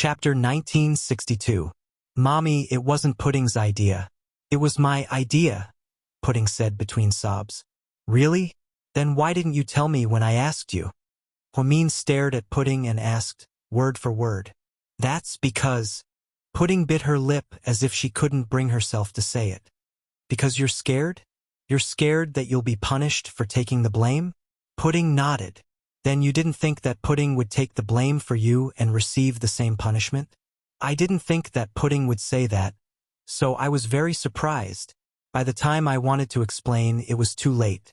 Chapter 1962. Mommy, it wasn't Pudding's idea. It was my idea, Pudding said between sobs. Really? Then why didn't you tell me when I asked you? Huamin stared at Pudding and asked, word for word. That's because... Pudding bit her lip as if she couldn't bring herself to say it. Because you're scared? You're scared that you'll be punished for taking the blame? Pudding nodded. Then you didn't think that Pudding would take the blame for you and receive the same punishment? I didn't think that Pudding would say that, so I was very surprised. By the time I wanted to explain, it was too late.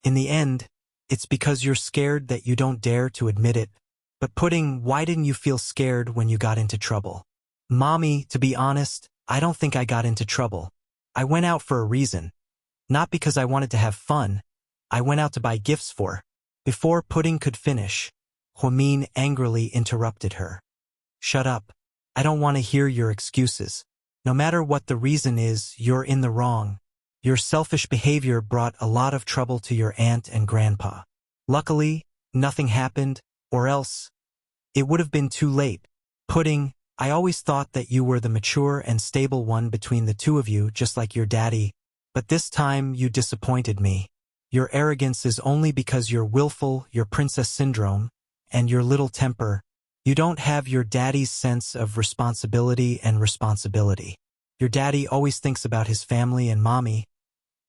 In the end, it's because you're scared that you don't dare to admit it. But Pudding, why didn't you feel scared when you got into trouble? Mommy, to be honest, I don't think I got into trouble. I went out for a reason. Not because I wanted to have fun. I went out to buy gifts for. Before Pudding could finish, Huamin angrily interrupted her. Shut up. I don't want to hear your excuses. No matter what the reason is, you're in the wrong. Your selfish behavior brought a lot of trouble to your aunt and grandpa. Luckily, nothing happened, or else it would have been too late. Pudding, I always thought that you were the mature and stable one between the two of you, just like your daddy, but this time you disappointed me. Your arrogance is only because you're willful, your princess syndrome, and your little temper. You don't have your daddy's sense of responsibility and responsibility. Your daddy always thinks about his family and mommy,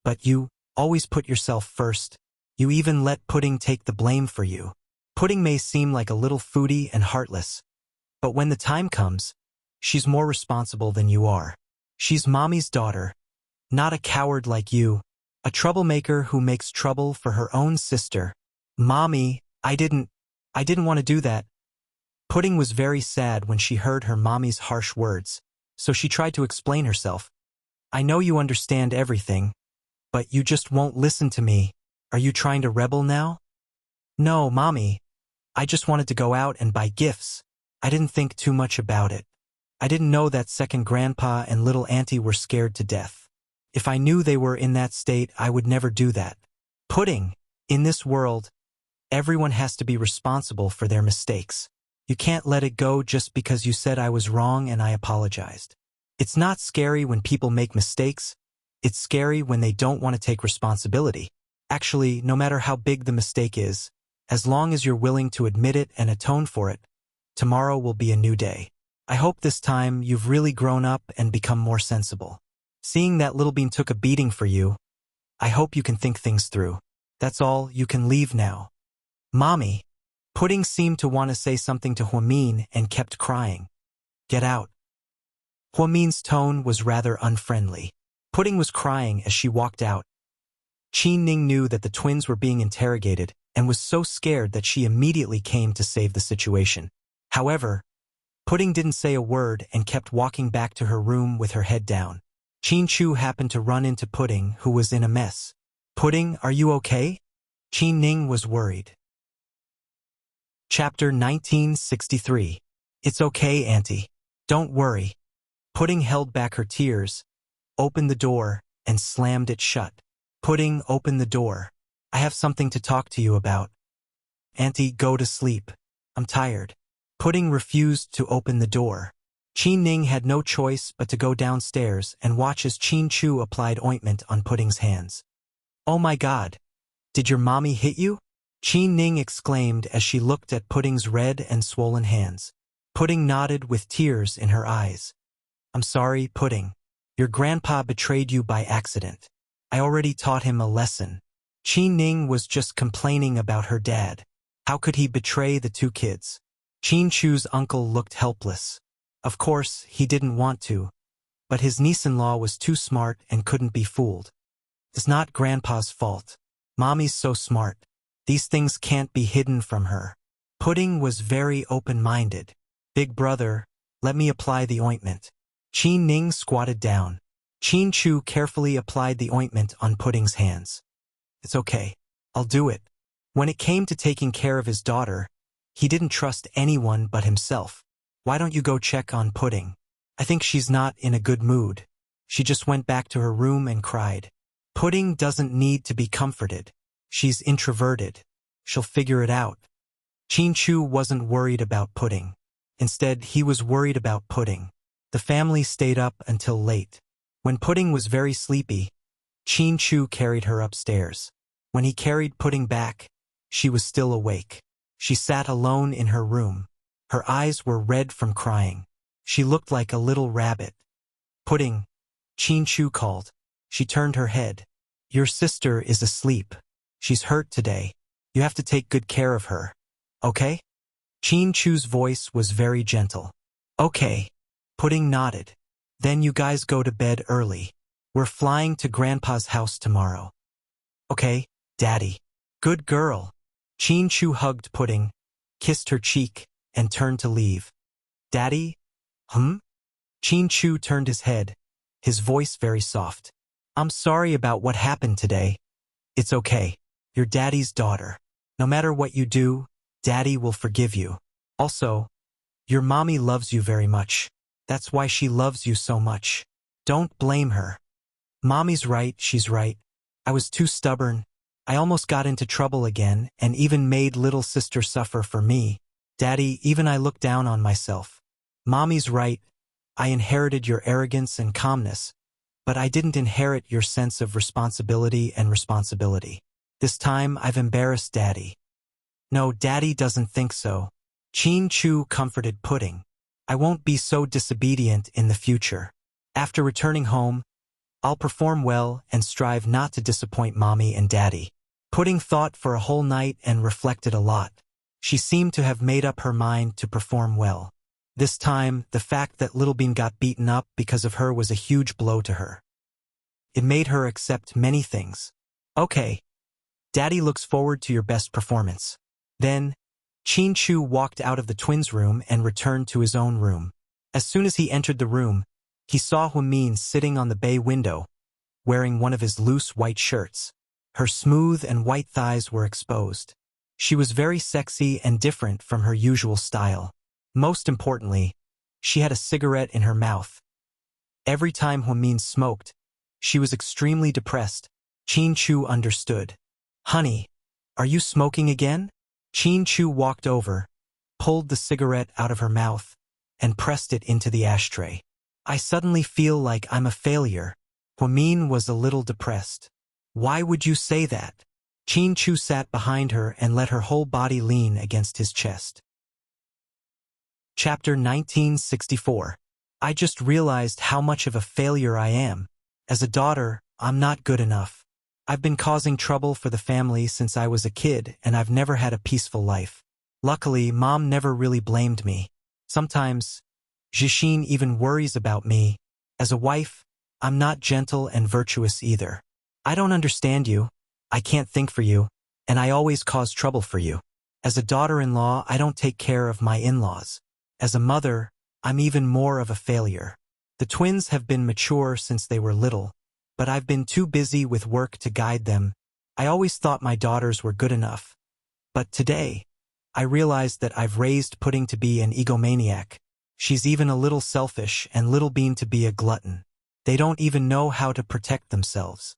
but you always put yourself first. You even let Pudding take the blame for you. Pudding may seem like a little foodie and heartless, but when the time comes, she's more responsible than you are. She's mommy's daughter, not a coward like you. A troublemaker who makes trouble for her own sister. Mommy, I didn't want to do that. Pudding was very sad when she heard her mommy's harsh words, so she tried to explain herself. I know you understand everything, but you just won't listen to me. Are you trying to rebel now? No, Mommy. I just wanted to go out and buy gifts. I didn't think too much about it. I didn't know that second grandpa and little auntie were scared to death. If I knew they were in that state, I would never do that. Pudding, in this world, everyone has to be responsible for their mistakes. You can't let it go just because you said I was wrong and I apologized. It's not scary when people make mistakes. It's scary when they don't want to take responsibility. Actually, no matter how big the mistake is, as long as you're willing to admit it and atone for it, tomorrow will be a new day. I hope this time you've really grown up and become more sensible. Seeing that Little Bean took a beating for you, I hope you can think things through. That's all, you can leave now. Mommy. Pudding seemed to want to say something to Huamin and kept crying. Get out. Huamin's tone was rather unfriendly. Pudding was crying as she walked out. Qin Ning knew that the twins were being interrogated and was so scared that she immediately came to save the situation. However, Pudding didn't say a word and kept walking back to her room with her head down. Qin Chu happened to run into Pudding, who was in a mess. Pudding, are you okay? Qin Ning was worried. Chapter 1963. It's okay, Auntie. Don't worry. Pudding held back her tears, opened the door, and slammed it shut. Pudding, open the door. I have something to talk to you about. Auntie, go to sleep. I'm tired. Pudding refused to open the door. Qin Ning had no choice but to go downstairs and watch as Qin Chu applied ointment on Pudding's hands. Oh my God! Did your mommy hit you? Qin Ning exclaimed as she looked at Pudding's red and swollen hands. Pudding nodded with tears in her eyes. I'm sorry, Pudding. Your grandpa betrayed you by accident. I already taught him a lesson. Qin Ning was just complaining about her dad. How could he betray the two kids? Qin Chu's uncle looked helpless. Of course, he didn't want to, but his niece-in-law was too smart and couldn't be fooled. It's not Grandpa's fault. Mommy's so smart. These things can't be hidden from her. Pudding was very open-minded. Big brother, let me apply the ointment. Qin Ning squatted down. Qin Chu carefully applied the ointment on Pudding's hands. It's okay. I'll do it. When it came to taking care of his daughter, he didn't trust anyone but himself. Why don't you go check on Pudding? I think she's not in a good mood. She just went back to her room and cried. Pudding doesn't need to be comforted. She's introverted. She'll figure it out. Qin Chu wasn't worried about Pudding. Instead, he was worried about Pudding. The family stayed up until late. When Pudding was very sleepy, Chu carried her upstairs. When he carried Pudding back, she was still awake. She sat alone in her room. Her eyes were red from crying. She looked like a little rabbit. Pudding, Chu called. She turned her head. Your sister is asleep. She's hurt today. You have to take good care of her. Okay? Chu's voice was very gentle. Okay. Pudding nodded. Then you guys go to bed early. We're flying to Grandpa's house tomorrow. Okay, Daddy. Good girl. Chu hugged Pudding, kissed her cheek, and turned to leave. Daddy? Chu turned his head, his voice very soft. I'm sorry about what happened today. It's okay. You're Daddy's daughter. No matter what you do, Daddy will forgive you. Also, your mommy loves you very much. That's why she loves you so much. Don't blame her. Mommy's right, she's right. I was too stubborn. I almost got into trouble again and even made little sister suffer for me. Daddy, even I look down on myself. Mommy's right. I inherited your arrogance and calmness, but I didn't inherit your sense of responsibility and responsibility. This time I've embarrassed Daddy. No, Daddy doesn't think so. Chu comforted Pudding. I won't be so disobedient in the future. After returning home, I'll perform well and strive not to disappoint Mommy and Daddy. Pudding thought for a whole night and reflected a lot. She seemed to have made up her mind to perform well. This time, the fact that Little Bean got beaten up because of her was a huge blow to her. It made her accept many things. Okay. Daddy looks forward to your best performance. Then, Chu walked out of the twins' room and returned to his own room. As soon as he entered the room, he saw Huamin sitting on the bay window, wearing one of his loose white shirts. Her smooth and white thighs were exposed. She was very sexy and different from her usual style. Most importantly, she had a cigarette in her mouth. Every time Huamin smoked, she was extremely depressed. Chu understood. Honey, are you smoking again? Chu walked over, pulled the cigarette out of her mouth, and pressed it into the ashtray. I suddenly feel like I'm a failure. Huamin was a little depressed. Why would you say that? Chu sat behind her and let her whole body lean against his chest. Chapter 1964. I just realized how much of a failure I am. As a daughter, I'm not good enough. I've been causing trouble for the family since I was a kid, and I've never had a peaceful life. Luckily, Mom never really blamed me. Sometimes, Jixin even worries about me. As a wife, I'm not gentle and virtuous either. I don't understand you. I can't think for you, and I always cause trouble for you. As a daughter-in-law, I don't take care of my in-laws. As a mother, I'm even more of a failure. The twins have been mature since they were little, but I've been too busy with work to guide them. I always thought my daughters were good enough. But today, I realized that I've raised Pudding to be an egomaniac. She's even a little selfish and Little Bean to be a glutton. They don't even know how to protect themselves.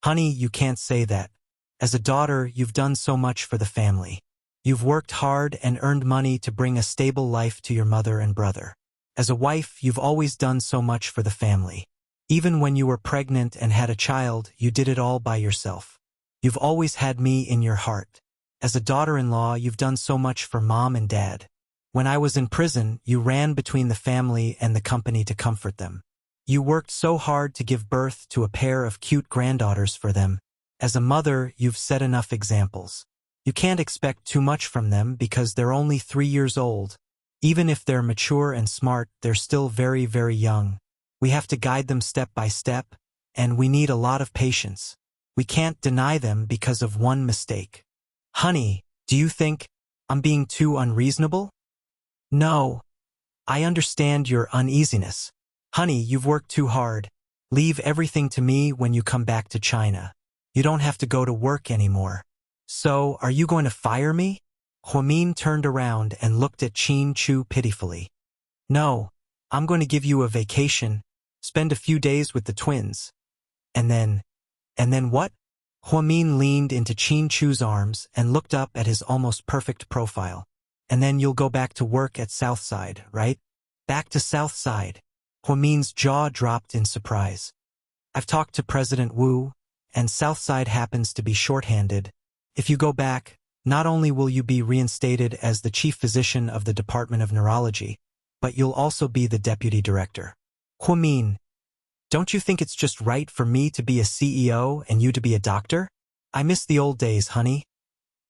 Honey, you can't say that. As a daughter, you've done so much for the family. You've worked hard and earned money to bring a stable life to your mother and brother. As a wife, you've always done so much for the family. Even when you were pregnant and had a child, you did it all by yourself. You've always had me in your heart. As a daughter-in-law, you've done so much for Mom and Dad. When I was in prison, you ran between the family and the company to comfort them. You worked so hard to give birth to a pair of cute granddaughters for them. As a mother, you've set enough examples. You can't expect too much from them because they're only 3 years old. Even if they're mature and smart, they're still very, very young. We have to guide them step by step, and we need a lot of patience. We can't deny them because of one mistake. Honey, do you think I'm being too unreasonable? No. I understand your uneasiness. Honey, you've worked too hard. Leave everything to me when you come back to China. You don't have to go to work anymore. So, are you going to fire me? Huamin turned around and looked at Chu pitifully. No, I'm going to give you a vacation, spend a few days with the twins. And then what? Huamin leaned into Chu's arms and looked up at his almost perfect profile. and then you'll go back to work at Southside, right? Back to Southside. Huamin's jaw dropped in surprise. I've talked to President Wu, and Southside happens to be shorthanded. If you go back, not only will you be reinstated as the chief physician of the Department of Neurology, but you'll also be the deputy director. Huamin, don't you think it's just right for me to be a CEO and you to be a doctor? I miss the old days, honey.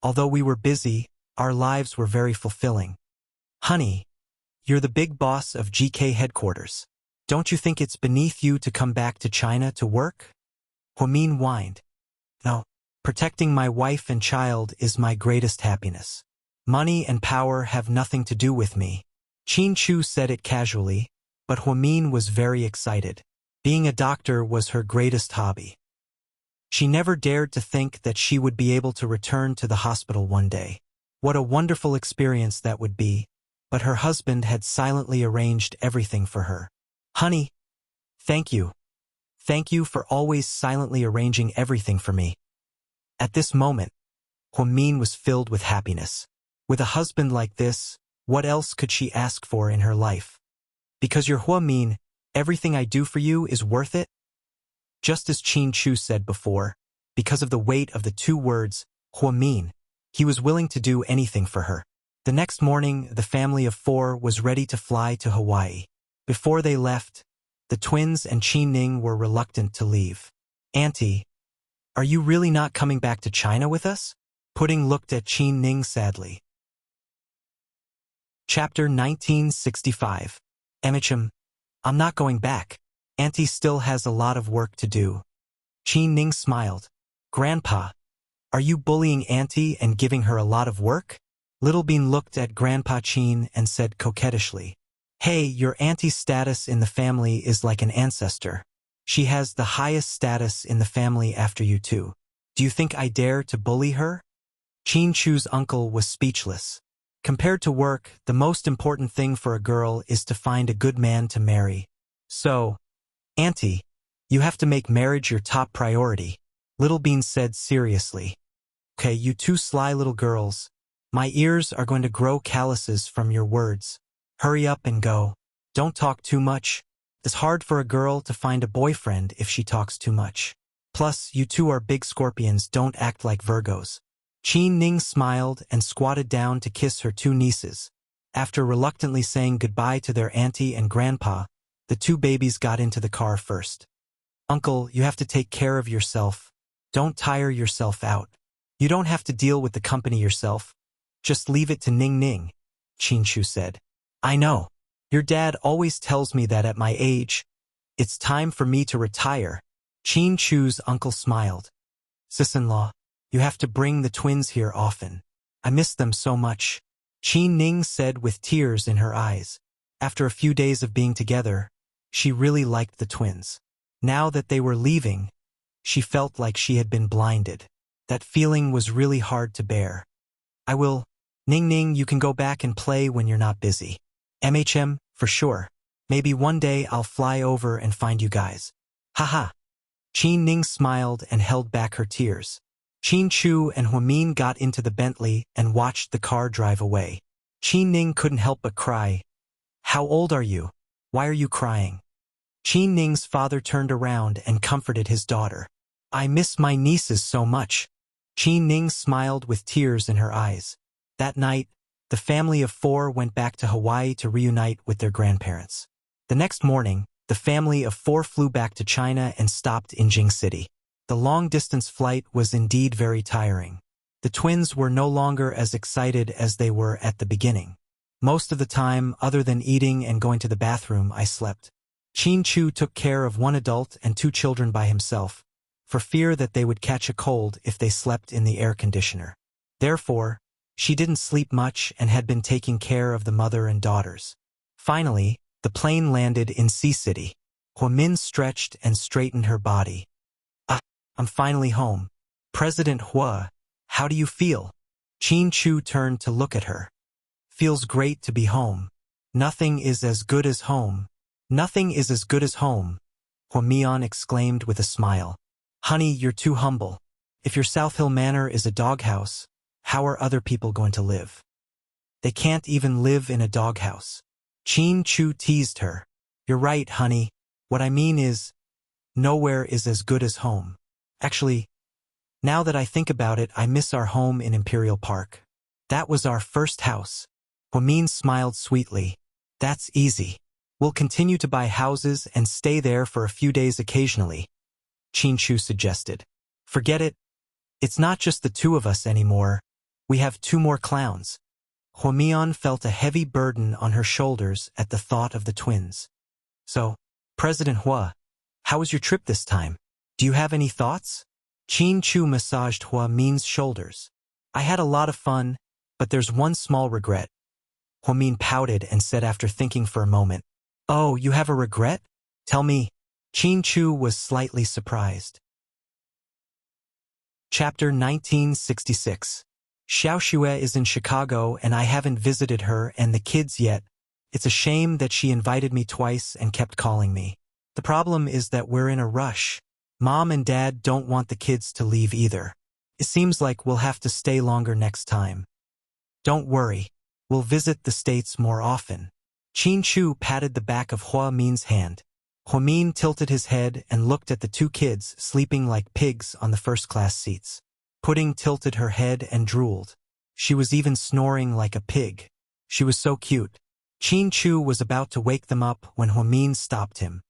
Although we were busy, our lives were very fulfilling. Honey, you're the big boss of GK headquarters. Don't you think it's beneath you to come back to China to work? Huamin whined. No, protecting my wife and child is my greatest happiness. Money and power have nothing to do with me. Qin Chu said it casually, but Huamin was very excited. Being a doctor was her greatest hobby. She never dared to think that she would be able to return to the hospital one day. What a wonderful experience that would be, but her husband had silently arranged everything for her. Honey, thank you. Thank you for always silently arranging everything for me. At this moment, Huamin was filled with happiness. With a husband like this, what else could she ask for in her life? Because you're Huamin, everything I do for you is worth it? Just as Qin Chu said before, because of the weight of the two words, Huamin, he was willing to do anything for her. The next morning, the family of 4 was ready to fly to Hawaii. Before they left, the twins and Qin Ning were reluctant to leave. Auntie, are you really not coming back to China with us? Pudding looked at Qin Ning sadly. Chapter 1965. Emicham, I'm not going back. Auntie still has a lot of work to do. Qin Ning smiled. Grandpa, are you bullying Auntie and giving her a lot of work? Little Bean looked at Grandpa Qin and said coquettishly, Hey, your auntie's status in the family is like an ancestor. She has the highest status in the family after you two. Do you think I dare to bully her? Qin Chu's uncle was speechless. Compared to work, the most important thing for a girl is to find a good man to marry. So, Auntie, you have to make marriage your top priority, Little Bean said seriously. Okay, you two sly little girls. My ears are going to grow calluses from your words. Hurry up and go. Don't talk too much. It's hard for a girl to find a boyfriend if she talks too much. Plus, you two are big scorpions, don't act like Virgos. Qin Ning smiled and squatted down to kiss her two nieces. After reluctantly saying goodbye to their auntie and grandpa, the two babies got into the car first. Uncle, you have to take care of yourself. Don't tire yourself out. You don't have to deal with the company yourself. Just leave it to Ning Ning, Qin Chu said. I know. Your dad always tells me that at my age, it's time for me to retire. Qin Chu's uncle smiled. Sis-in-law, you have to bring the twins here often. I miss them so much. Qin Ning said with tears in her eyes. After a few days of being together, she really liked the twins. Now that they were leaving, she felt like she had been blinded. That feeling was really hard to bear. I will. Ning Ning, you can go back and play when you're not busy. MHM, for sure. Maybe one day I'll fly over and find you guys. Haha. Qin Ning smiled and held back her tears. Qin Chu and Huamin got into the Bentley and watched the car drive away. Qin Ning couldn't help but cry. How old are you? Why are you crying? Qin Ning's father turned around and comforted his daughter. I miss my nieces so much. Qin Ning smiled with tears in her eyes. That night, the family of 4 went back to Hawaii to reunite with their grandparents. The next morning, the family of 4 flew back to China and stopped in Jing City. The long-distance flight was indeed very tiring. The twins were no longer as excited as they were at the beginning. Most of the time, other than eating and going to the bathroom, I slept. Qin Chu took care of 1 adult and 2 children by himself, for fear that they would catch a cold if they slept in the air conditioner. Therefore, she didn't sleep much and had been taking care of the mother and daughters. Finally, the plane landed in Sea City. Huamin stretched and straightened her body. I'm finally home. President Hua, how do you feel? Qin Chu turned to look at her. Feels great to be home. Nothing is as good as home. Nothing is as good as home, Huamian exclaimed with a smile. Honey, you're too humble. If your South Hill Manor is a doghouse, how are other people going to live? They can't even live in a doghouse. Chin Chu teased her. You're right, honey. What I mean is, nowhere is as good as home. Actually, now that I think about it, I miss our home in Imperial Park. That was our first house. Huamin smiled sweetly. That's easy. We'll continue to buy houses and stay there for a few days occasionally, Chin Chu suggested. Forget it. It's not just the two of us anymore. We have 2 more clowns. Huamian felt a heavy burden on her shoulders at the thought of the twins. So, President Hua, how was your trip this time? Do you have any thoughts? Chin Chu massaged Huamin's shoulders. I had a lot of fun, but there's one small regret. Huamin pouted and said after thinking for a moment, Oh, you have a regret? Tell me. Chin Chu was slightly surprised. Chapter 1966. Xiaoxue is in Chicago and I haven't visited her and the kids yet. It's a shame that she invited me twice and kept calling me. The problem is that we're in a rush. Mom and Dad don't want the kids to leave either. It seems like we'll have to stay longer next time. Don't worry. We'll visit the States more often. Chin Chu patted the back of Hua Min's hand. Huamin tilted his head and looked at the 2 kids sleeping like pigs on the first-class seats. Pudding tilted her head and drooled. She was even snoring like a pig. She was so cute. Chin Chu was about to wake them up when Huamin stopped him.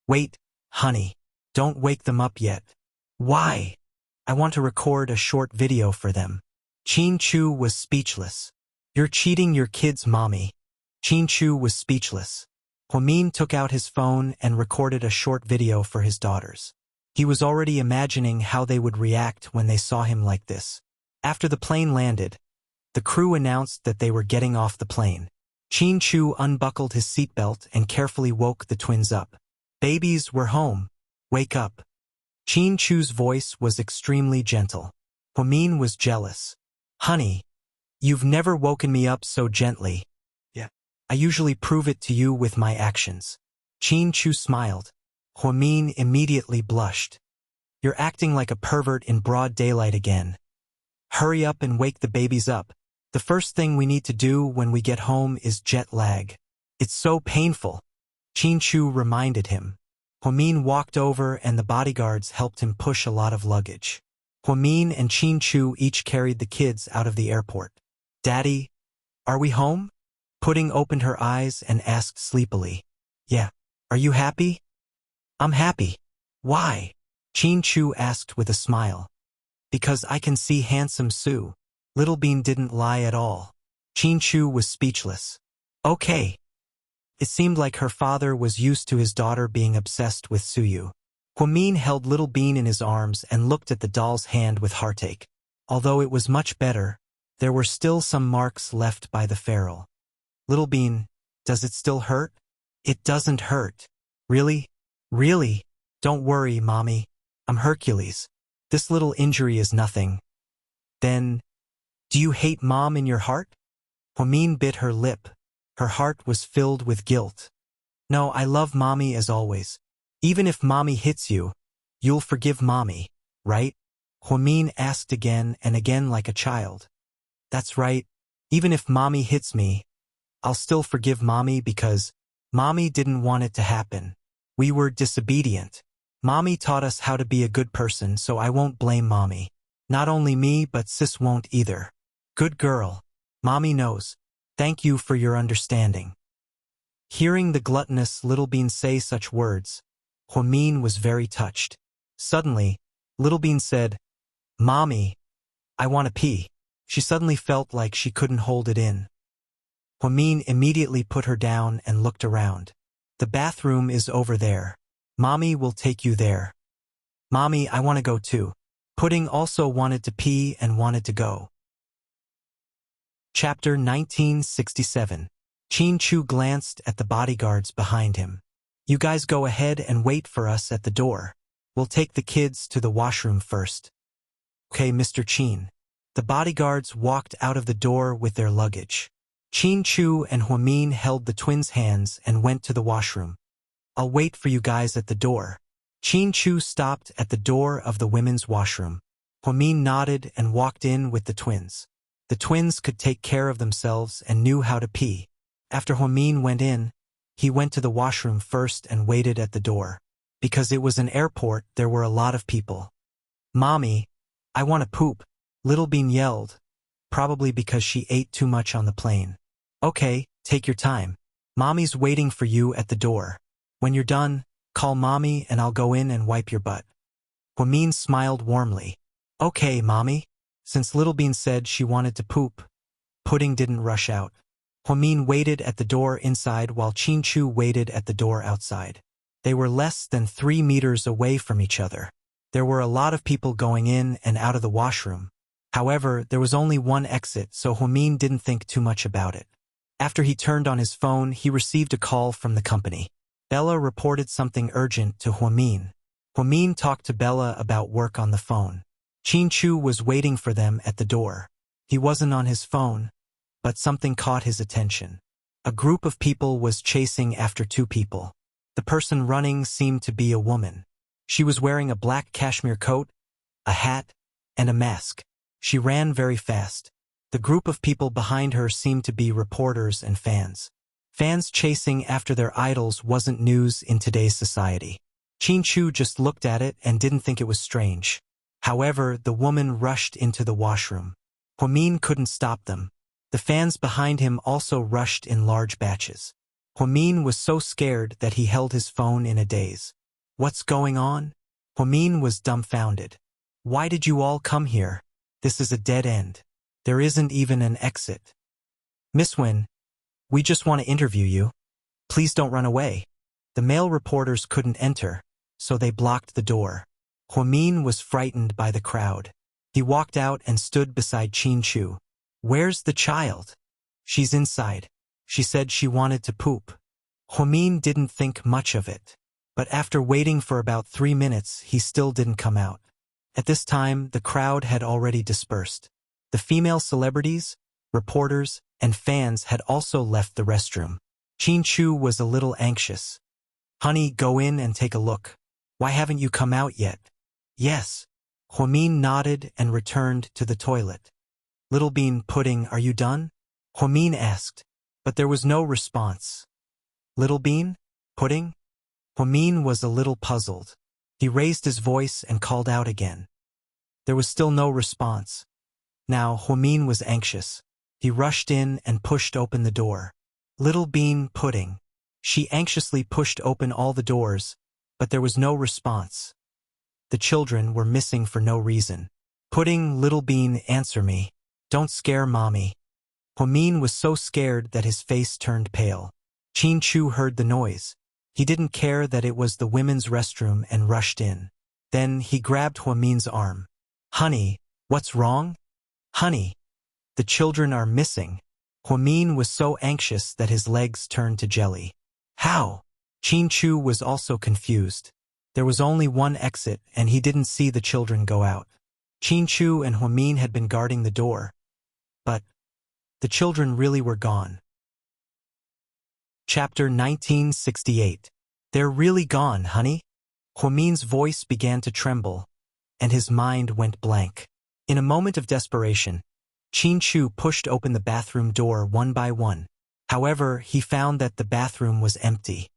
Wait, honey. Don't wake them up yet. Why? I want to record a short video for them. Chin Chu was speechless. You're cheating your kids, mommy. Chin Chu was speechless. Huamin took out his phone and recorded a short video for his daughters. He was already imagining how they would react when they saw him like this. After the plane landed, the crew announced that they were getting off the plane. Chin Chu unbuckled his seatbelt and carefully woke the twins up. Babies, we're home. Wake up. Chin Chu's voice was extremely gentle. Huamin was jealous. Honey, you've never woken me up so gently. Yeah. I usually prove it to you with my actions. Chin Chu smiled. Huamin immediately blushed. You're acting like a pervert in broad daylight again. Hurry up and wake the babies up. The first thing we need to do when we get home is jet lag. It's so painful. Chin Chu reminded him. Huamin walked over and the bodyguards helped him push a lot of luggage. Huamin and Chin Chu each carried the kids out of the airport. Daddy, are we home? Pudding opened her eyes and asked sleepily. Yeah. Are you happy? I'm happy. Why? Chin Chu asked with a smile. Because I can see handsome Sue. Little Bean didn't lie at all. Chin Chu was speechless. Okay. It seemed like her father was used to his daughter being obsessed with Suyu. Huamin held Little Bean in his arms and looked at the doll's hand with heartache. Although it was much better, there were still some marks left by the ferrule. Little Bean, does it still hurt? It doesn't hurt. Really? Really? Don't worry, Mommy. I'm Hercules. This little injury is nothing. Then, do you hate Mom in your heart? Huamin bit her lip. Her heart was filled with guilt. No, I love Mommy as always. Even if Mommy hits you, you'll forgive Mommy, right? Huamin asked again and again like a child. That's right. Even if Mommy hits me, I'll still forgive Mommy because Mommy didn't want it to happen. We were disobedient. Mommy taught us how to be a good person, so I won't blame Mommy. Not only me, but Sis won't either. Good girl. Mommy knows. Thank you for your understanding. Hearing the gluttonous Little Bean say such words, Huamin was very touched. Suddenly, Little Bean said, Mommy, I want to pee. She suddenly felt like she couldn't hold it in. Huamin immediately put her down and looked around. The bathroom is over there. Mommy will take you there. Mommy, I want to go too. Pudding also wanted to pee and wanted to go. Chapter 1967. Chin Chu glanced at the bodyguards behind him. You guys go ahead and wait for us at the door. We'll take the kids to the washroom first. Okay, Mr. Chin. The bodyguards walked out of the door with their luggage. Chin Chu and Huamin held the twins' hands and went to the washroom. I'll wait for you guys at the door. Chin Chu stopped at the door of the women's washroom. Huamin nodded and walked in with the twins. The twins could take care of themselves and knew how to pee. After Huamin went in, he went to the washroom first and waited at the door. Because it was an airport, there were a lot of people. "Mommy, I want to poop," Little Bean yelled, probably because she ate too much on the plane. "Okay, take your time. Mommy's waiting for you at the door. When you're done, call Mommy and I'll go in and wipe your butt." Huamin smiled warmly. "Okay, Mommy." Since Little Bean said she wanted to poop, Pudding didn't rush out. Huamin waited at the door inside while Chinchu waited at the door outside. They were less than 3 meters away from each other. There were a lot of people going in and out of the washroom. However, there was only one exit, so Huamin didn't think too much about it. After he turned on his phone, he received a call from the company. Bella reported something urgent to Huamin. Huamin talked to Bella about work on the phone. Chinchu was waiting for them at the door. He wasn't on his phone, but something caught his attention. A group of people was chasing after 2 people. The person running seemed to be a woman. She was wearing a black cashmere coat, a hat, and a mask. She ran very fast. The group of people behind her seemed to be reporters and fans. Fans chasing after their idols wasn't news in today's society. Chinchu just looked at it and didn't think it was strange. However, the woman rushed into the washroom. Huamin couldn't stop them. The fans behind him also rushed in large batches. Huamin was so scared that he held his phone in a daze. "What's going on?" Huamin was dumbfounded. "Why did you all come here? This is a dead end. There isn't even an exit." "Miss Wynn, we just want to interview you. Please don't run away." The male reporters couldn't enter, so they blocked the door. Huamin was frightened by the crowd. He walked out and stood beside Chinchu. "Where's the child?" "She's inside. She said she wanted to poop." Huamin didn't think much of it. But after waiting for about 3 minutes, he still didn't come out. At this time, the crowd had already dispersed. The female celebrities, reporters, and fans had also left the restroom. Chinchu was a little anxious. "Honey, go in and take a look. Why haven't you come out yet?" "Yes." Huamin nodded and returned to the toilet. "Little Bean, Pudding, are you done?" Huamin asked, but there was no response. "Little Bean? Pudding?" Huamin was a little puzzled. He raised his voice and called out again. There was still no response. Now Huamin was anxious. He rushed in and pushed open the door. "Little Bean, Pudding." She anxiously pushed open all the doors, but there was no response. The children were missing for no reason. "Pudding, Little Bean, answer me. Don't scare Mommy." Huamin was so scared that his face turned pale. Chinchu heard the noise. He didn't care that it was the women's restroom and rushed in. Then he grabbed Huamin's arm. "Honey, what's wrong?" "Honey, the children are missing." Huamin was so anxious that his legs turned to jelly. "How?" Chinchu was also confused. There was only one exit and he didn't see the children go out. Chinchu and Huamin had been guarding the door. But the children really were gone. Chapter 1968. "They're really gone, honey." Huamin's voice began to tremble, and his mind went blank. In a moment of desperation, Chinchu pushed open the bathroom door one by one. However, he found that the bathroom was empty.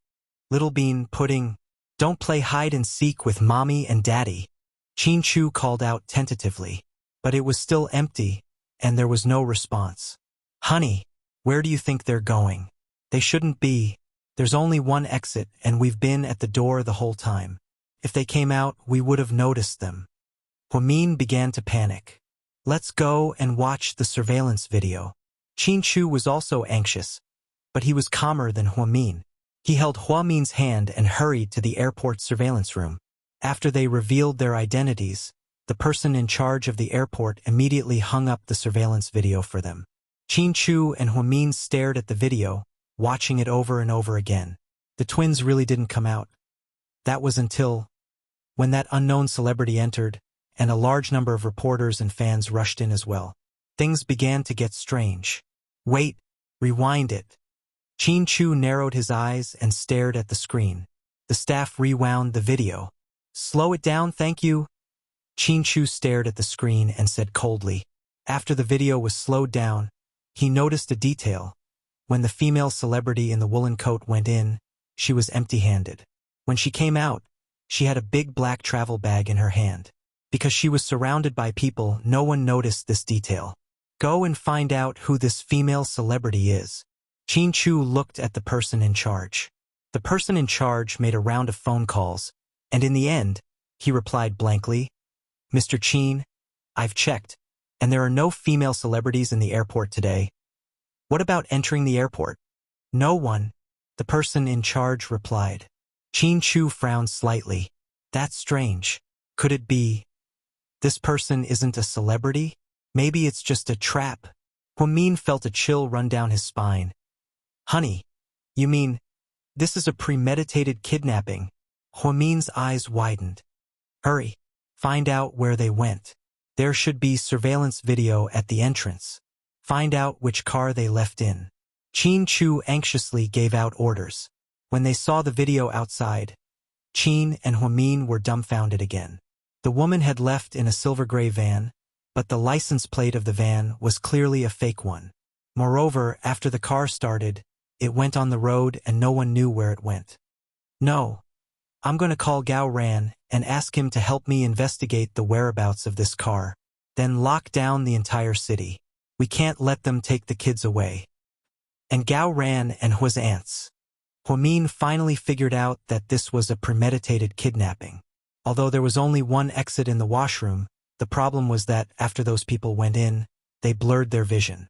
"Little Bean, Pudding, don't play hide and seek with Mommy and Daddy," Chinchu called out tentatively. But it was still empty, and there was no response. "Honey, where do you think they're going? They shouldn't be. There's only one exit, and we've been at the door the whole time. If they came out, we would have noticed them." Huamin began to panic. "Let's go and watch the surveillance video." Chinchu was also anxious, but he was calmer than Huamin. He held Huamin's hand and hurried to the airport surveillance room. After they revealed their identities, the person in charge of the airport immediately hung up the surveillance video for them. Chinchu and Huamin stared at the video, watching it over and over again. The twins really didn't come out. That was until when that unknown celebrity entered, and a large number of reporters and fans rushed in as well. Things began to get strange. "Wait, rewind it." Chinchu narrowed his eyes and stared at the screen. The staff rewound the video. "Slow it down, thank you." Chinchu stared at the screen and said coldly, After the video was slowed down, he noticed a detail. When the female celebrity in the woolen coat went in, she was empty-handed. When she came out, she had a big black travel bag in her hand. Because she was surrounded by people, no one noticed this detail. Go and find out who this female celebrity is. Chin Chu looked at the person in charge. The person in charge made a round of phone calls, and in the end, he replied blankly, "Mr. Chin, I've checked, and there are no female celebrities in the airport today." "What about entering the airport?" "No one," the person in charge replied. Chin Chu frowned slightly. "That's strange. Could it be this person isn't a celebrity? Maybe it's just a trap." Huamin felt a chill run down his spine. "Honey, you mean this is a premeditated kidnapping?" Huamin's eyes widened. "Hurry, find out where they went. There should be surveillance video at the entrance. Find out which car they left in." Chin Chu anxiously gave out orders. When they saw the video outside, Chin and Huamin were dumbfounded again. The woman had left in a silver-gray van, but the license plate of the van was clearly a fake one. Moreover, after the car started, it went on the road and no one knew where it went. "No, I'm going to call Gao Ran and ask him to help me investigate the whereabouts of this car, then lock down the entire city. We can't let them take the kids away." And Gao Ran and Hua's aunts. Huamin finally figured out that this was a premeditated kidnapping. Although there was only one exit in the washroom, the problem was that after those people went in, they blurred their vision.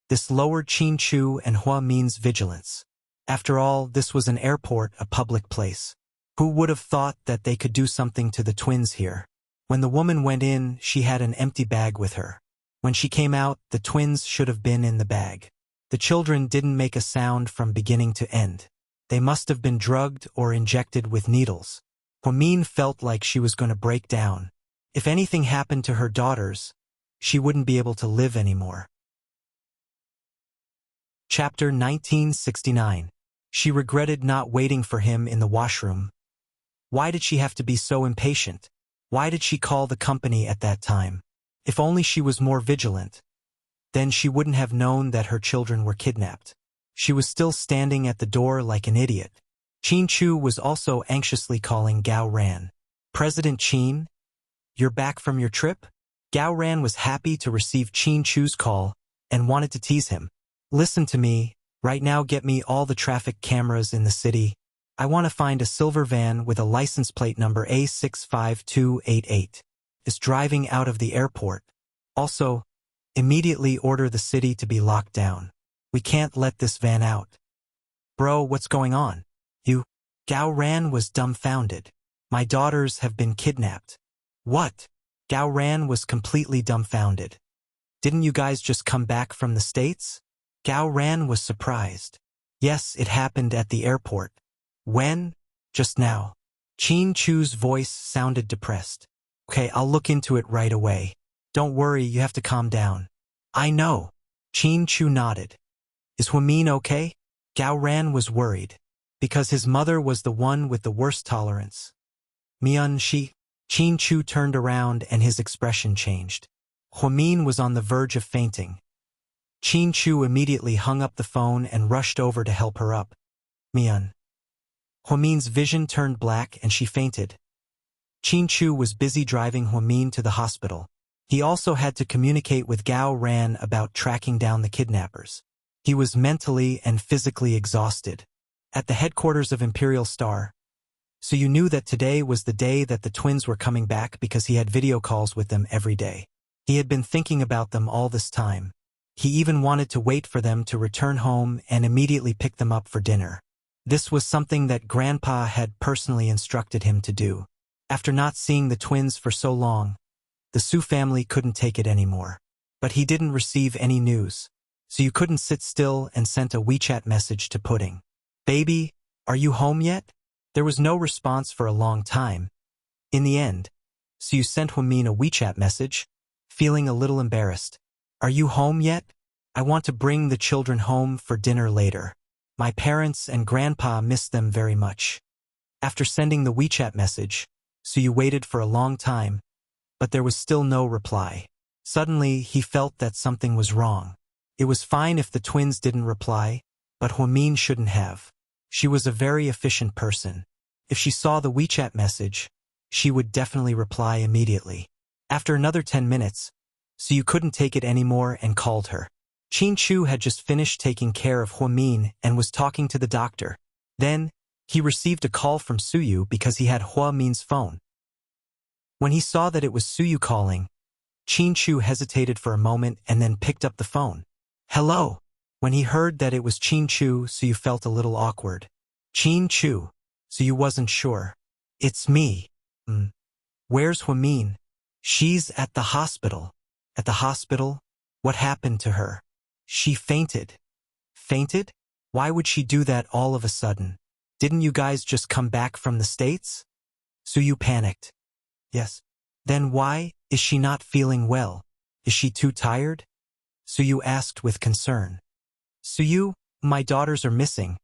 This lowered Chin Chu and Huamin's vigilance. After all, this was an airport, a public place. Who would have thought that they could do something to the twins here? When the woman went in, she had an empty bag with her. When she came out, the twins should have been in the bag. The children didn't make a sound from beginning to end. They must have been drugged or injected with needles. Huamin felt like she was going to break down. If anything happened to her daughters, she wouldn't be able to live anymore. Chapter 1969. She regretted not waiting for him in the washroom. Why did she have to be so impatient? Why did she call the company at that time? If only she was more vigilant. Then she wouldn't have known that her children were kidnapped. She was still standing at the door like an idiot. Chin Chu was also anxiously calling Gao Ran. "President Chin? You're back from your trip?" Gao Ran was happy to receive Chin Chu's call and wanted to tease him. "Listen to me, right now get me all the traffic cameras in the city. I want to find a silver van with a license plate number A65288. Is driving out of the airport. Also, immediately order the city to be locked down. We can't let this van out." "Bro, what's going on? You?" Gao Ran was dumbfounded. "My daughters have been kidnapped." "What?" Gao Ran was completely dumbfounded. "Didn't you guys just come back from the States?" Gao Ran was surprised. "Yes, it happened at the airport." "When?" "Just now." Chin Chu's voice sounded depressed. "Okay, I'll look into it right away. Don't worry, you have to calm down." "I know." Chin Chu nodded. "Is Huamin okay?" Gao Ran was worried. Because his mother was the one with the worst tolerance. "Mian she?" Chin Chu turned around and his expression changed. Huamin was on the verge of fainting. Chin Chu immediately hung up the phone and rushed over to help her up. "Mian." Huamin's vision turned black and she fainted. Chin Chu was busy driving Huamin to the hospital. He also had to communicate with Gao Ran about tracking down the kidnappers. He was mentally and physically exhausted. At the headquarters of Imperial Star. So you knew that today was the day that the twins were coming back because he had video calls with them every day. He had been thinking about them all this time. He even wanted to wait for them to return home and immediately pick them up for dinner. This was something that Grandpa had personally instructed him to do. After not seeing the twins for so long, the Su family couldn't take it anymore. But he didn't receive any news, so you couldn't sit still and sent a WeChat message to Pudding. "Baby, are you home yet?" There was no response for a long time. In the end, so you sent Huamin a WeChat message, feeling a little embarrassed. "Are you home yet? I want to bring the children home for dinner later. My parents and Grandpa miss them very much." After sending the WeChat message, so you waited for a long time, but there was still no reply. Suddenly, he felt that something was wrong. It was fine if the twins didn't reply, but Huamin shouldn't have. She was a very efficient person. If she saw the WeChat message, she would definitely reply immediately. After another 10 minutes, Suyu couldn't take it anymore and called her. Qin Chu had just finished taking care of Huamin and was talking to the doctor. Then, he received a call from Suyu because he had Huamin's phone. When he saw that it was Suyu calling, Qin Chu hesitated for a moment and then picked up the phone. Hello. When he heard that it was Qin Chu, Suyu felt a little awkward. Qin Chu. Suyu wasn't sure. It's me. Where's Huamin? She's at the hospital. At the hospital? What happened to her? She fainted. Fainted? Why would she do that all of a sudden? Didn't you guys just come back from the States? Suyu panicked. Yes. Then why is she not feeling well? Is she too tired? Suyu asked with concern. Suyu, my daughters are missing.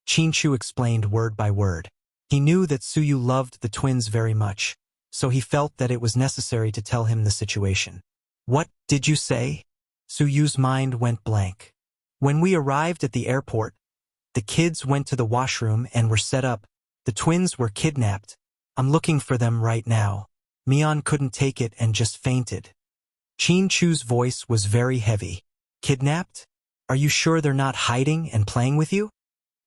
Qin Chu explained word by word. He knew that Suyu loved the twins very much, so he felt that it was necessary to tell him the situation. What did you say? Suyu's mind went blank. When we arrived at the airport, the kids went to the washroom and were set up. The twins were kidnapped. I'm looking for them right now. Mian couldn't take it and just fainted. Qin Chu's voice was very heavy. Kidnapped? Are you sure they're not hiding and playing with you?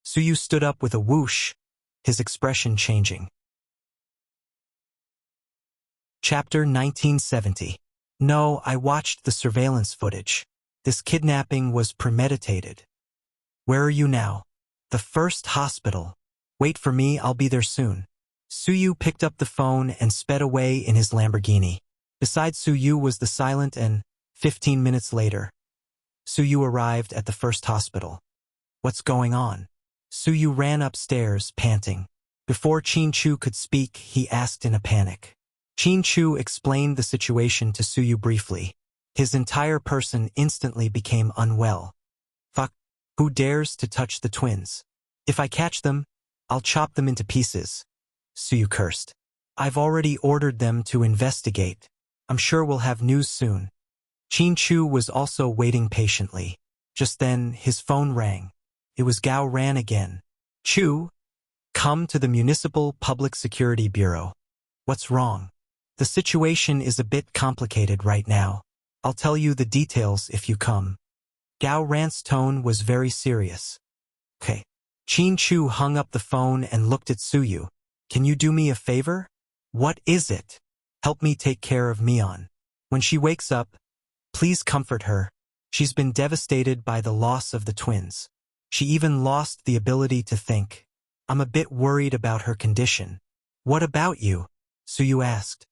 Suyu stood up with a whoosh, his expression changing. Chapter 1970. No, I watched the surveillance footage. This kidnapping was premeditated. Where are you now? The first hospital. Wait for me, I'll be there soon. Suyu picked up the phone and sped away in his Lamborghini. Beside Suyu was the silent and 15 minutes later, Suyu arrived at the first hospital. What's going on? Suyu ran upstairs, panting. Before Qin Chu could speak, he asked in a panic. Qin Chu explained the situation to Suyu briefly. His entire person instantly became unwell. Fuck, who dares to touch the twins? If I catch them, I'll chop them into pieces. Suyu cursed. I've already ordered them to investigate. I'm sure we'll have news soon. Qin Chu was also waiting patiently. Just then, his phone rang. It was Gao Ran again. Chu, come to the Municipal Public Security Bureau. What's wrong? The situation is a bit complicated right now. I'll tell you the details if you come. Gao Ran's tone was very serious. Okay. Qin Chu hung up the phone and looked at Suyu. Can you do me a favor? What is it? Help me take care of Mian. When she wakes up, please comfort her. She's been devastated by the loss of the twins. She even lost the ability to think. I'm a bit worried about her condition. What about you? Suyu asked.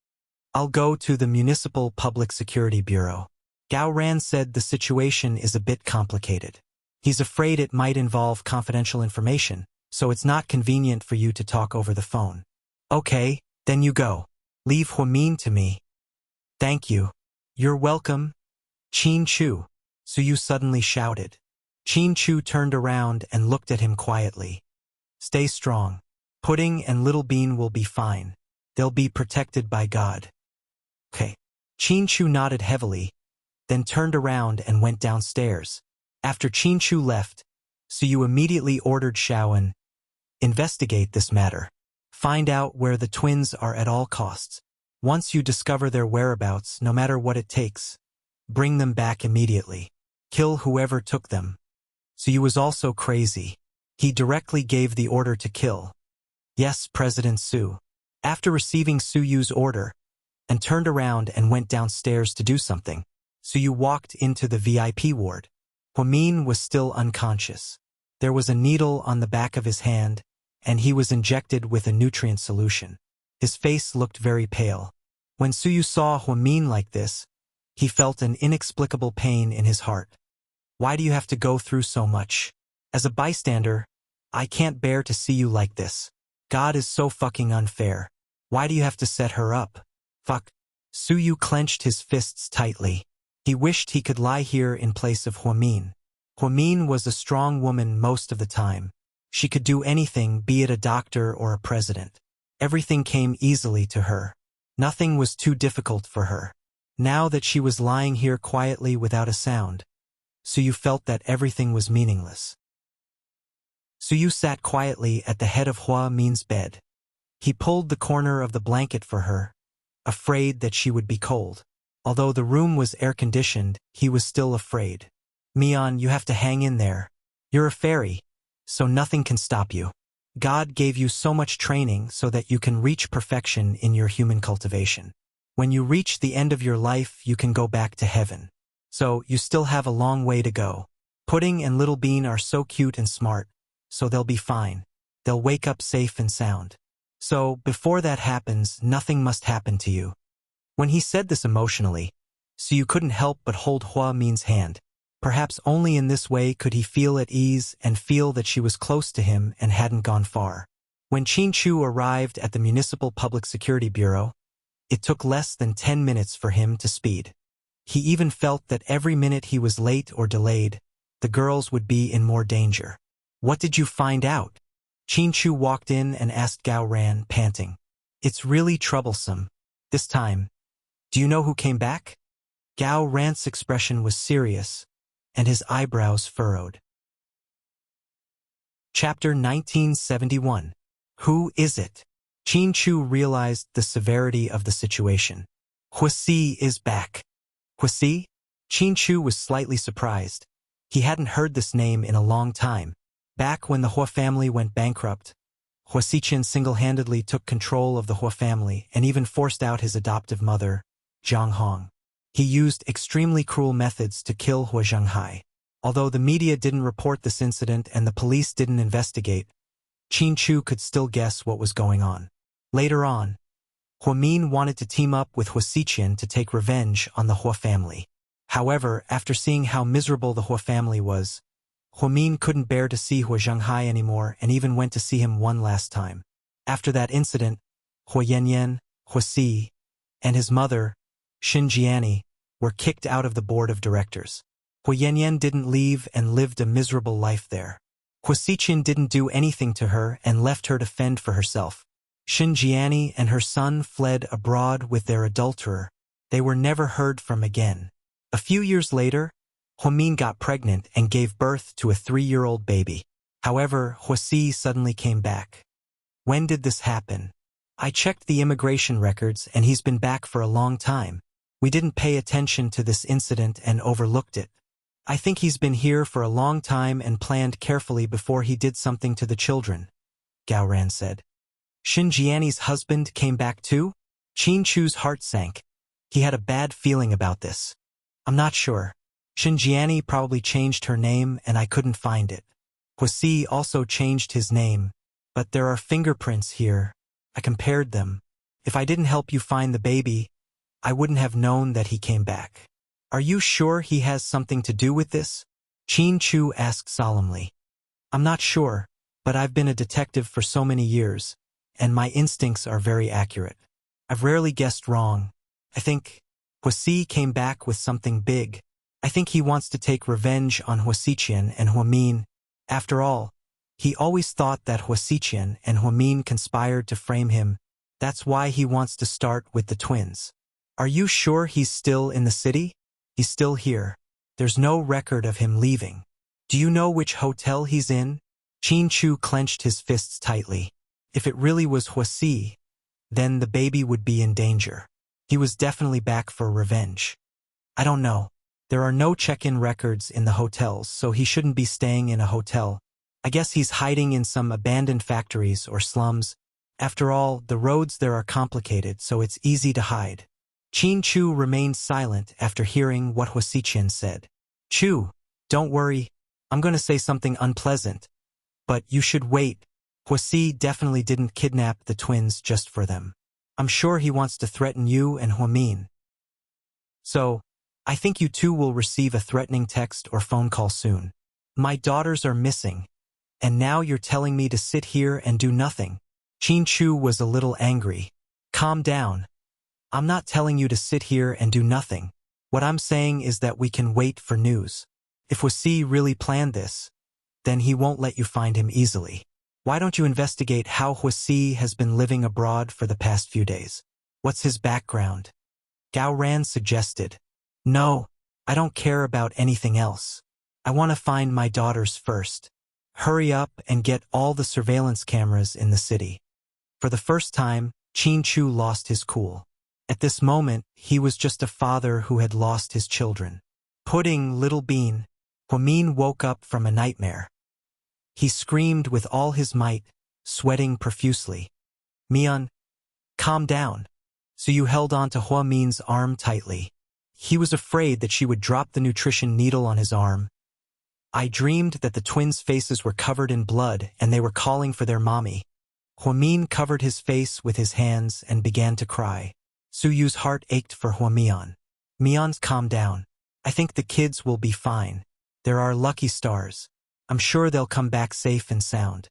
I'll go to the Municipal Public Security Bureau. Gao Ran said the situation is a bit complicated. He's afraid it might involve confidential information, so it's not convenient for you to talk over the phone. Okay, then you go. Leave Huamin to me. Thank you. You're welcome. Qin Chu. Suyu suddenly shouted. Qin Chu turned around and looked at him quietly. Stay strong. Pudding and Little Bean will be fine. They'll be protected by God. Okay. Qin Chu nodded heavily, then turned around and went downstairs. After Qin Chu left, Suyu immediately ordered Shaoan, investigate this matter. Find out where the twins are at all costs. Once you discover their whereabouts, no matter what it takes, bring them back immediately. Kill whoever took them. Suyu was also crazy. He directly gave the order to kill. Yes, President Su. After receiving Suyu's order, and turned around and went downstairs to do something, Suyu walked into the VIP ward. Huamin was still unconscious. There was a needle on the back of his hand, and he was injected with a nutrient solution. His face looked very pale. When Suyu saw Huamin like this, he felt an inexplicable pain in his heart. Why do you have to go through so much? As a bystander, I can't bear to see you like this. God is so fucking unfair. Why do you have to set her up? Fuck. Suyu clenched his fists tightly. He wished he could lie here in place of Huamin. Huamin was a strong woman most of the time. She could do anything, be it a doctor or a president. Everything came easily to her. Nothing was too difficult for her. Now that she was lying here quietly without a sound. So you felt that everything was meaningless. So you sat quietly at the head of Hua Min's bed. He pulled the corner of the blanket for her, afraid that she would be cold. Although the room was air-conditioned, he was still afraid. Mian, you have to hang in there. You're a fairy, so nothing can stop you. God gave you so much training so that you can reach perfection in your human cultivation. When you reach the end of your life, you can go back to heaven. So you still have a long way to go. Pudding and Little Bean are so cute and smart, so they'll be fine. They'll wake up safe and sound. So, before that happens, nothing must happen to you. When he said this emotionally, so you couldn't help but hold Hua Min's hand. Perhaps only in this way could he feel at ease and feel that she was close to him and hadn't gone far. When Qin Chu arrived at the Municipal Public Security Bureau, it took less than 10 minutes for him to speed. He even felt that every minute he was late or delayed, the girls would be in more danger. What did you find out? Qin Chu walked in and asked Gao Ran, panting. It's really troublesome. This time. Do you know who came back? Gao Ran's expression was serious, and his eyebrows furrowed. Chapter 1971. Who is it? Qin Chu realized the severity of the situation. Huasi is back. Huasi? Qin Chu was slightly surprised. He hadn't heard this name in a long time. Back when the Hua family went bankrupt, Huasiqian single-handedly took control of the Hua family and even forced out his adoptive mother, Zhang Hong. He used extremely cruel methods to kill Hua Zhenghai. Although the media didn't report this incident and the police didn't investigate, Qin Chu could still guess what was going on. Later on, Hua Min wanted to team up with Huasiqian to take revenge on the Hua family. However, after seeing how miserable the Hua family was, Hua Min couldn't bear to see Hua Zhenghai anymore and even went to see him one last time. After that incident, Hua Yanyan, Huasi, and his mother, Xin Jiani, were kicked out of the board of directors. Hua Yanyan didn't leave and lived a miserable life there. Huasiqian didn't do anything to her and left her to fend for herself. Xin Jiani and her son fled abroad with their adulterer. They were never heard from again. A few years later, Hua Min got pregnant and gave birth to a 3-year-old baby. However, Huasi suddenly came back. When did this happen? I checked the immigration records and he's been back for a long time. We didn't pay attention to this incident and overlooked it. I think he's been here for a long time and planned carefully before he did something to the children, Gao Ran said. Xin Jiani's husband came back too? Qin Chu's heart sank. He had a bad feeling about this. I'm not sure. Xin Jiani probably changed her name and I couldn't find it. Huasi also changed his name, but there are fingerprints here. I compared them. If I didn't help you find the baby, I wouldn't have known that he came back. Are you sure he has something to do with this? Qin Chu asked solemnly. I'm not sure, but I've been a detective for so many years, and my instincts are very accurate. I've rarely guessed wrong. I think Huasi came back with something big. I think he wants to take revenge on Huasiqian and Hua Min. After all, he always thought that Huasiqian and Hua Min conspired to frame him. That's why he wants to start with the twins. Are you sure he's still in the city? He's still here. There's no record of him leaving. Do you know which hotel he's in? Qin Chu clenched his fists tightly. If it really was Huasi, then the baby would be in danger. He was definitely back for revenge. I don't know. There are no check-in records in the hotels, so he shouldn't be staying in a hotel. I guess he's hiding in some abandoned factories or slums. After all, the roads there are complicated, so it's easy to hide. Qin Chu remained silent after hearing what Huasiqian said. Chu, don't worry. I'm going to say something unpleasant. But you should wait. Huasi definitely didn't kidnap the twins just for them. I'm sure he wants to threaten you and Hua Min. So, I think you two will receive a threatening text or phone call soon. My daughters are missing. And now you're telling me to sit here and do nothing. Qin Chu was a little angry. Calm down. I'm not telling you to sit here and do nothing. What I'm saying is that we can wait for news. If Huasi really planned this, then he won't let you find him easily. Why don't you investigate how Huasi has been living abroad for the past few days? What's his background? Gao Ran suggested. No, I don't care about anything else. I want to find my daughters first. Hurry up and get all the surveillance cameras in the city. For the first time, Qin Chu lost his cool. At this moment, he was just a father who had lost his children. Pudding, little bean. Huamin woke up from a nightmare. He screamed with all his might, sweating profusely. Mian, calm down. So you held on to Huamin's arm tightly. He was afraid that she would drop the nutrition needle on his arm. I dreamed that the twins' faces were covered in blood and they were calling for their mommy. Huamin covered his face with his hands and began to cry. Su Yu's heart ached for Huamian. Mian's calm down. I think the kids will be fine. They're our lucky stars. I'm sure they'll come back safe and sound.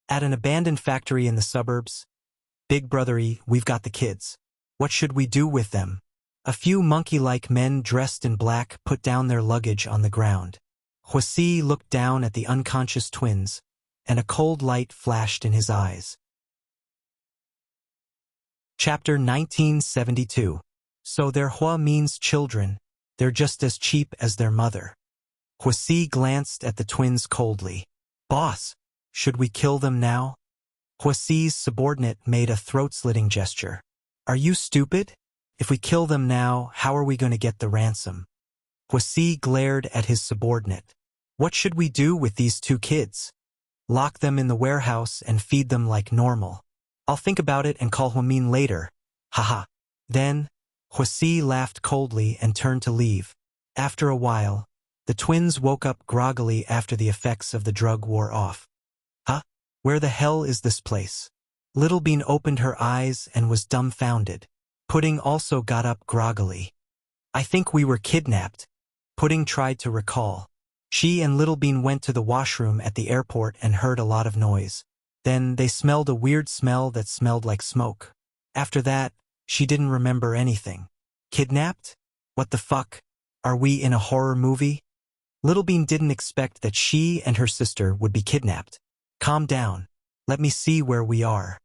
At an abandoned factory in the suburbs, Big Brothery, we've got the kids. What should we do with them? A few monkey-like men dressed in black put down their luggage on the ground. Huasi looked down at the unconscious twins, and a cold light flashed in his eyes. Chapter 1972. So they're Huamin's children. They're just as cheap as their mother. Huasi glanced at the twins coldly. Boss, should we kill them now? Huasi's subordinate made a throat-slitting gesture. Are you stupid? If we kill them now, how are we going to get the ransom? Huasi glared at his subordinate. What should we do with these two kids? Lock them in the warehouse and feed them like normal. I'll think about it and call Huamin later. Haha. Then, Huasi laughed coldly and turned to leave. After a while, the twins woke up groggily after the effects of the drug wore off. Huh? Where the hell is this place? Little Bean opened her eyes and was dumbfounded. Pudding also got up groggily. I think we were kidnapped. Pudding tried to recall. She and Little Bean went to the washroom at the airport and heard a lot of noise. Then they smelled a weird smell that smelled like smoke. After that, she didn't remember anything. Kidnapped? What the fuck? Are we in a horror movie? Little Bean didn't expect that she and her sister would be kidnapped. Calm down. Let me see where we are.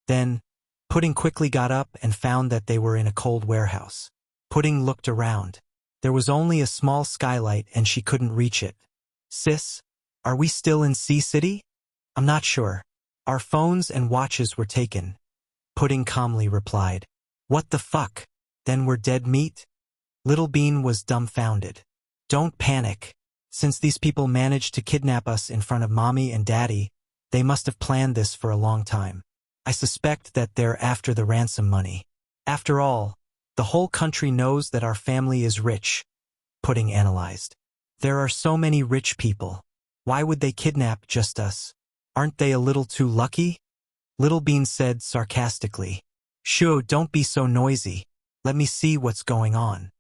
Then, Pudding quickly got up and found that they were in a cold warehouse. Pudding looked around. There was only a small skylight and she couldn't reach it. Sis, are we still in Sea City? I'm not sure. Our phones and watches were taken. Pudding calmly replied. What the fuck? Then we're dead meat? Little Bean was dumbfounded. Don't panic. Since these people managed to kidnap us in front of Mommy and Daddy, they must have planned this for a long time. I suspect that they're after the ransom money. After all, the whole country knows that our family is rich, Pudding analyzed. There are so many rich people. Why would they kidnap just us? Aren't they a little too lucky? Little Bean said sarcastically. Shoo, don't be so noisy. Let me see what's going on.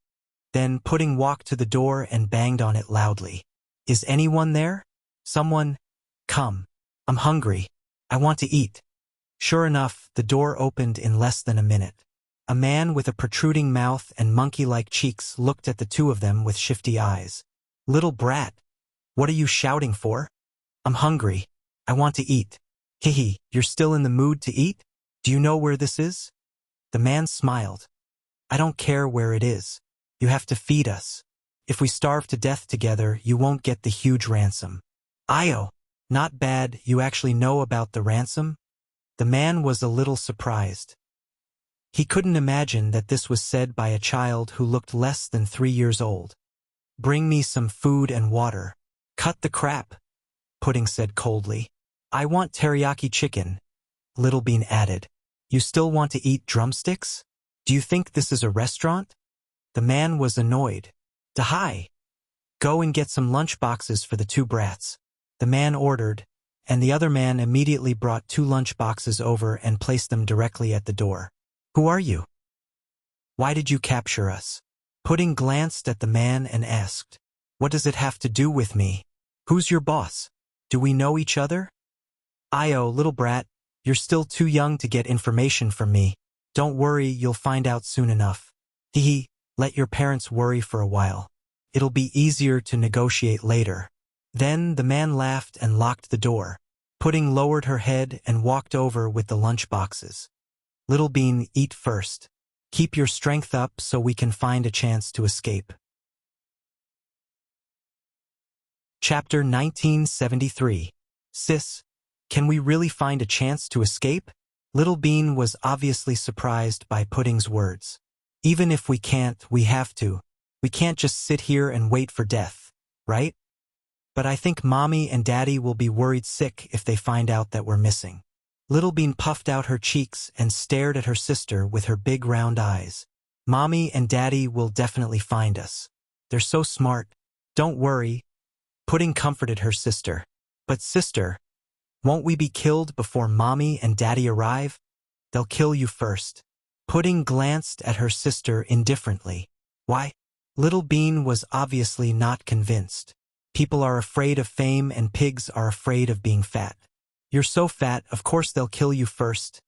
Then Pudding walked to the door and banged on it loudly. Is anyone there? Someone? Come. I'm hungry. I want to eat. Sure enough, the door opened in less than a minute. A man with a protruding mouth and monkey-like cheeks looked at the two of them with shifty eyes. Little brat, what are you shouting for? I'm hungry. I want to eat. Hihi, you're still in the mood to eat? Do you know where this is? The man smiled. I don't care where it is. You have to feed us. If we starve to death together, you won't get the huge ransom. Io, not bad, you actually know about the ransom? The man was a little surprised. He couldn't imagine that this was said by a child who looked less than 3 years old. Bring me some food and water. Cut the crap, Pudding said coldly. I want teriyaki chicken, Little Bean added. You still want to eat drumsticks? Do you think this is a restaurant? The man was annoyed. Dahai. Go and get some lunch boxes for the two brats. The man ordered, and the other man immediately brought 2 lunch boxes over and placed them directly at the door. Who are you? Why did you capture us? Pudding glanced at the man and asked, what does it have to do with me? Who's your boss? Do we know each other? Io, little brat, you're still too young to get information from me. Don't worry, you'll find out soon enough. Hehe, let your parents worry for a while. It'll be easier to negotiate later. Then the man laughed and locked the door. Pudding lowered her head and walked over with the lunch boxes. Little Bean, eat first. Keep your strength up so we can find a chance to escape. Chapter 1973. Sis, can we really find a chance to escape? Little Bean was obviously surprised by Pudding's words. Even if we can't, we have to. We can't just sit here and wait for death, right? But I think Mommy and Daddy will be worried sick if they find out that we're missing. Little Bean puffed out her cheeks and stared at her sister with her big round eyes. Mommy and Daddy will definitely find us. They're so smart. Don't worry. Pudding comforted her sister. But sister, won't we be killed before Mommy and Daddy arrive? They'll kill you first. Pudding glanced at her sister indifferently. Why? Little Bean was obviously not convinced. People are afraid of fame and pigs are afraid of being fat. You're so fat, of course they'll kill you first,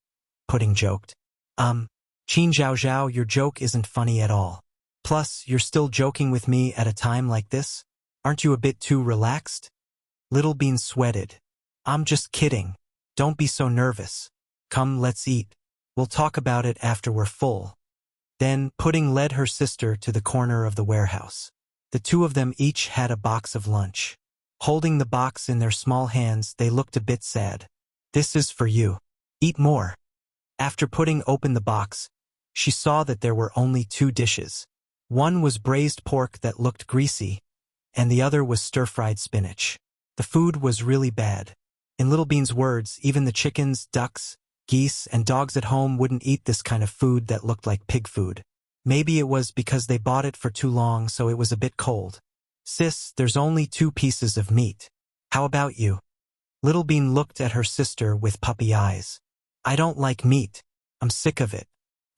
Pudding joked. Qin Zhao Zhao, your joke isn't funny at all. Plus, you're still joking with me at a time like this? Aren't you a bit too relaxed? Little Bean sweated. I'm just kidding. Don't be so nervous. Come, let's eat. We'll talk about it after we're full. Then, Pudding led her sister to the corner of the warehouse. The two of them each had a box of lunch. Holding the box in their small hands, they looked a bit sad. This is for you. Eat more. After Pudding opened the box, she saw that there were only 2 dishes. One was braised pork that looked greasy, and the other was stir-fried spinach. The food was really bad. In Little Bean's words, even the chickens, ducks, geese, and dogs at home wouldn't eat this kind of food that looked like pig food. Maybe it was because they bought it for too long, so it was a bit cold. Sis, there's only 2 pieces of meat. How about you? Little Bean looked at her sister with puppy eyes. I don't like meat. I'm sick of it.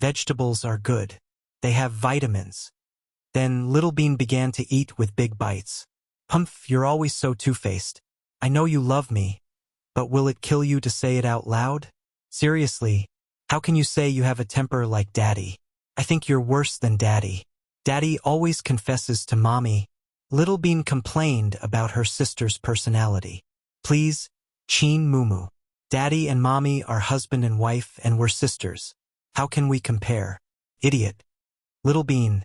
Vegetables are good. They have vitamins. Then Little Bean began to eat with big bites. Humph, you're always so two-faced. I know you love me, but will it kill you to say it out loud? Seriously, how can you say you have a temper like Daddy? I think you're worse than Daddy. Daddy always confesses to Mommy. Little Bean complained about her sister's personality. Please, Chin Mumu. Daddy and Mommy are husband and wife and we're sisters. How can we compare? Idiot. Little Bean.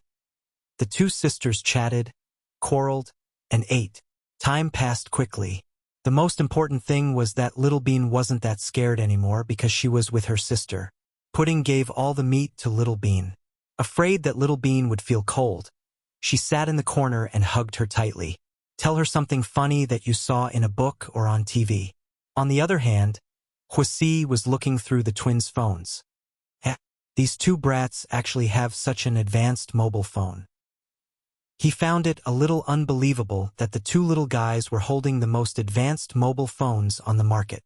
The 2 sisters chatted, quarreled, and ate. Time passed quickly. The most important thing was that Little Bean wasn't that scared anymore because she was with her sister. Pudding gave all the meat to Little Bean. Afraid that Little Bean would feel cold, she sat in the corner and hugged her tightly. Tell her something funny that you saw in a book or on TV. On the other hand, Huasi was looking through the twins' phones. These 2 brats actually have such an advanced mobile phone. He found it a little unbelievable that the 2 little guys were holding the most advanced mobile phones on the market.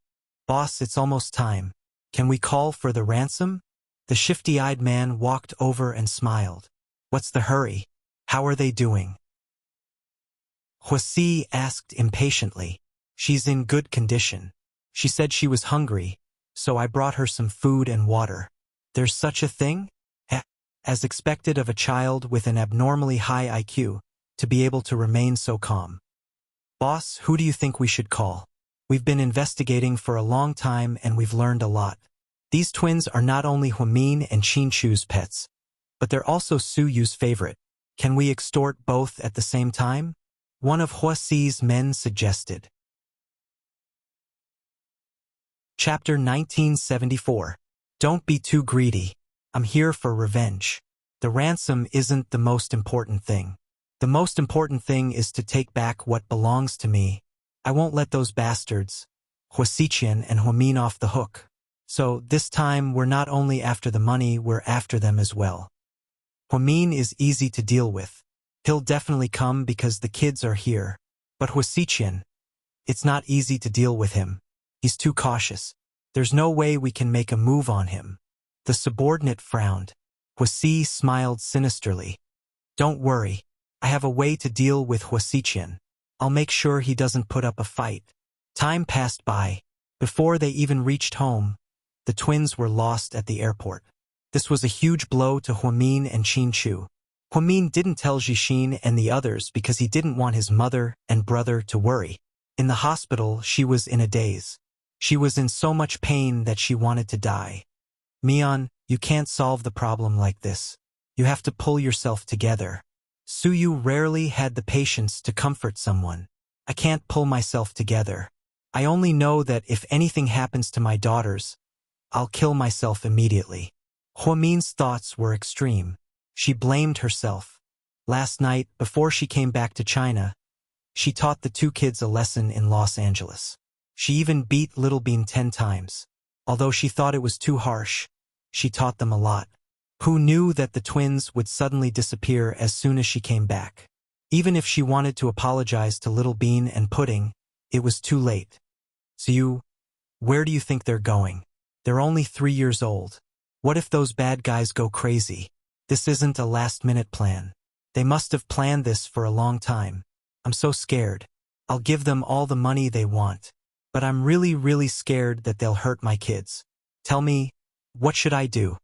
Boss, it's almost time. Can we call for the ransom? The shifty-eyed man walked over and smiled. What's the hurry? How are they doing? Huasi asked impatiently. She's in good condition. She said she was hungry, so I brought her some food and water. There's such a thing? As expected of a child with an abnormally high IQ, to be able to remain so calm. Boss, who do you think we should call? We've been investigating for a long time and we've learned a lot. These twins are not only Huamin and Chinchu's pets, but they're also Su Yu's favorite. Can we extort both at the same time? One of Huasi's men suggested. Chapter 1974. Don't be too greedy. I'm here for revenge. The ransom isn't the most important thing. The most important thing is to take back what belongs to me. I won't let those bastards, Huasiqian and Huamin, off the hook. So this time we're not only after the money, we're after them as well. Huamin is easy to deal with. He'll definitely come because the kids are here. But Huasiqian, it's not easy to deal with him. He's too cautious. There's no way we can make a move on him. The subordinate frowned. Huasi smiled sinisterly. Don't worry. I have a way to deal with Huasiqian. I'll make sure he doesn't put up a fight. Time passed by. Before they even reached home, the twins were lost at the airport. This was a huge blow to Huamin and Chinchu. Huamin didn't tell Jixin and the others because he didn't want his mother and brother to worry. In the hospital, she was in a daze. She was in so much pain that she wanted to die. Mian, You can't solve the problem like this. You have to pull yourself together. Suyu rarely had the patience to comfort someone. I can't pull myself together. I only know that if anything happens to my daughters, I'll kill myself immediately. Huamin's thoughts were extreme. She blamed herself. Last night, before she came back to China, she taught the two kids a lesson in Los Angeles. She even beat Little Bean 10 times. Although she thought it was too harsh, she taught them a lot. Who knew that the twins would suddenly disappear as soon as she came back? Even if she wanted to apologize to Little Bean and Pudding, it was too late. So where do you think they're going? They're only 3 years old. What if those bad guys go crazy? This isn't a last-minute plan. They must have planned this for a long time. I'm so scared. I'll give them all the money they want. But I'm really scared that they'll hurt my kids. Tell me, what should I do?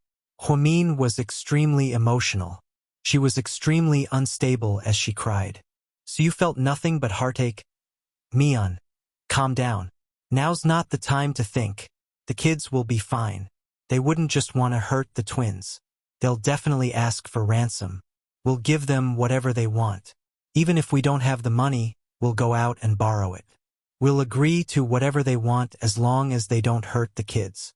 Huamin was extremely emotional. She was extremely unstable as she cried. So you felt nothing but heartache? Mian, calm down. Now's not the time to think. The kids will be fine. They wouldn't just want to hurt the twins. They'll definitely ask for ransom. We'll give them whatever they want. Even if we don't have the money, we'll go out and borrow it. We'll agree to whatever they want as long as they don't hurt the kids.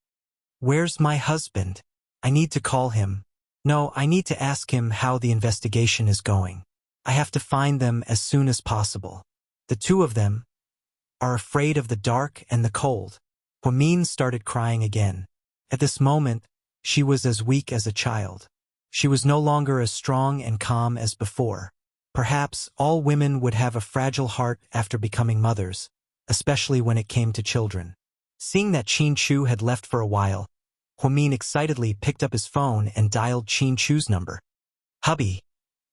Where's my husband? I need to call him. No, I need to ask him how the investigation is going. I have to find them as soon as possible. The two of them are afraid of the dark and the cold. Huamin started crying again. At this moment, she was as weak as a child. She was no longer as strong and calm as before. Perhaps all women would have a fragile heart after becoming mothers, especially when it came to children. Seeing that Qin Chu had left for a while, Huamin excitedly picked up his phone and dialed Qin Chu's number. Hubby,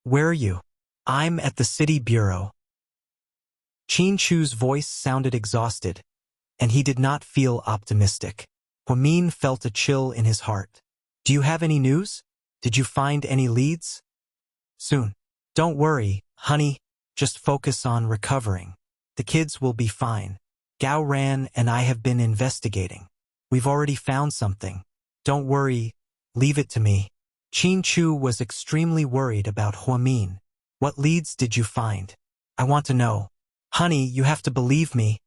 where are you? I'm at the city bureau. Qin Chu's voice sounded exhausted, and he did not feel optimistic. Huamin felt a chill in his heart. Do you have any news? Did you find any leads? Soon. Don't worry, honey. Just focus on recovering. The kids will be fine. Gao Ran and I have been investigating. We've already found something. Don't worry. Leave it to me. Qin Chu was extremely worried about Huamin. What leads did you find? I want to know. Honey, you have to believe me.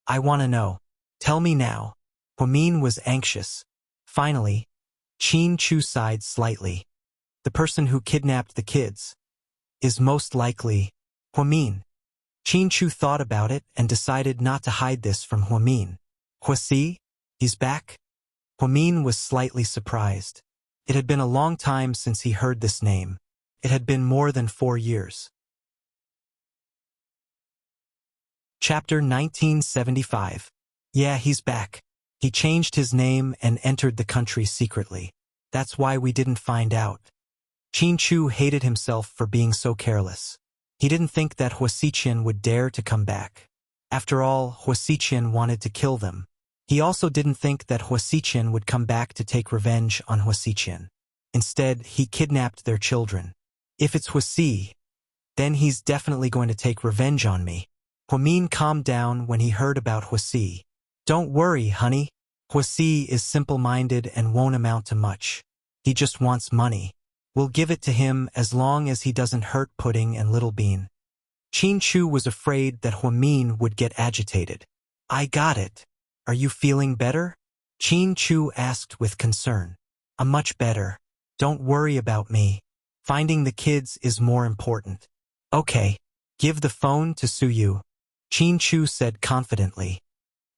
I want to know. Tell me now. Huamin was anxious. Finally, Qin Chu sighed slightly. The person who kidnapped the kids is most likely Huamin. Qin Chu thought about it and decided not to hide this from Huamin. Huasi, he's back? Huamin was slightly surprised. It had been a long time since he heard this name. It had been more than 4 years. Chapter 1975. Yeah, he's back. He changed his name and entered the country secretly. That's why we didn't find out. Qin Chu hated himself for being so careless. He didn't think that Huasiqian would dare to come back. After all, Huasiqian wanted to kill them. He also didn't think that Huasiqian would come back to take revenge on Huasiqian. Instead, he kidnapped their children. If it's Huasi, then he's definitely going to take revenge on me. Huamin calmed down when he heard about Huasi. Don't worry, honey. Huasi is simple-minded and won't amount to much. He just wants money. We'll give it to him as long as he doesn't hurt Pudding and Little Bean. Qin Chu was afraid that Huamin would get agitated. I got it. Are you feeling better? Qin Chu asked with concern. I'm much better. Don't worry about me. Finding the kids is more important. Okay. Give the phone to Suyu. Qin Chu said confidently.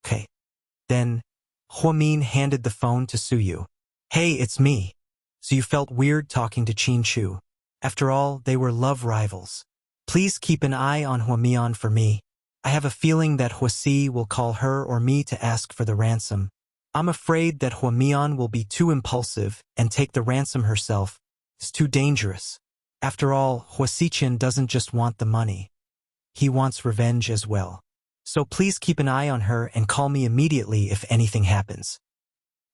Okay. Then, Huamin handed the phone to Suyu. Hey, it's me. So you felt weird talking to Qin Chu. After all, they were love rivals. Please keep an eye on Huamian for me. I have a feeling that Huasi will call her or me to ask for the ransom. I'm afraid that Huamian will be too impulsive and take the ransom herself. It's too dangerous. After all, Huasiqian doesn't just want the money. He wants revenge as well. So please keep an eye on her and call me immediately if anything happens.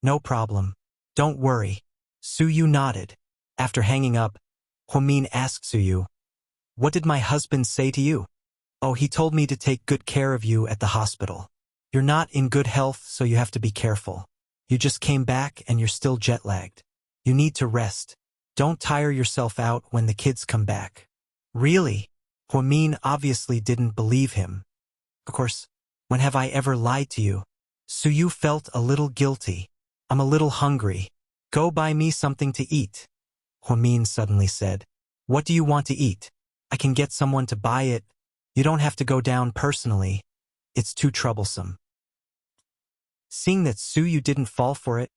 No problem. Don't worry. Suyu nodded. After hanging up, Huamin asked Suyu, what did my husband say to you? Oh, he told me to take good care of you at the hospital. You're not in good health, so you have to be careful. You just came back and you're still jet-lagged. You need to rest. Don't tire yourself out when the kids come back. Really? Huamin obviously didn't believe him. Of course, when have I ever lied to you? Suyu felt a little guilty. I'm a little hungry. Go buy me something to eat. Huamin suddenly said. What do you want to eat? I can get someone to buy it. You don't have to go down personally. It's too troublesome. Seeing that Suyu didn't fall for it,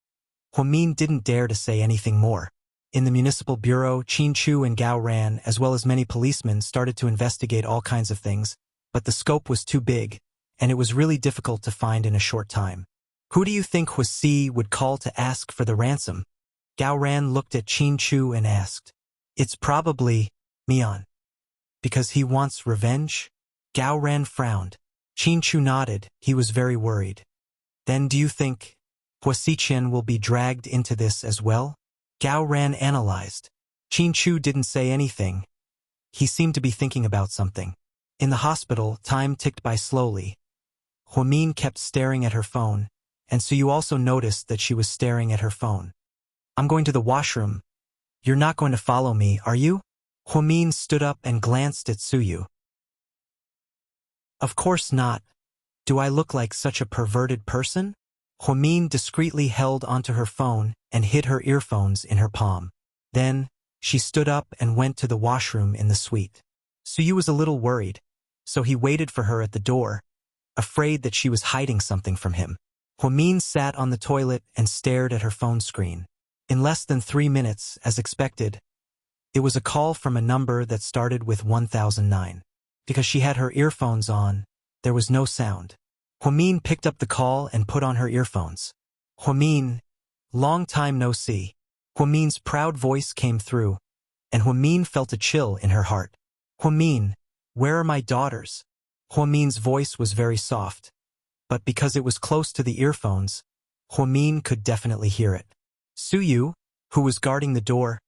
Huamin didn't dare to say anything more. In the municipal bureau, Qin and Gao Ran, as well as many policemen, started to investigate all kinds of things, but the scope was too big, and it was really difficult to find in a short time. Who do you think Huasi would call to ask for the ransom? Gao Ran looked at Qin and asked. It's probably Mian. Because he wants revenge? Gao Ran frowned. Qin nodded. He was very worried. Then do you think Huasi Qian will be dragged into this as well? Gao Ran analyzed. Qin didn't say anything. He seemed to be thinking about something. In the hospital, time ticked by slowly. Huamin kept staring at her phone, and Suyu also noticed that she was staring at her phone. I'm going to the washroom. You're not going to follow me, are you? Huamin stood up and glanced at Suyu. Of course not. Do I look like such a perverted person? Huamin discreetly held onto her phone and hid her earphones in her palm. Then, she stood up and went to the washroom in the suite. Suyu was a little worried, so he waited for her at the door, afraid that she was hiding something from him. Huamin sat on the toilet and stared at her phone screen. In less than 3 minutes, as expected, it was a call from a number that started with 1009. Because she had her earphones on, there was no sound. Huamin picked up the call and put on her earphones. Huamin, long time no see. Huamin's proud voice came through, and Huamin felt a chill in her heart. Huamin, where are my daughters? Huamin's voice was very soft, but because it was close to the earphones, Huamin could definitely hear it. Suyu, who was guarding the door,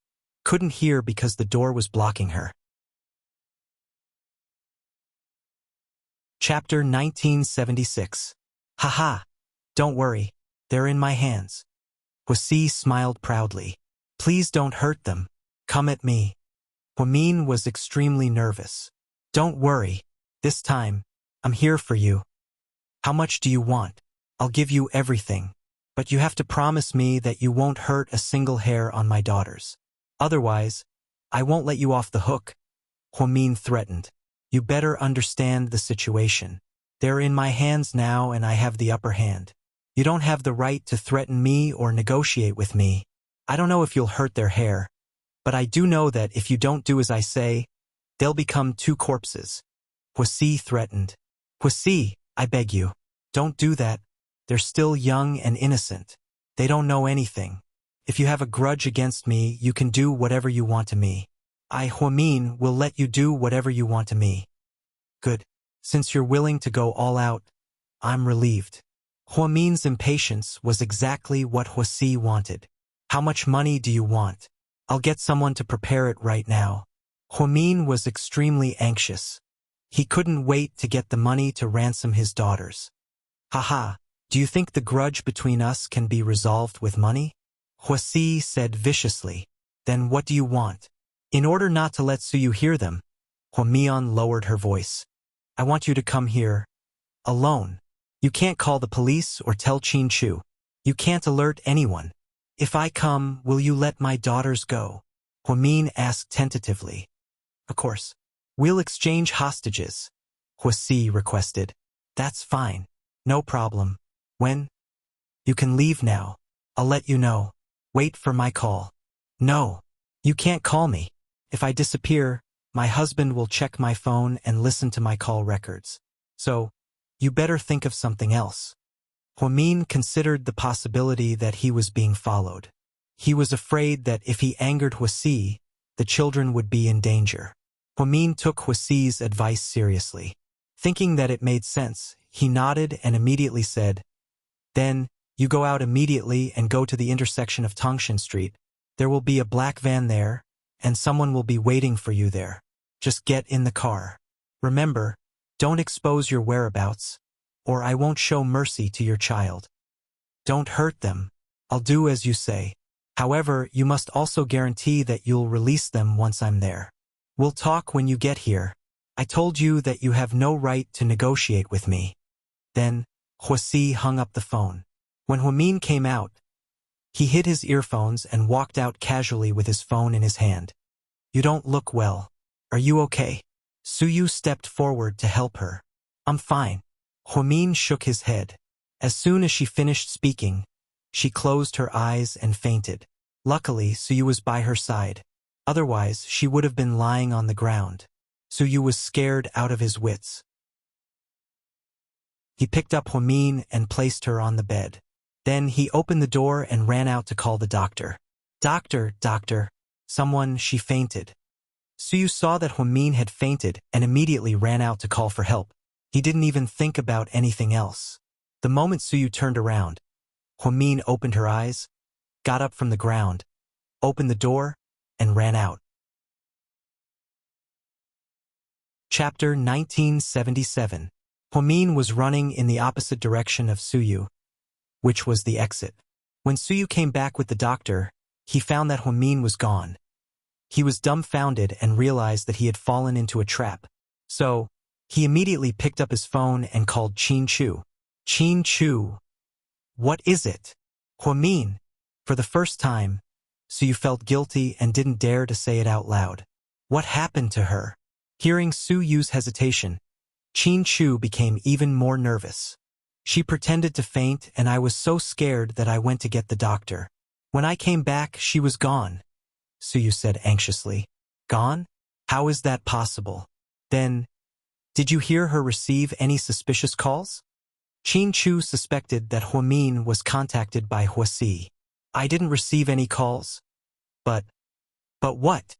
couldn't hear because the door was blocking her. Chapter 1976. Haha, don't worry, they're in my hands. Huasi smiled proudly. Please don't hurt them. Come at me. Huamin was extremely nervous. Don't worry, this time, I'm here for you. How much do you want? I'll give you everything, but you have to promise me that you won't hurt a single hair on my daughters. Otherwise, I won't let you off the hook. Huamin threatened. You better understand the situation. They're in my hands now and I have the upper hand. You don't have the right to threaten me or negotiate with me. I don't know if you'll hurt their hair, but I do know that if you don't do as I say, they'll become 2 corpses. Huasi threatened. Huasi, I beg you, don't do that. They're still young and innocent. They don't know anything. If you have a grudge against me, you can do whatever you want to me. I, Huamin, will let you do whatever you want to me. Good. Since you're willing to go all out, I'm relieved. Huamin's impatience was exactly what Huasi wanted. How much money do you want? I'll get someone to prepare it right now. Huamin was extremely anxious. He couldn't wait to get the money to ransom his daughters. Haha, do you think the grudge between us can be resolved with money? Huasi said viciously. Then what do you want? In order not to let Suyu hear them, Huamian lowered her voice. I want you to come here, alone. You can't call the police or tell Qin. You can't alert anyone. If I come, will you let my daughters go? Huamin asked tentatively. Of course. We'll exchange hostages, Huasi requested. That's fine. No problem. When? You can leave now. I'll let you know. Wait for my call. No. You can't call me. If I disappear, my husband will check my phone and listen to my call records. So, you better think of something else. Huamin considered the possibility that he was being followed. He was afraid that if he angered Huasi, the children would be in danger. Huamin took Huasi's advice seriously. Thinking that it made sense, he nodded and immediately said, Then, you go out immediately and go to the intersection of Tongshan Street. There will be a black van there, and someone will be waiting for you there. Just get in the car. Remember, don't expose your whereabouts, or I won't show mercy to your child. Don't hurt them. I'll do as you say. However, you must also guarantee that you'll release them once I'm there. We'll talk when you get here. I told you that you have no right to negotiate with me. Then, Huasi hung up the phone. When Huamin came out, he hid his earphones and walked out casually with his phone in his hand. You don't look well. Are you okay? Suyu stepped forward to help her. I'm fine. Huamin shook his head. As soon as she finished speaking, she closed her eyes and fainted. Luckily, Suyu was by her side. Otherwise, she would have been lying on the ground. Suyu was scared out of his wits. He picked up Huamin and placed her on the bed. Then he opened the door and ran out to call the doctor. Doctor. Someone, she fainted. Suyu saw that Huamin had fainted and immediately ran out to call for help. He didn't even think about anything else. The moment Suyu turned around, Huamin opened her eyes, got up from the ground, opened the door, and ran out. Chapter 1977. Huamin was running in the opposite direction of Suyu, which was the exit. When Suyu came back with the doctor, he found that Huamin was gone. He was dumbfounded and realized that he had fallen into a trap. So, he immediately picked up his phone and called Qin Chu. Qin Chu. What is it? Huamin. For the first time, Suyu felt guilty and didn't dare to say it out loud. What happened to her? Hearing Suyu's hesitation, Qin Chu became even more nervous. She pretended to faint and I was so scared that I went to get the doctor. When I came back, she was gone, Suyu said anxiously. Gone? How is that possible? Then, did you hear her receive any suspicious calls? Qin Chu suspected that Huamin was contacted by Huasi. I didn't receive any calls. But what?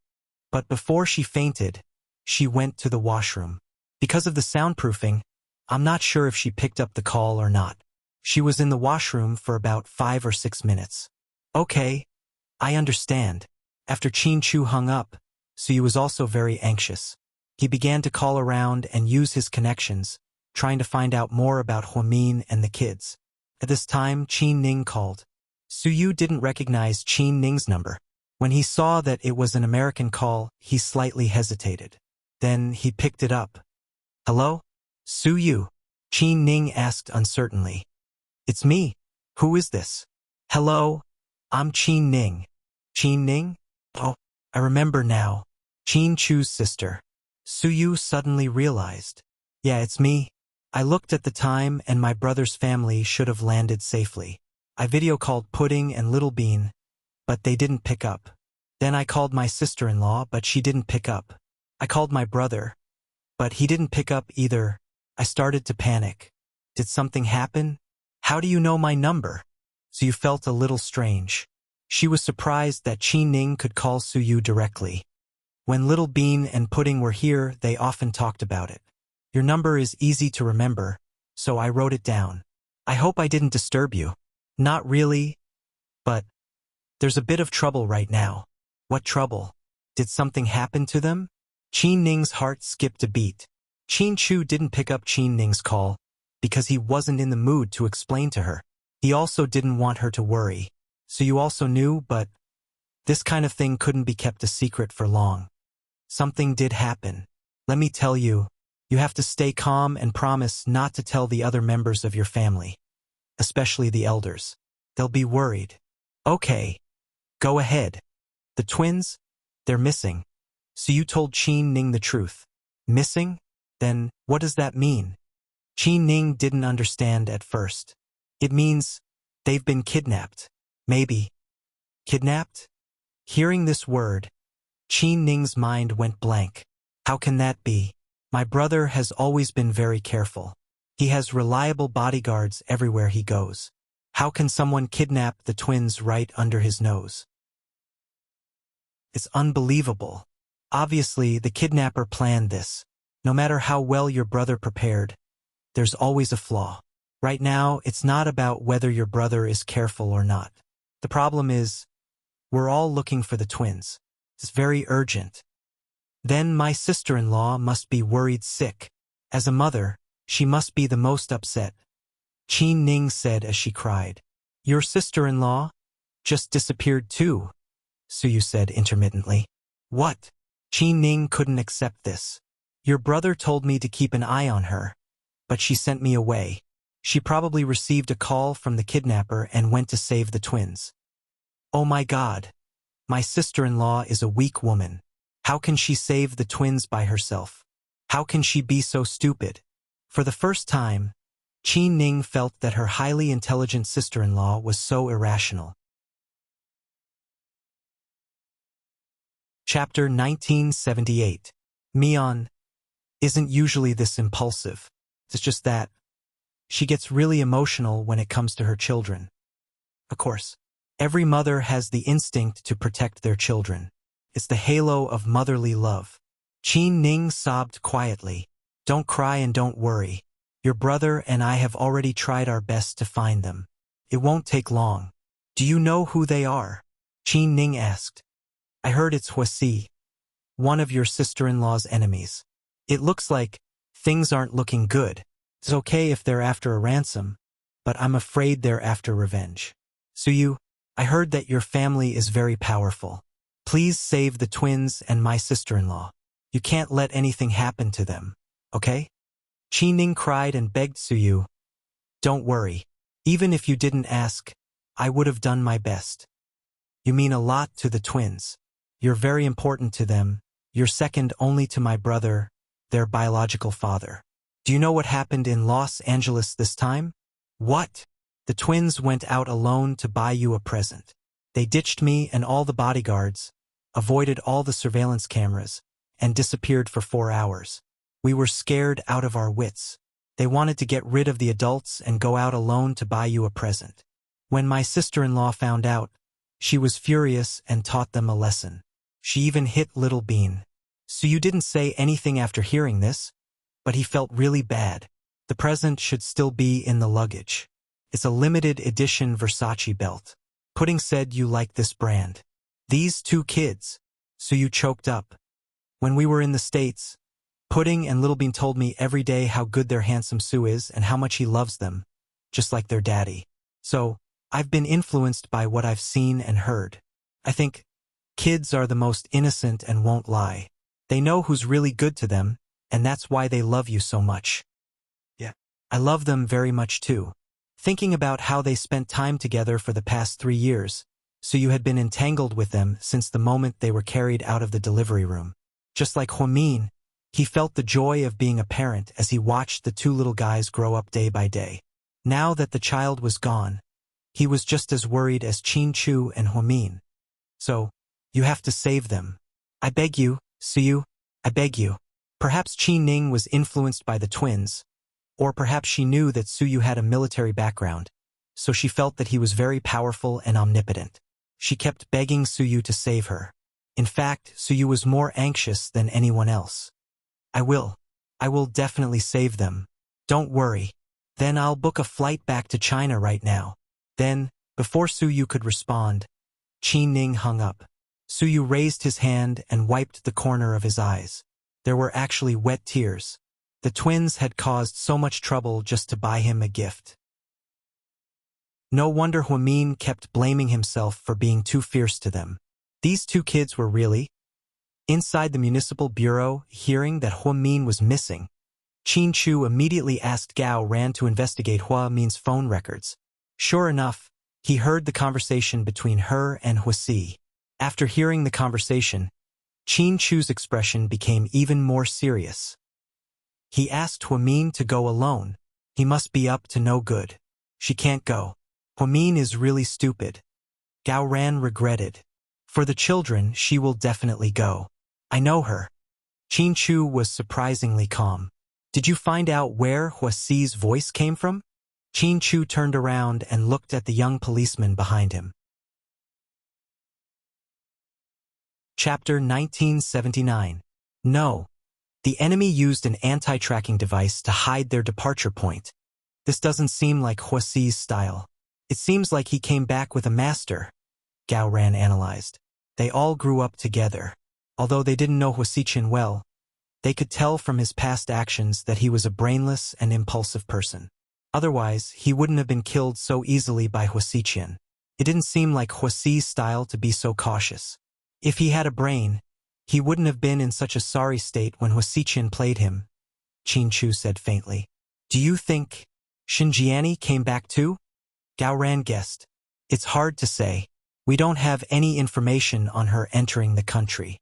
But before she fainted, she went to the washroom. Because of the soundproofing, I'm not sure if she picked up the call or not. She was in the washroom for about 5 or 6 minutes. Okay, I understand. After Qin Chu hung up, Suyu was also very anxious. He began to call around and use his connections, trying to find out more about Huamin and the kids. At this time, Qin Ning called. Suyu didn't recognize Qin Ning's number. When he saw that it was an American call, he slightly hesitated. Then he picked it up. Hello? Suyu? Qin Ning asked uncertainly. It's me. Who is this? Hello? I'm Qin Ning. Qin Ning? Oh, I remember now. Qin Chu's sister. Suyu suddenly realized. Yeah, it's me. I looked at the time and my brother's family should have landed safely. I video called Pudding and Little Bean, but they didn't pick up. Then I called my sister-in-law, but she didn't pick up. I called my brother, but he didn't pick up either. I started to panic. Did something happen? How do you know my number? Suyu felt a little strange. She was surprised that Qin Ning could call Suyu directly. When Little Bean and Pudding were here, they often talked about it. Your number is easy to remember, so I wrote it down. I hope I didn't disturb you. Not really, but there's a bit of trouble right now. What trouble? Did something happen to them? Qin Ning's heart skipped a beat. Qin Chu didn't pick up Qin Ning's call because he wasn't in the mood to explain to her. He also didn't want her to worry. So you also knew, but this kind of thing couldn't be kept a secret for long. Something did happen. Let me tell you, you have to stay calm and promise not to tell the other members of your family, especially the elders. They'll be worried. Okay, go ahead. The twins, they're missing. So you told Qin Ning the truth. Missing? Then what does that mean? Qin Ning didn't understand at first. It means they've been kidnapped. Maybe. Kidnapped? Hearing this word, Qin Ning's mind went blank. How can that be? My brother has always been very careful. He has reliable bodyguards everywhere he goes. How can someone kidnap the twins right under his nose? It's unbelievable. Obviously, the kidnapper planned this. No matter how well your brother prepared, there's always a flaw. Right now, it's not about whether your brother is careful or not. The problem is, we're all looking for the twins. It's very urgent. Then my sister-in-law must be worried sick. As a mother, she must be the most upset. Qin Ning said as she cried. Your sister-in-law? just disappeared too, Suyu said intermittently. What? Qi Ning couldn't accept this. Your brother told me to keep an eye on her, but she sent me away. She probably received a call from the kidnapper and went to save the twins. Oh my God. My sister-in-law is a weak woman. How can she save the twins by herself? How can she be so stupid? For the first time, Qi Ning felt that her highly intelligent sister-in-law was so irrational. Chapter 1978. Mion isn't usually this impulsive. It's just that she gets really emotional when it comes to her children. Of course, every mother has the instinct to protect their children. It's the halo of motherly love. Qi Ning sobbed quietly. Don't cry and don't worry. Your brother and I have already tried our best to find them. It won't take long. Do you know who they are? Qi Ning asked. I heard it's Huasi, one of your sister-in-law's enemies. It looks like things aren't looking good. It's okay if they're after a ransom, but I'm afraid they're after revenge. Suyu, I heard that your family is very powerful. Please save the twins and my sister-in-law. You can't let anything happen to them, okay? Qi Ning cried and begged Suyu. Don't worry. Even if you didn't ask, I would have done my best. You mean a lot to the twins. You're very important to them. You're second only to my brother, their biological father. Do you know what happened in Los Angeles this time? What? The twins went out alone to buy you a present. They ditched me and all the bodyguards, avoided all the surveillance cameras, and disappeared for 4 hours. We were scared out of our wits. They wanted to get rid of the adults and go out alone to buy you a present. When my sister-in-law found out, she was furious and taught them a lesson. She even hit Little Bean. So you didn't say anything after hearing this, but he felt really bad. The present should still be in the luggage. It's a limited edition Versace belt. Pudding said you like this brand. These two kids. So you choked up. When we were in the States, Pudding and Little Bean told me every day how good their handsome Sue is and how much he loves them, just like their daddy. So, I've been influenced by what I've seen and heard. I think kids are the most innocent and won't lie. They know who's really good to them, and that's why they love you so much. Yeah. I love them very much too. Thinking about how they spent time together for the past 3 years, so you had been entangled with them since the moment they were carried out of the delivery room. Just like Huamin, he felt the joy of being a parent as he watched the two little guys grow up day by day. Now that the child was gone, he was just as worried as Qin Chu and Huamin. So, you have to save them. I beg you, Suyu, I beg you. Perhaps Qi Ning was influenced by the twins, or perhaps she knew that Suyu had a military background, so she felt that he was very powerful and omnipotent. She kept begging Suyu to save her. In fact, Suyu was more anxious than anyone else. I will definitely save them. Don't worry. Then I'll book a flight back to China right now. Then, before Suyu could respond, Qi Ning hung up. Suyu raised his hand and wiped the corner of his eyes. There were actually wet tears. The twins had caused so much trouble just to buy him a gift. No wonder Huamin kept blaming himself for being too fierce to them. These two kids were really inside the municipal bureau. Hearing that Huamin was missing, Qin Chu immediately asked Gao Ran to investigate Huamin's phone records. Sure enough, he heard the conversation between her and Huasi. After hearing the conversation, Qin Chu's expression became even more serious. He asked Huamin to go alone. He must be up to no good. She can't go. Huamin is really stupid. Gao Ran regretted. For the children, she will definitely go. I know her. Qin Chu was surprisingly calm. Did you find out where Huasi's voice came from? Qin Chu turned around and looked at the young policeman behind him. Chapter 1979. No. The enemy used an anti-tracking device to hide their departure point. This doesn't seem like Huasi's style. It seems like he came back with a master, Gao Ran analyzed. They all grew up together. Although they didn't know Huasiqian well, they could tell from his past actions that he was a brainless and impulsive person. Otherwise, he wouldn't have been killed so easily by Huasiqian. It didn't seem like Huasi's style to be so cautious. If he had a brain, he wouldn't have been in such a sorry state when Huasiqian played him, Qin Chu said faintly. Do you think Xinjiani came back too? Gao Ran guessed. It's hard to say. We don't have any information on her entering the country.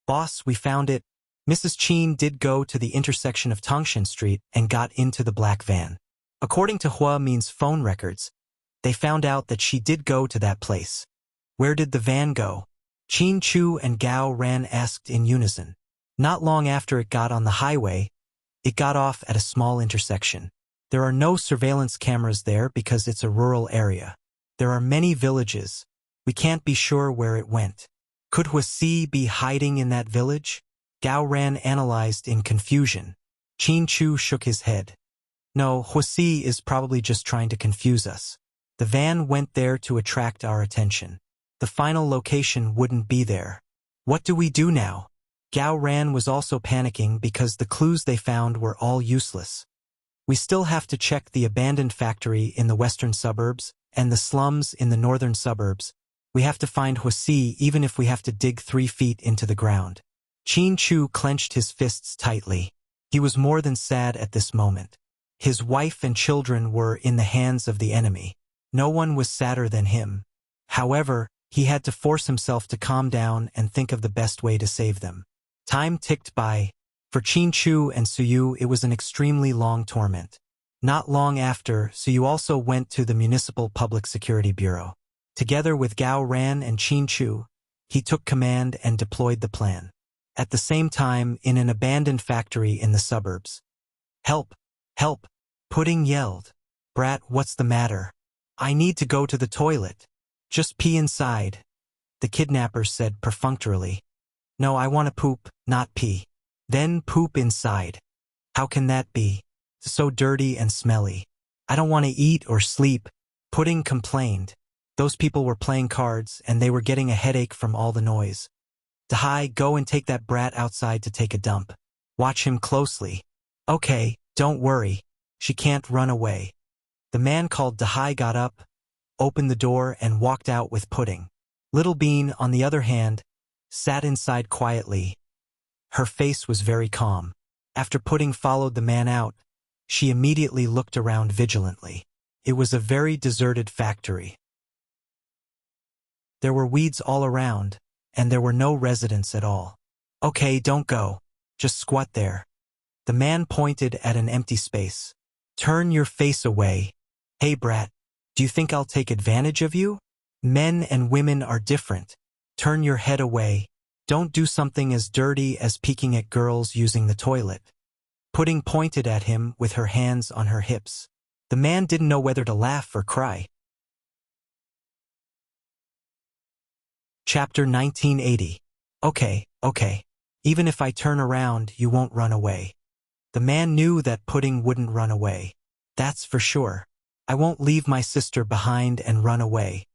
Boss, we found it. Mrs. Qin did go to the intersection of Tongshan Street and got into the black van. According to Hua Min's phone records, they found out that she did go to that place. Where did the van go? Qin Chu and Gao Ran asked in unison. Not long after it got on the highway, it got off at a small intersection. There are no surveillance cameras there because it's a rural area. There are many villages. We can't be sure where it went. Could Huasi be hiding in that village? Gao Ran analyzed in confusion. Qin Chu shook his head. No, Huasi is probably just trying to confuse us. The van went there to attract our attention. The final location wouldn't be there. What do we do now? Gao Ran was also panicking because the clues they found were all useless. We still have to check the abandoned factory in the western suburbs and the slums in the northern suburbs. We have to find Huasi even if we have to dig 3 feet into the ground. Qin Chu clenched his fists tightly. He was more than sad at this moment. His wife and children were in the hands of the enemy. No one was sadder than him. However, he had to force himself to calm down and think of the best way to save them. Time ticked by. For Qin Chu and Suyu, it was an extremely long torment. Not long after, Suyu also went to the Municipal Public Security Bureau. Together with Gao Ran and Qin Chu, he took command and deployed the plan. At the same time, in an abandoned factory in the suburbs. Help! Help! Pudding yelled. Brat, what's the matter? I need to go to the toilet. Just pee inside. The kidnapper said perfunctorily. No, I want to poop, not pee. Then poop inside. How can that be? It's so dirty and smelly. I don't want to eat or sleep. Pudding complained. Those people were playing cards and they were getting a headache from all the noise. Dahai, go and take that brat outside to take a dump. Watch him closely. Okay, don't worry. She can't run away. The man called Dahai got up, opened the door and walked out with Pudding. Little Bean, on the other hand, sat inside quietly. Her face was very calm. After Pudding followed the man out, she immediately looked around vigilantly. It was a very deserted factory. There were weeds all around, and there were no residents at all. Okay, don't go. Just squat there. The man pointed at an empty space. Turn your face away. Hey, brat, do you think I'll take advantage of you? Men and women are different. Turn your head away. Don't do something as dirty as peeking at girls using the toilet. Pudding pointed at him with her hands on her hips. The man didn't know whether to laugh or cry. Chapter 1980. Okay. Even if I turn around, you won't run away. The man knew that Pudding wouldn't run away. That's for sure. I won't leave my sister behind and run away.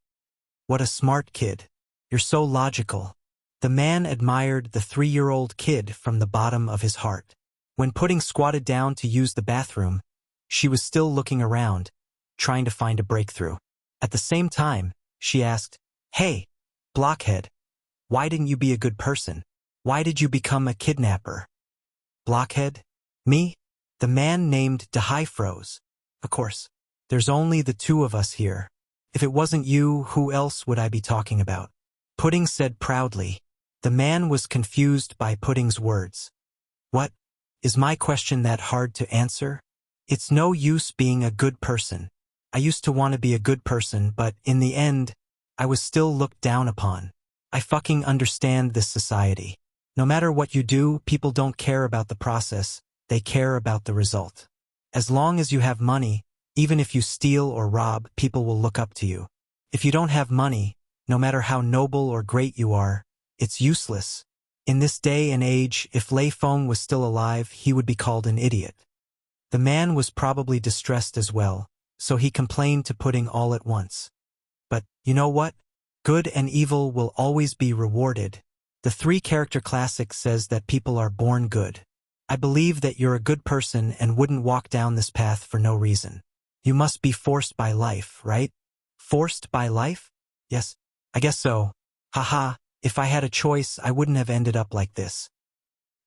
What a smart kid. You're so logical. The man admired the 3-year-old kid from the bottom of his heart. When Pudding squatted down to use the bathroom, she was still looking around, trying to find a breakthrough. At the same time, she asked, Hey, blockhead, why didn't you be a good person? Why did you become a kidnapper? Blockhead? Me? The man named Dahai froze. Of course, there's only the 2 of us here. If it wasn't you, who else would I be talking about? Pudding said proudly. The man was confused by Pudding's words. What? Is my question that hard to answer? It's no use being a good person. I used to want to be a good person, but in the end, I was still looked down upon. I fucking understand this society. No matter what you do, people don't care about the process, they care about the result. As long as you have money, even if you steal or rob, people will look up to you. If you don't have money, no matter how noble or great you are, it's useless. In this day and age, if Lei Feng was still alive, he would be called an idiot. The man was probably distressed as well, so he complained to Pudding all at once. But, you know what? Good and evil will always be rewarded. The 3-character classic says that people are born good. I believe that you're a good person and wouldn't walk down this path for no reason. You must be forced by life, right? Forced by life? Yes, I guess so. Haha, if I had a choice, I wouldn't have ended up like this.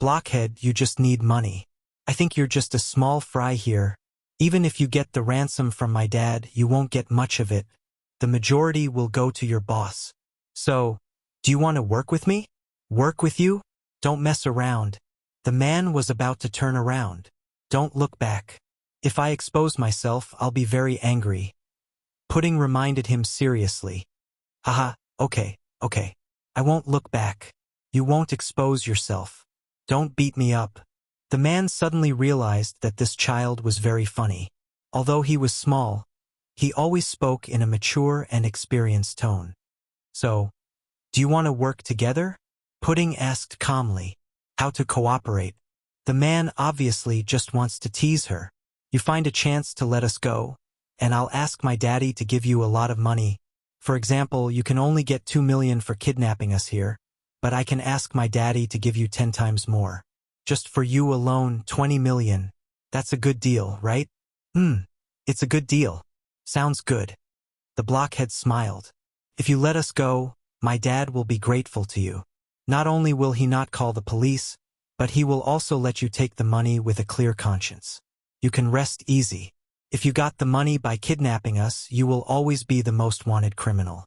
Blockhead, you just need money. I think you're just a small fry here. Even if you get the ransom from my dad, you won't get much of it. The majority will go to your boss. So, do you want to work with me? Work with you? Don't mess around. The man was about to turn around. Don't look back. If I expose myself, I'll be very angry. Pudding reminded him seriously. Haha, okay. I won't look back. You won't expose yourself. Don't beat me up. The man suddenly realized that this child was very funny. Although he was small, he always spoke in a mature and experienced tone. So, do you want to work together? Pudding asked calmly. How to cooperate? The man obviously just wants to tease her. You find a chance to let us go, and I'll ask my daddy to give you a lot of money. For example, you can only get 2 million for kidnapping us here, but I can ask my daddy to give you 10 times more. Just for you alone, 20 million. That's a good deal, right? It's a good deal. Sounds good. The blockhead smiled. If you let us go, my dad will be grateful to you. Not only will he not call the police, but he will also let you take the money with a clear conscience. You can rest easy. If you got the money by kidnapping us, you will always be the most wanted criminal.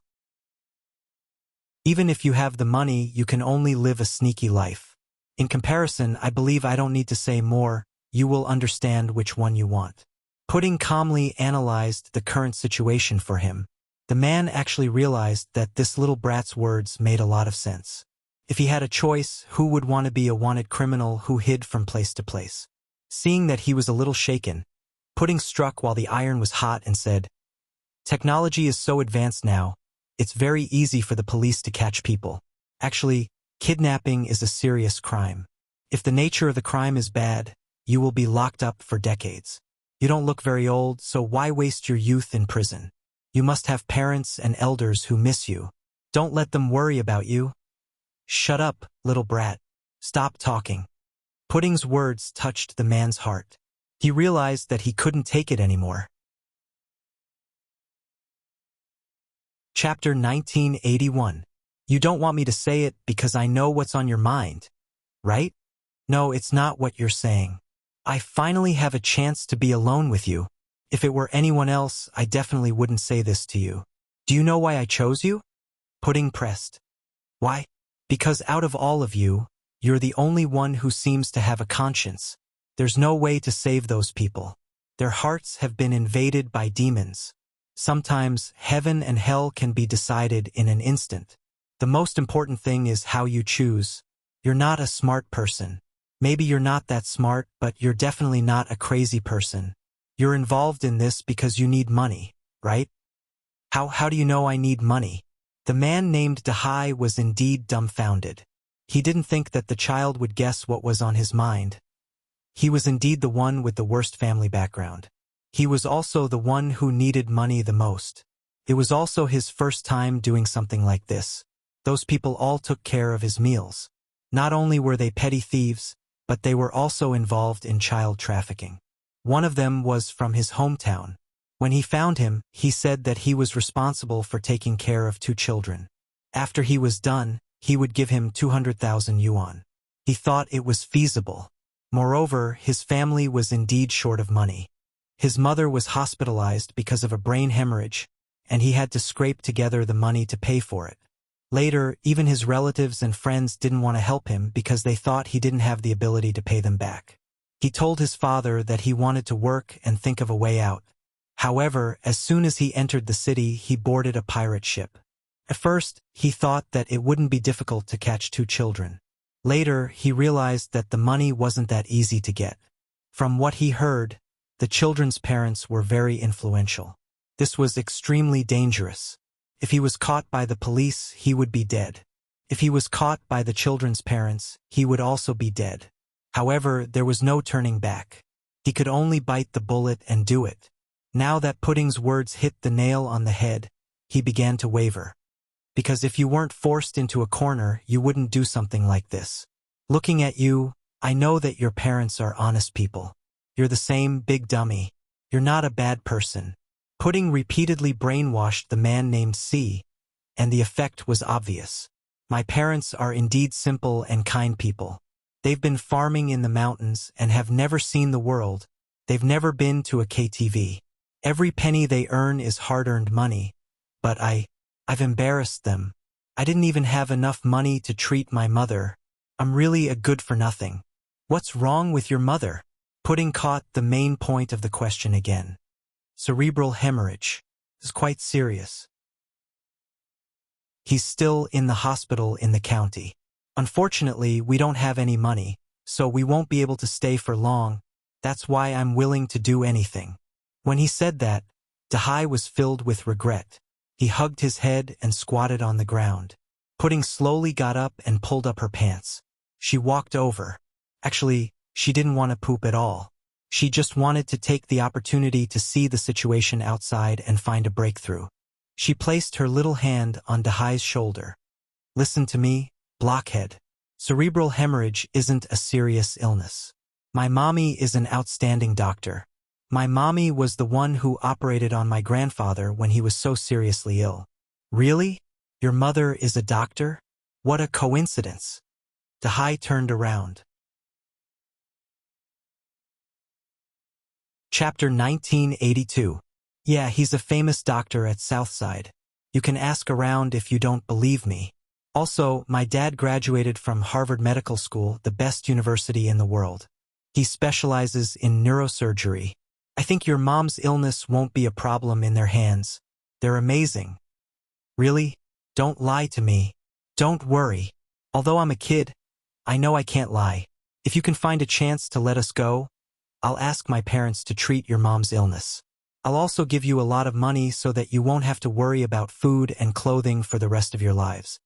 Even if you have the money, you can only live a sneaky life. In comparison, I believe I don't need to say more. You will understand which one you want. Pudding calmly analyzed the current situation for him. The man actually realized that this little brat's words made a lot of sense. If he had a choice, who would want to be a wanted criminal who hid from place to place? Seeing that he was a little shaken, Pudding struck while the iron was hot and said, "Technology is so advanced now, it's very easy for the police to catch people. Actually, kidnapping is a serious crime. If the nature of the crime is bad, you will be locked up for decades. You don't look very old, so why waste your youth in prison? You must have parents and elders who miss you. Don't let them worry about you." "Shut up, little brat. Stop talking." Pudding's words touched the man's heart. He realized that he couldn't take it anymore. Chapter 1981. You don't want me to say it because I know what's on your mind, right? No, it's not what you're saying. I finally have a chance to be alone with you. If it were anyone else, I definitely wouldn't say this to you. Do you know why I chose you? Pudding pressed. Why? Because out of all of you, you're the only one who seems to have a conscience. There's no way to save those people. Their hearts have been invaded by demons. Sometimes heaven and hell can be decided in an instant. The most important thing is how you choose. You're not a smart person. Maybe you're not that smart, but you're definitely not a crazy person. You're involved in this because you need money, right? How do you know I need money? The man named Dahai was indeed dumbfounded. He didn't think that the child would guess what was on his mind. He was indeed the one with the worst family background. He was also the one who needed money the most. It was also his first time doing something like this. Those people all took care of his meals. Not only were they petty thieves, but they were also involved in child trafficking. One of them was from his hometown. When he found him, he said that he was responsible for taking care of 2 children. After he was done, he would give him 200,000 yuan. He thought it was feasible. Moreover, his family was indeed short of money. His mother was hospitalized because of a brain hemorrhage, and he had to scrape together the money to pay for it. Later, even his relatives and friends didn't want to help him because they thought he didn't have the ability to pay them back. He told his father that he wanted to work and think of a way out. However, as soon as he entered the city, he boarded a pirate ship. At first, he thought that it wouldn't be difficult to catch 2 children. Later, he realized that the money wasn't that easy to get. From what he heard, the children's parents were very influential. This was extremely dangerous. If he was caught by the police, he would be dead. If he was caught by the children's parents, he would also be dead. However, there was no turning back. He could only bite the bullet and do it. Now that Pudding's words hit the nail on the head, he began to waver. Because if you weren't forced into a corner, you wouldn't do something like this. Looking at you, I know that your parents are honest people. You're the same big dummy. You're not a bad person. Pudding repeatedly brainwashed the man named C, and the effect was obvious. My parents are indeed simple and kind people. They've been farming in the mountains and have never seen the world. They've never been to a KTV. Every penny they earn is hard-earned money. But I've embarrassed them. I didn't even have enough money to treat my mother. I'm really a good-for-nothing. What's wrong with your mother? Pudding caught the main point of the question again. Cerebral hemorrhage. Is quite serious. He's still in the hospital in the county. Unfortunately, we don't have any money, so we won't be able to stay for long. That's why I'm willing to do anything. When he said that, Dahai was filled with regret. He hugged his head and squatted on the ground. Pudding slowly got up and pulled up her pants. She walked over. Actually, she didn't want to poop at all. She just wanted to take the opportunity to see the situation outside and find a breakthrough. She placed her little hand on Dahai's shoulder. Listen to me, blockhead. Cerebral hemorrhage isn't a serious illness. My mommy is an outstanding doctor. My mommy was the one who operated on my grandfather when he was so seriously ill. Really? Your mother is a doctor? What a coincidence. Dahai turned around. Chapter 1982. Yeah, he's a famous doctor at Southside. You can ask around if you don't believe me. Also, my dad graduated from Harvard Medical School, the best university in the world. He specializes in neurosurgery. I think your mom's illness won't be a problem in their hands. They're amazing. Really? Don't lie to me. Don't worry. Although I'm a kid, I know I can't lie. If you can find a chance to let us go, I'll ask my parents to treat your mom's illness. I'll also give you a lot of money so that you won't have to worry about food and clothing for the rest of your lives.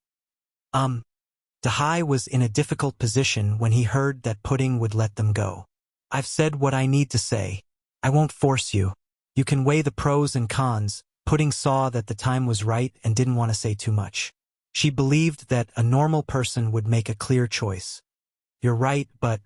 Dahai was in a difficult position when he heard that Pudding would let them go. I've said what I need to say. I won't force you. You can weigh the pros and cons. Pudding saw that the time was right and didn't want to say too much. She believed that a normal person would make a clear choice. You're right, but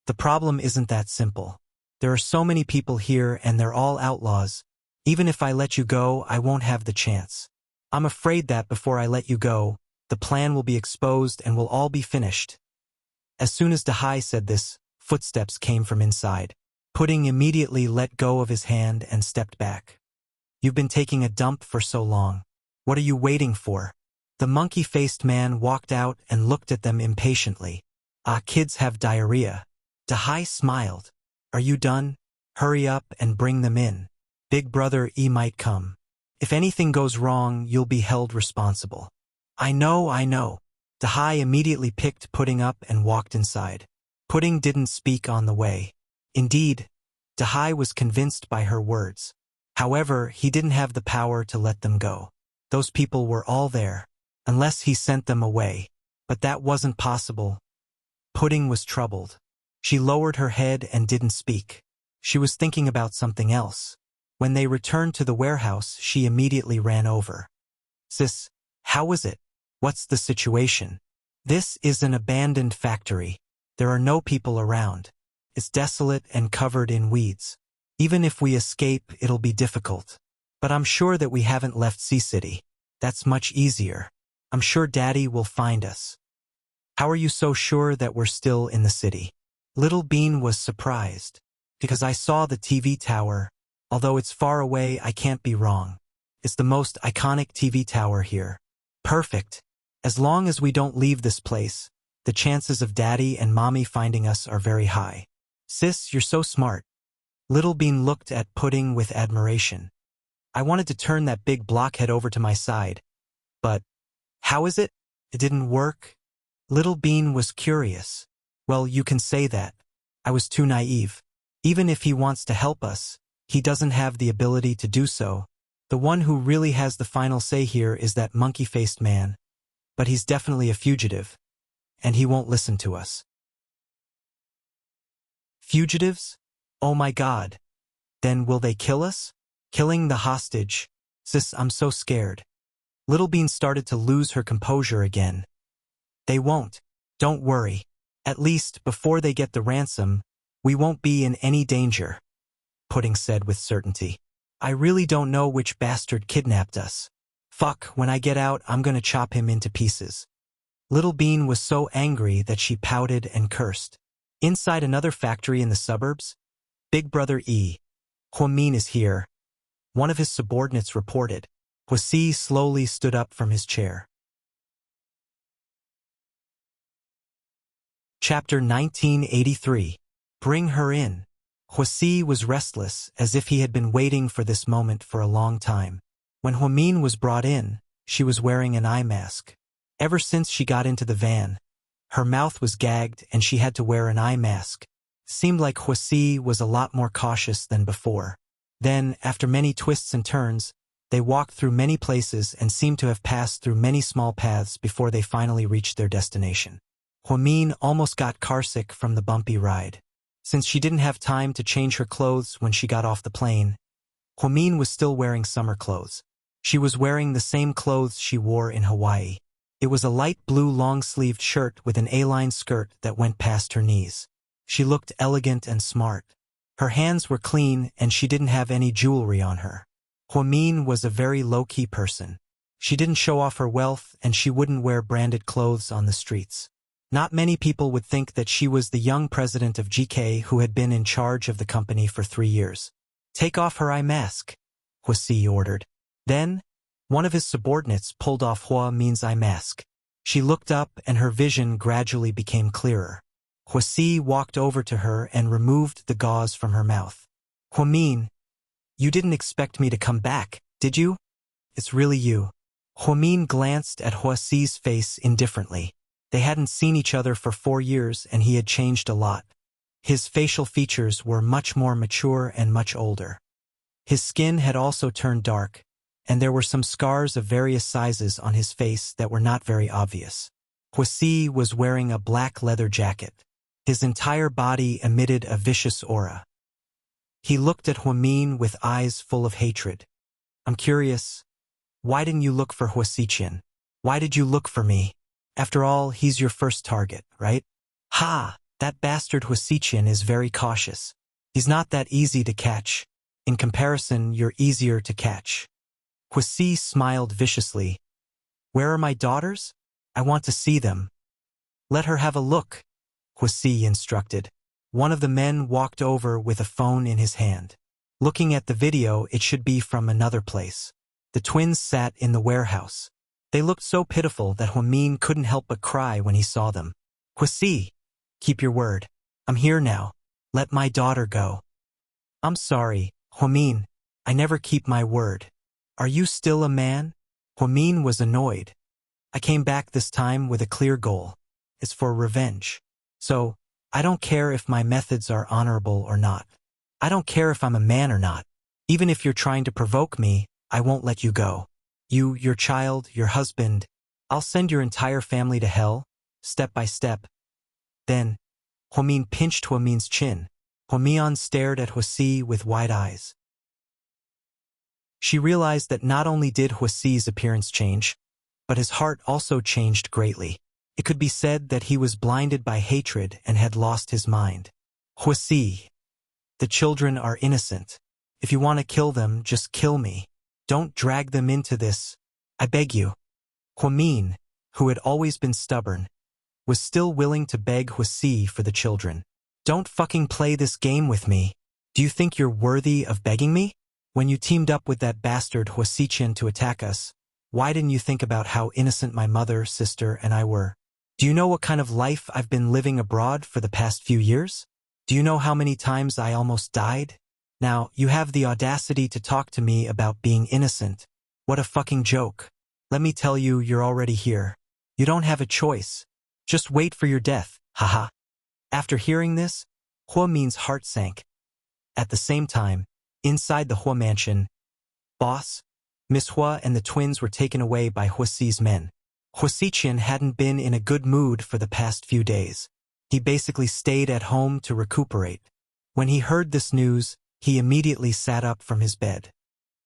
the problem isn't that simple. There are so many people here and they're all outlaws. Even if I let you go, I won't have the chance. I'm afraid that before I let you go, the plan will be exposed and we'll all be finished. As soon as Dahai said this, footsteps came from inside. Pudding immediately let go of his hand and stepped back. You've been taking a dump for so long. What are you waiting for? The monkey-faced man walked out and looked at them impatiently. Kids have diarrhea. Dahai smiled. Are you done? Hurry up and bring them in. Big Brother E might come. If anything goes wrong, you'll be held responsible. I know. Dahai immediately picked Pudding up and walked inside. Pudding didn't speak on the way. Indeed, Dahai was convinced by her words. However, he didn't have the power to let them go. Those people were all there, unless he sent them away. But that wasn't possible. Pudding was troubled. She lowered her head and didn't speak. She was thinking about something else. When they returned to the warehouse, she immediately ran over. Sis, how is it? What's the situation? This is an abandoned factory. There are no people around. It's desolate and covered in weeds. Even if we escape, it'll be difficult. But I'm sure that we haven't left Sea City. That's much easier. I'm sure Daddy will find us. How are you so sure that we're still in the city? Little Bean was surprised. Because I saw the TV tower. Although it's far away, I can't be wrong. It's the most iconic TV tower here. Perfect. As long as we don't leave this place, the chances of Daddy and Mommy finding us are very high. Sis, you're so smart. Little Bean looked at Pudding with admiration. I wanted to turn that big blockhead over to my side. But how is it? It didn't work? Little Bean was curious. Well, you can say that. I was too naive. Even if he wants to help us, he doesn't have the ability to do so. The one who really has the final say here is that monkey-faced man. But he's definitely a fugitive. And he won't listen to us. Fugitives? Oh my God. Then will they kill us? Killing the hostage. Sis, I'm so scared. Little Bean started to lose her composure again. They won't. Don't worry. At least, before they get the ransom, we won't be in any danger, Pudding said with certainty. I really don't know which bastard kidnapped us. Fuck, when I get out, I'm gonna chop him into pieces. Little Bean was so angry that she pouted and cursed. Inside another factory in the suburbs, Big Brother Huamin is here. One of his subordinates reported. Huasi slowly stood up from his chair. Chapter 1983. Bring her in. Huasi was restless, as if he had been waiting for this moment for a long time. When Huamin was brought in, she was wearing an eye mask. Ever since she got into the van, her mouth was gagged and she had to wear an eye mask. Seemed like Huasi was a lot more cautious than before. Then, after many twists and turns, they walked through many places and seemed to have passed through many small paths before they finally reached their destination. Huamin almost got carsick from the bumpy ride. Since she didn't have time to change her clothes when she got off the plane, Huamin was still wearing summer clothes. She was wearing the same clothes she wore in Hawaii. It was a light blue long-sleeved shirt with an A-line skirt that went past her knees. She looked elegant and smart. Her hands were clean and she didn't have any jewelry on her. Huamin was a very low-key person. She didn't show off her wealth and she wouldn't wear branded clothes on the streets. Not many people would think that she was the young president of GK who had been in charge of the company for 3 years. Take off her eye mask, Huasi ordered. Then, one of his subordinates pulled off Huamin's eye mask. She looked up and her vision gradually became clearer. Huasi walked over to her and removed the gauze from her mouth. Huamin, you didn't expect me to come back, did you? It's really you. Huamin glanced at Huasi's face indifferently. They hadn't seen each other for 4 years and he had changed a lot. His facial features were much more mature and much older. His skin had also turned dark, and there were some scars of various sizes on his face that were not very obvious. Huasi was wearing a black leather jacket. His entire body emitted a vicious aura. He looked at Huamin with eyes full of hatred. I'm curious, why didn't you look for Huasi-chan? Why did you look for me? After all, he's your first target, right? Ha! That bastard Huasi-chan is very cautious. He's not that easy to catch. In comparison, you're easier to catch. Huasi smiled viciously. Where are my daughters? I want to see them. Let her have a look, Huasi instructed. One of the men walked over with a phone in his hand. Looking at the video, it should be from another place. The twins sat in the warehouse. They looked so pitiful that Huamin couldn't help but cry when he saw them. Huasi, keep your word. I'm here now. Let my daughter go. I'm sorry, Huamin. I never keep my word. Are you still a man? Huamin was annoyed. I came back this time with a clear goal. It's for revenge. So, I don't care if my methods are honorable or not. I don't care if I'm a man or not. Even if you're trying to provoke me, I won't let you go. You, your child, your husband, I'll send your entire family to hell, step by step. Then, Huamin pinched Huamin's chin. Huamin stared at Huasi with wide eyes. She realized that not only did Huasi's appearance change, but his heart also changed greatly. It could be said that he was blinded by hatred and had lost his mind. Huasi, the children are innocent. If you want to kill them, just kill me. Don't drag them into this. I beg you. Huamin, who had always been stubborn, was still willing to beg Huasi for the children. Don't fucking play this game with me. Do you think you're worthy of begging me? When you teamed up with that bastard Huasi-chan to attack us, why didn't you think about how innocent my mother, sister, and I were? Do you know what kind of life I've been living abroad for the past few years? Do you know how many times I almost died? Now, you have the audacity to talk to me about being innocent. What a fucking joke. Let me tell you, you're already here. You don't have a choice. Just wait for your death, haha. After hearing this, Huamin's heart sank. At the same time, inside the Hua mansion, boss, Miss Hua and the twins were taken away by Huasi's men. Huasi-chan hadn't been in a good mood for the past few days. He basically stayed at home to recuperate. When he heard this news, he immediately sat up from his bed.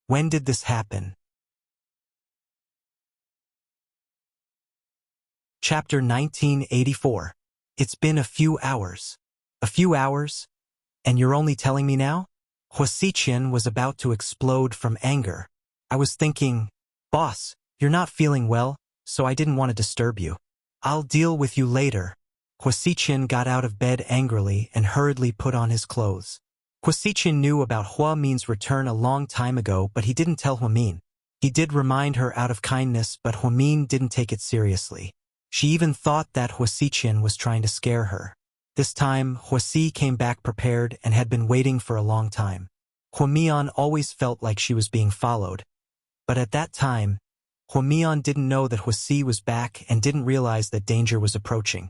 When did this happen? Chapter 1984. It's been a few hours. A few hours? And you're only telling me now? Huasiqian was about to explode from anger. I was thinking, "Boss, you're not feeling well, so I didn't want to disturb you. I'll deal with you later." Huasiqian got out of bed angrily and hurriedly put on his clothes. Huasiqian knew about Hua Min's return a long time ago, but he didn't tell Hua Min. He did remind her out of kindness, but Hua Min didn't take it seriously. She even thought that Huasiqian was trying to scare her. This time, Huasi came back prepared and had been waiting for a long time. Huamian always felt like she was being followed. But at that time, Huamian didn't know that Huasi was back and didn't realize that danger was approaching.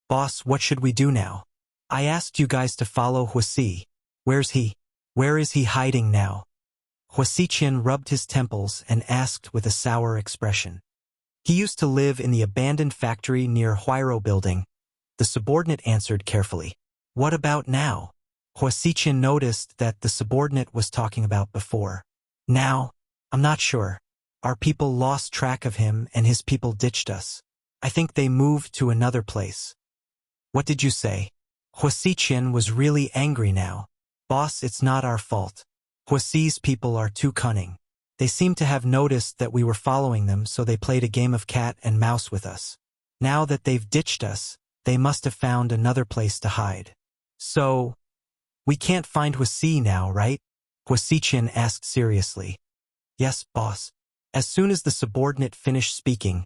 "Boss, what should we do now? I asked you guys to follow Huasi. Where's he? Where is he hiding now?" Huasiqian rubbed his temples and asked with a sour expression. "He used to live in the abandoned factory near Huairo building." The subordinate answered carefully. "What about now?" Huasiqian noticed that the subordinate was talking about before. "Now? I'm not sure. Our people lost track of him and his people ditched us. I think they moved to another place." "What did you say?" Huasiqian was really angry now. "Boss, it's not our fault. Huasi's people are too cunning. They seem to have noticed that we were following them, so they played a game of cat and mouse with us. Now that they've ditched us, they must have found another place to hide. So, we can't find Huasi now, right?" Huasiqian asked seriously. "Yes, boss." As soon as the subordinate finished speaking,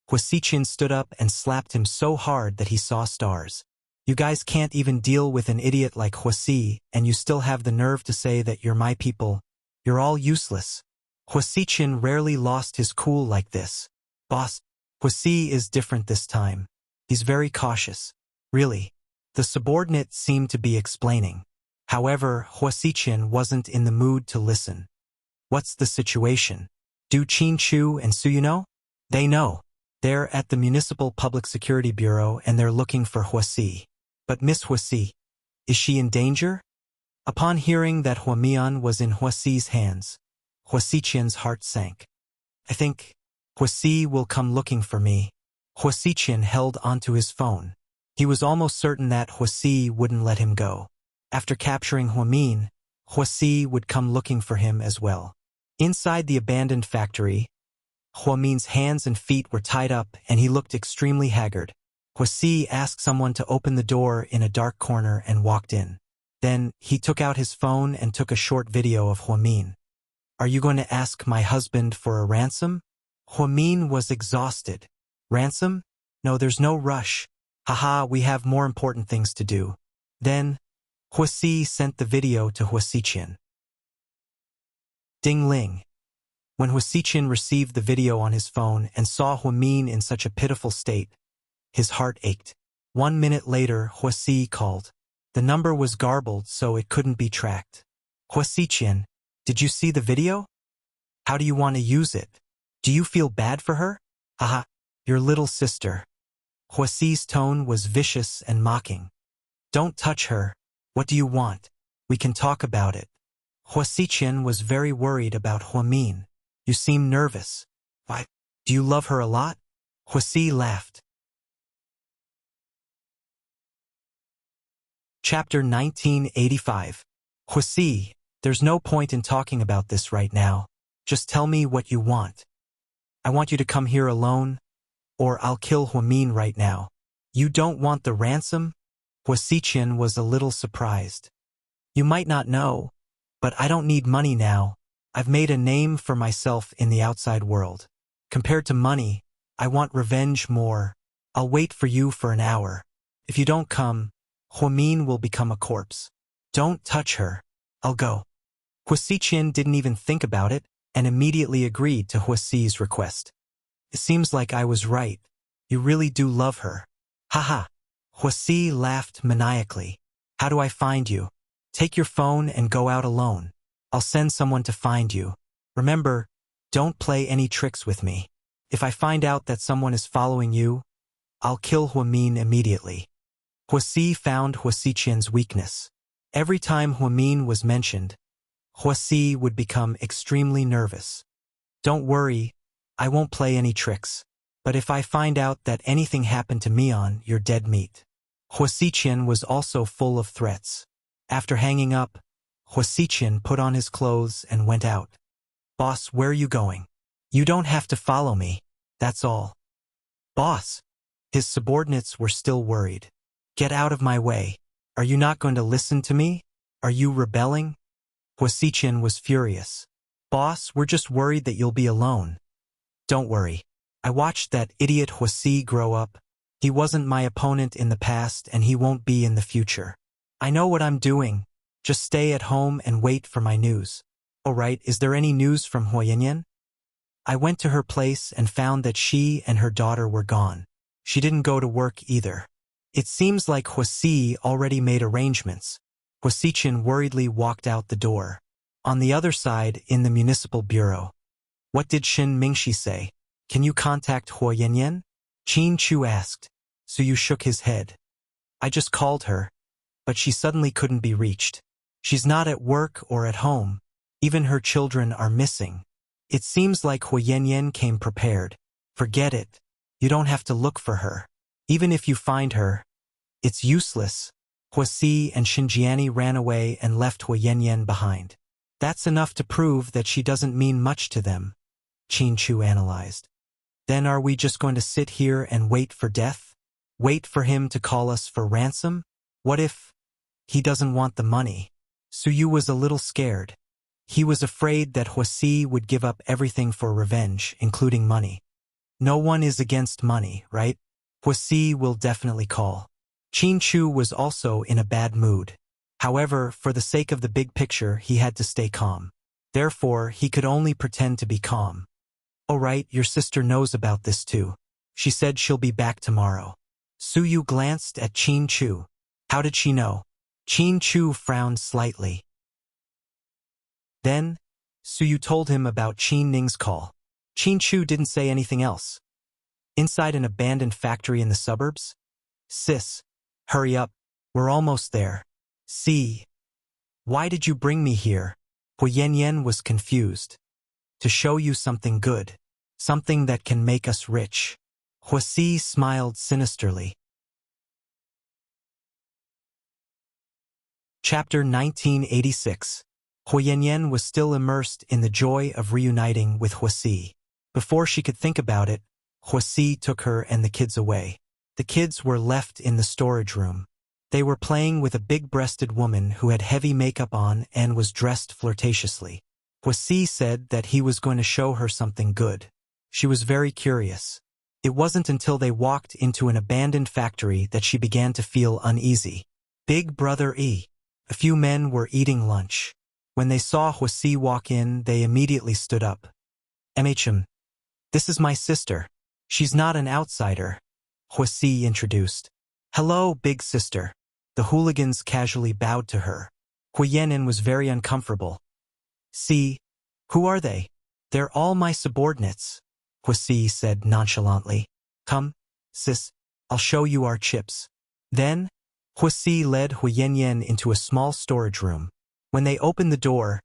Huasiqian stood up and slapped him so hard that he saw stars. "You guys can't even deal with an idiot like Huasi, and you still have the nerve to say that you're my people. You're all useless." Huasiqian rarely lost his cool like this. "Boss, Huasi is different this time. He's very cautious." "Really?" The subordinate seemed to be explaining. However, Huasiqian wasn't in the mood to listen. "What's the situation? Do Qin-Chu and Su know?" "They know. They're at the Municipal Public Security Bureau and they're looking for Huasi." "But Miss Huasi, is she in danger?" Upon hearing that Huamian was in Huasi's hands, Huasiqian's heart sank. "I think Huasi will come looking for me." Huasiqian held onto his phone. He was almost certain that Huasi wouldn't let him go. After capturing Huamin, Huasi would come looking for him as well. Inside the abandoned factory, Huamin's hands and feet were tied up and he looked extremely haggard. Huasi asked someone to open the door in a dark corner and walked in. Then, he took out his phone and took a short video of Huamin. "Are you going to ask my husband for a ransom?" Huamin was exhausted. "Ransom? No, there's no rush. Haha, we have more important things to do." Then, Huasi sent the video to Huasiqian. Ding-ling. When Huasiqian received the video on his phone and saw Huamin in such a pitiful state, his heart ached. 1 minute later, Huasi called. The number was garbled, so it couldn't be tracked. "Huasiqian, did you see the video? How do you want to use it? Do you feel bad for her? Haha, your little sister." Huasi's tone was vicious and mocking. "Don't touch her. What do you want? We can talk about it." Huasiqian was very worried about Huamin. "You seem nervous. Why? Do you love her a lot?" Huasi laughed. Chapter 1985. "Huasi, there's no point in talking about this right now. Just tell me what you want. I want you to come here alone, or I'll kill Huamin right now." "You don't want the ransom?" Huasiqian was a little surprised. "You might not know, but I don't need money now. I've made a name for myself in the outside world. Compared to money, I want revenge more. I'll wait for you for an hour. If you don't come, Huamin will become a corpse. Don't touch her. I'll go." Huasiqian didn't even think about it and immediately agreed to Huasi's request. "It seems like I was right. You really do love her." "Haha." Huasi laughed maniacally. "How do I find you? Take your phone and go out alone. I'll send someone to find you. Remember, don't play any tricks with me. If I find out that someone is following you, I'll kill Huamin immediately." Huasi found Huasiqian's weakness. Every time Huamin was mentioned, Huasi would become extremely nervous. "Don't worry, I won't play any tricks. But if I find out that anything happened to Mian, you're dead meat." Huasiqian was also full of threats. After hanging up, Huasichen put on his clothes and went out. Boss, where are you going? You don't have to follow me. That's all. Boss. His subordinates were still worried. Get out of my way. Are you not going to listen to me? Are you rebelling? Huasichen was furious. Boss, we're just worried that you'll be alone. Don't worry. I watched that idiot Huasi grow up. He wasn't my opponent in the past and he won't be in the future. I know what I'm doing. Just stay at home and wait for my news. All right, is there any news from Huayanyan? I went to her place and found that she and her daughter were gone. She didn't go to work either. It seems like Huasi already made arrangements. Huasichen worriedly walked out the door. On the other side, in the municipal bureau. What did Shin Mingshi say? Can you contact Huayanyan? Qin Chu asked. Suyu shook his head. I just called her, but she suddenly couldn't be reached. She's not at work or at home. Even her children are missing. It seems like Huayanyan came prepared. Forget it. You don't have to look for her. Even if you find her, it's useless. Huasi and Xinjiani ran away and left Huayanyan behind. That's enough to prove that she doesn't mean much to them, Qin Chu analyzed. Then are we just going to sit here and wait for death? Wait for him to call us for ransom? What if he doesn't want the money? Suyu was a little scared. He was afraid that Huasi would give up everything for revenge, including money. No one is against money, right? Huasi will definitely call. Qin Chu was also in a bad mood. However, for the sake of the big picture, he had to stay calm. Therefore, he could only pretend to be calm. All right, your sister knows about this too. She said she'll be back tomorrow. Suyu glanced at Qin Chu. How did she know? Qin Chu frowned slightly. Then, Suyu told him about Qin Ning's call. Qin Chu didn't say anything else. Inside an abandoned factory in the suburbs? Sis, hurry up. We're almost there. See. Why did you bring me here? Huayanyan was confused. To show you something good. Something that can make us rich. Huasi smiled sinisterly. Chapter 1986. Huayanyan was still immersed in the joy of reuniting with Huasi. Before she could think about it, Huasi took her and the kids away. The kids were left in the storage room. They were playing with a big-breasted woman who had heavy makeup on and was dressed flirtatiously. Huasi said that he was going to show her something good. She was very curious. It wasn't until they walked into an abandoned factory that she began to feel uneasy. Big Brother E. A few men were eating lunch. When they saw Huasi walk in, they immediately stood up. MHM. This is my sister. She's not an outsider. Huasi introduced. Hello, big sister. The hooligans casually bowed to her. Huayanyan was very uncomfortable. See, who are they? They're all my subordinates, Huasi said nonchalantly. Come, sis, I'll show you our chips. Then, Huasi led Huayanyan into a small storage room. When they opened the door,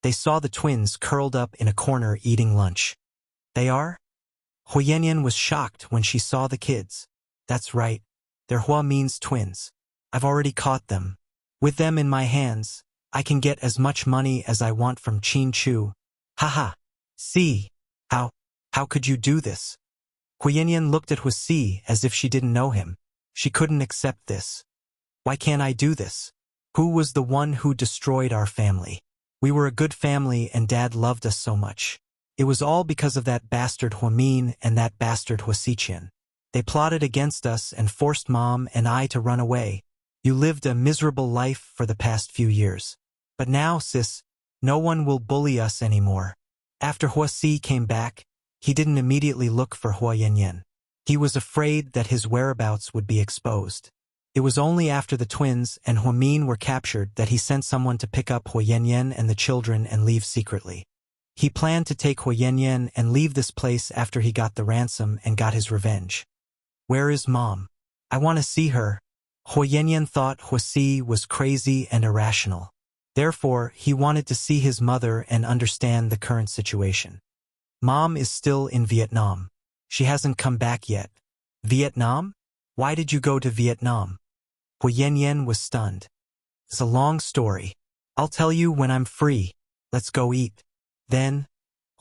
they saw the twins curled up in a corner eating lunch. They are? Huayanyan was shocked when she saw the kids. That's right. They're Hua Min's twins. I've already caught them. With them in my hands, I can get as much money as I want from Qin Chu. Haha. See. How could you do this? Huayanyan looked at Huasi as if she didn't know him. She couldn't accept this. Why can't I do this? Who was the one who destroyed our family? We were a good family and Dad loved us so much. It was all because of that bastard Hua Min and that bastard Huasichen. They plotted against us and forced Mom and I to run away. You lived a miserable life for the past few years. But now, sis, no one will bully us anymore. After Huasi came back, he didn't immediately look for Huayanyan. He was afraid that his whereabouts would be exposed. It was only after the twins and Hua Min were captured that he sent someone to pick up Huayanyan and the children and leave secretly. He planned to take Huayanyan and leave this place after he got the ransom and got his revenge. Where is Mom? I want to see her. Huayanyan thought Huasi was crazy and irrational. Therefore, he wanted to see his mother and understand the current situation. Mom is still in Vietnam. She hasn't come back yet. Vietnam? Why did you go to Vietnam? Huayanyan was stunned. It's a long story. I'll tell you when I'm free. Let's go eat. Then,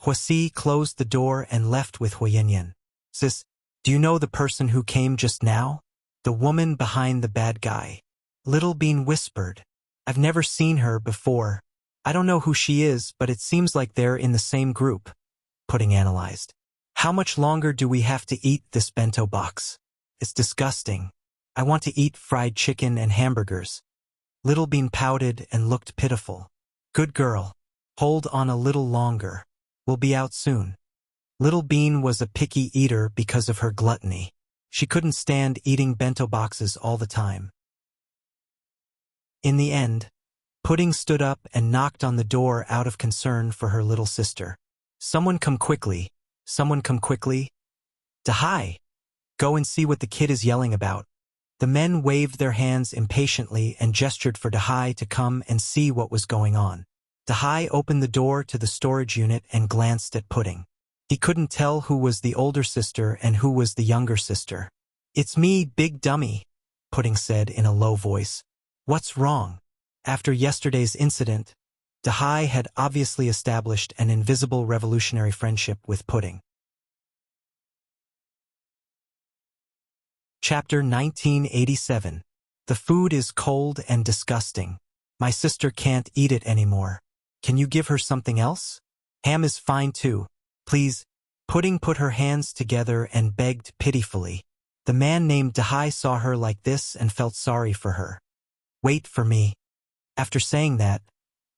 Huasi closed the door and left with Huyenyan. Sis, do you know the person who came just now? The woman behind the bad guy. Little Bean whispered. I've never seen her before. I don't know who she is, but it seems like they're in the same group. Pudding analyzed. How much longer do we have to eat this bento box? It's disgusting. I want to eat fried chicken and hamburgers. Little Bean pouted and looked pitiful. Good girl. Hold on a little longer. We'll be out soon. Little Bean was a picky eater because of her gluttony. She couldn't stand eating bento boxes all the time. In the end, Pudding stood up and knocked on the door out of concern for her little sister. Someone come quickly. Someone come quickly. Dahai! Go and see what the kid is yelling about. The men waved their hands impatiently and gestured for Dahai to come and see what was going on. Dahai opened the door to the storage unit and glanced at Pudding. He couldn't tell who was the older sister and who was the younger sister. It's me, big dummy, Pudding said in a low voice. What's wrong? After yesterday's incident, Dahai had obviously established an invisible revolutionary friendship with Pudding. Chapter 1987. The food is cold and disgusting. My sister can't eat it anymore. Can you give her something else? Ham is fine too. Please. Pudding put her hands together and begged pitifully. The man named Dahai saw her like this and felt sorry for her. Wait for me. After saying that,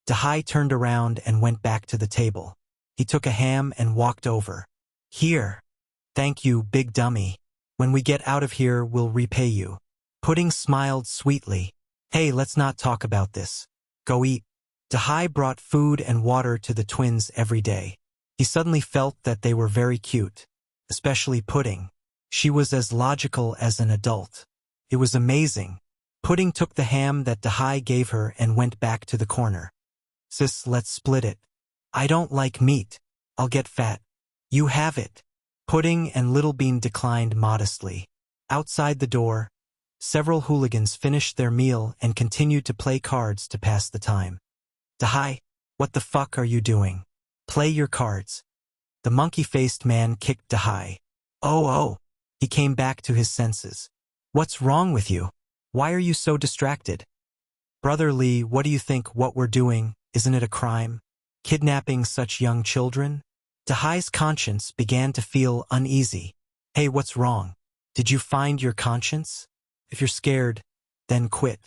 Dahai turned around and went back to the table. He took a ham and walked over. Here. Thank you, big dummy. When we get out of here, we'll repay you. Pudding smiled sweetly. Hey, let's not talk about this. Go eat. Dahai brought food and water to the twins every day. He suddenly felt that they were very cute, especially Pudding. She was as logical as an adult. It was amazing. Pudding took the ham that Dahai gave her and went back to the corner. Sis, let's split it. I don't like meat. I'll get fat. You have it. Pudding and Little Bean declined modestly. Outside the door, several hooligans finished their meal and continued to play cards to pass the time. Dahai, what the fuck are you doing? Play your cards. The monkey-faced man kicked Dahai. Oh. He came back to his senses. What's wrong with you? Why are you so distracted? Brother Lee, what do you think what we're doing? Isn't it a crime? Kidnapping such young children? Dahai's conscience began to feel uneasy. Hey, what's wrong? Did you find your conscience? If you're scared, then quit.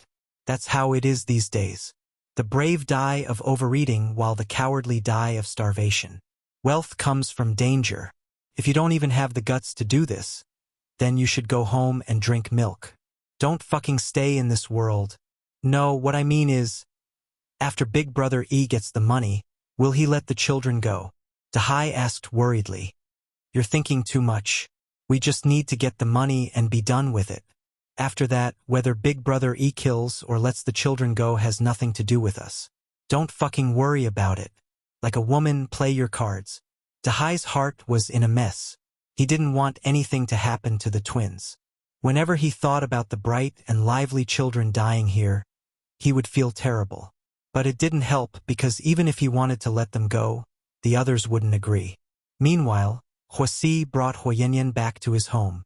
That's how it is these days. The brave die of overeating while the cowardly die of starvation. Wealth comes from danger. If you don't even have the guts to do this, then you should go home and drink milk. Don't fucking stay in this world. No, what I mean is, after Big Brother E gets the money, will he let the children go? Dahai asked worriedly. You're thinking too much. We just need to get the money and be done with it. After that, whether Big Brother E kills or lets the children go has nothing to do with us. Don't fucking worry about it. Like a woman, play your cards. Dahai's heart was in a mess. He didn't want anything to happen to the twins. Whenever he thought about the bright and lively children dying here, he would feel terrible. But it didn't help because even if he wanted to let them go, the others wouldn't agree. Meanwhile, Huasi brought Huyenyan back to his home.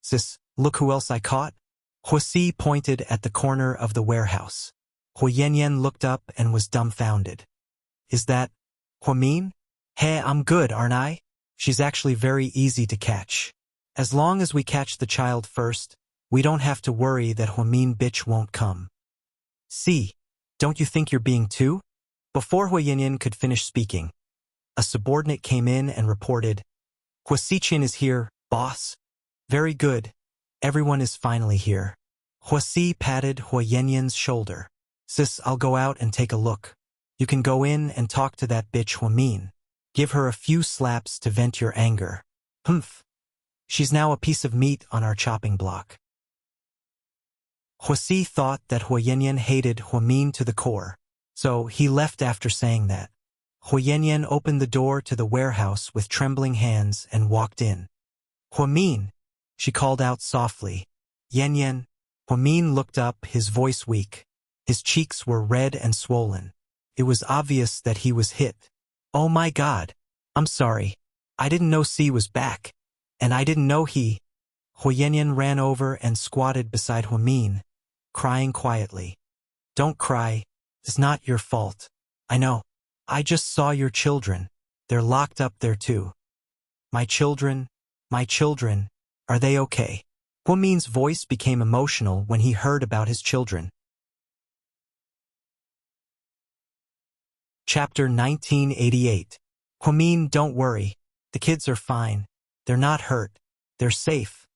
Sis, look who else I caught. Huasi pointed at the corner of the warehouse. Huyenyan looked up and was dumbfounded. Is that Huamin? Hey, I'm good, aren't I? She's actually very easy to catch. As long as we catch the child first, we don't have to worry that Huamin bitch won't come. See, don't you think you're being too? Before Huyenyan could finish speaking, a subordinate came in and reported, Huasi-chin is here, boss. Very good. Everyone is finally here. Huasi patted Huyenyan's shoulder. Sis, I'll go out and take a look. You can go in and talk to that bitch Huamin. Give her a few slaps to vent your anger. Humph. She's now a piece of meat on our chopping block. Huasi thought that Huyenyan hated Huamin to the core, so he left after saying that. Huyenyan opened the door to the warehouse with trembling hands and walked in. Huamin, she called out softly. Yenyan. Huamin looked up, his voice weak. His cheeks were red and swollen. It was obvious that he was hit. Oh my God. I'm sorry. I didn't know C was back. And I didn't know he. Huyenyan ran over and squatted beside Huamin, crying quietly. Don't cry. It's not your fault. I know. I just saw your children. They're locked up there too. My children, are they okay? Huamin's voice became emotional when he heard about his children. Chapter 1988. Huamin, don't worry. The kids are fine. They're not hurt. They're safe.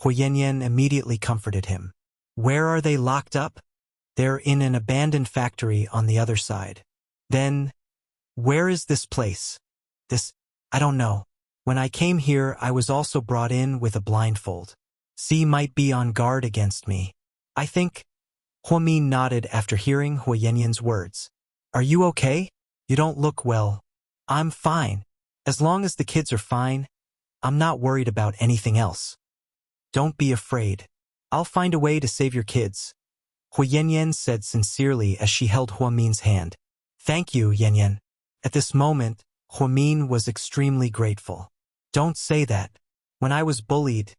Huyenyan immediately comforted him. Where are they locked up? They're in an abandoned factory on the other side. Then, where is this place? I don't know. When I came here, I was also brought in with a blindfold. C might be on guard against me. I think. Huamin nodded after hearing Huyenyan's words. Are you okay? You don't look well. I'm fine. As long as the kids are fine, I'm not worried about anything else. Don't be afraid. I'll find a way to save your kids. Huyenyan said sincerely as she held Huamin's hand. Thank you, Yanyan. At this moment, Huamin was extremely grateful. Don't say that. When I was bullied,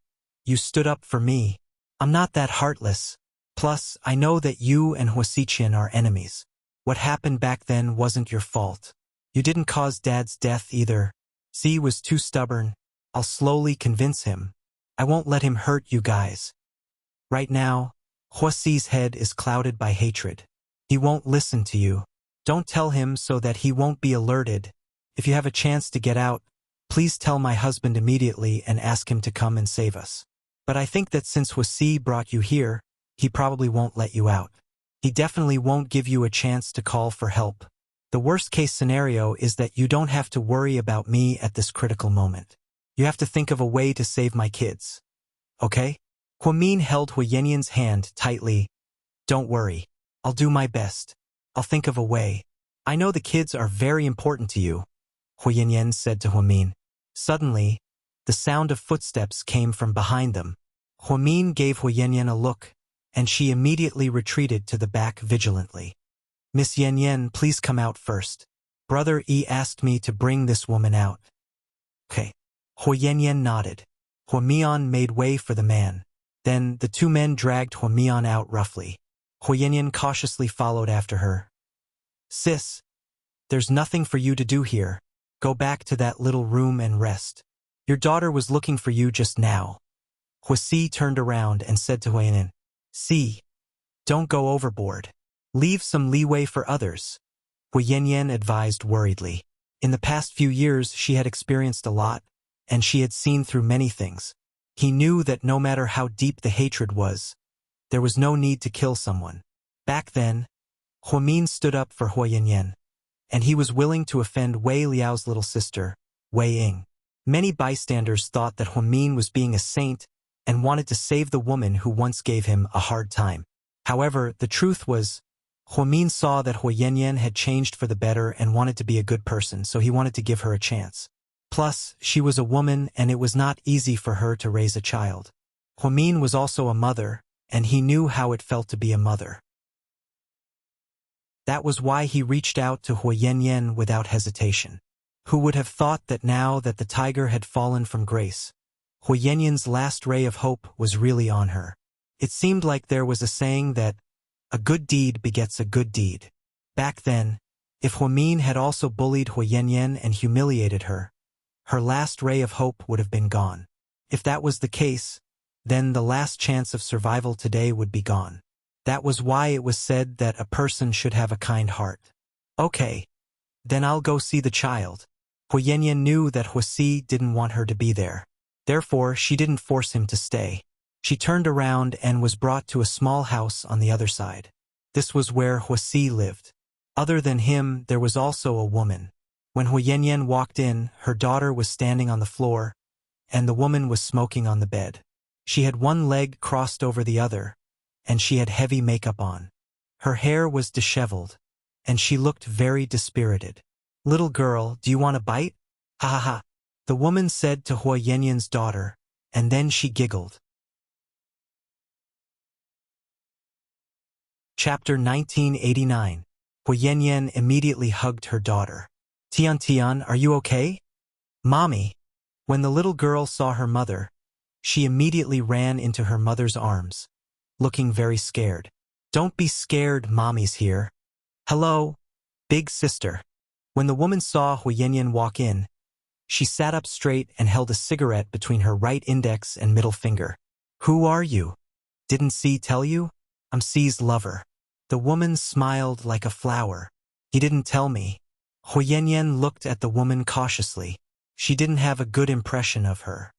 you stood up for me. I'm not that heartless. Plus, I know that you and Huasiqian are enemies. What happened back then wasn't your fault. You didn't cause Dad's death either. C was too stubborn. I'll slowly convince him. I won't let him hurt you guys. Right now, Huasi's head is clouded by hatred. He won't listen to you. Don't tell him so that he won't be alerted. If you have a chance to get out, please tell my husband immediately and ask him to come and save us. But I think that since Huasi brought you here, he probably won't let you out. He definitely won't give you a chance to call for help. The worst-case scenario is that you don't have to worry about me at this critical moment. You have to think of a way to save my kids. Okay? Huamin held Huyenyan's hand tightly. Don't worry. I'll do my best. I'll think of a way. I know the kids are very important to you, Huyenyan said to Huamin. Suddenly, the sound of footsteps came from behind them. Huamin gave Huyenyan a look, and she immediately retreated to the back vigilantly. Miss Yanyan, please come out first. Brother E asked me to bring this woman out. Okay. Huyenyan nodded. Huamian made way for the man. Then the two men dragged Huamian out roughly. Huyenyan cautiously followed after her. Sis, there's nothing for you to do here. Go back to that little room and rest. Your daughter was looking for you just now. Huasi turned around and said to Huyenyan, See, don't go overboard. Leave some leeway for others. Huyenyan advised worriedly. In the past few years, she had experienced a lot, and she had seen through many things. He knew that no matter how deep the hatred was, there was no need to kill someone. Back then, Huamin stood up for Huyenyan, and he was willing to offend Wei Liao's little sister, Wei Ying. Many bystanders thought that Huamin was being a saint and wanted to save the woman who once gave him a hard time. However, the truth was, Huamin saw that Huyenyan had changed for the better and wanted to be a good person, so he wanted to give her a chance. Plus, she was a woman and it was not easy for her to raise a child. Huamin was also a mother, and he knew how it felt to be a mother. That was why he reached out to Huyenyan without hesitation. Who would have thought that now that the tiger had fallen from grace, Huyenyan's last ray of hope was really on her. It seemed like there was a saying that a good deed begets a good deed. Back then, if Huamin had also bullied Huyenyan and humiliated her, her last ray of hope would have been gone. If that was the case, then the last chance of survival today would be gone. That was why it was said that a person should have a kind heart. Okay, then I'll go see the child. Huyenyan knew that Huasi didn't want her to be there. Therefore, she didn't force him to stay. She turned around and was brought to a small house on the other side. This was where Huasi lived. Other than him, there was also a woman. When Huyenyan walked in, her daughter was standing on the floor, and the woman was smoking on the bed. She had one leg crossed over the other, and she had heavy makeup on. Her hair was disheveled, and she looked very dispirited. Little girl, do you want a bite? Ha ha ha, the woman said to Huyenyan's daughter, and then she giggled. Chapter 1989. Huyenyen immediately hugged her daughter. Tian Tian, are you okay? Mommy. When the little girl saw her mother, she immediately ran into her mother's arms, looking very scared. Don't be scared, Mommy's here. Hello, big sister. When the woman saw Huyenyen walk in, she sat up straight and held a cigarette between her right index and middle finger. Who are you? Didn't C tell you? I'm C's lover. The woman smiled like a flower. He didn't tell me. Huyenyen looked at the woman cautiously. She didn't have a good impression of her.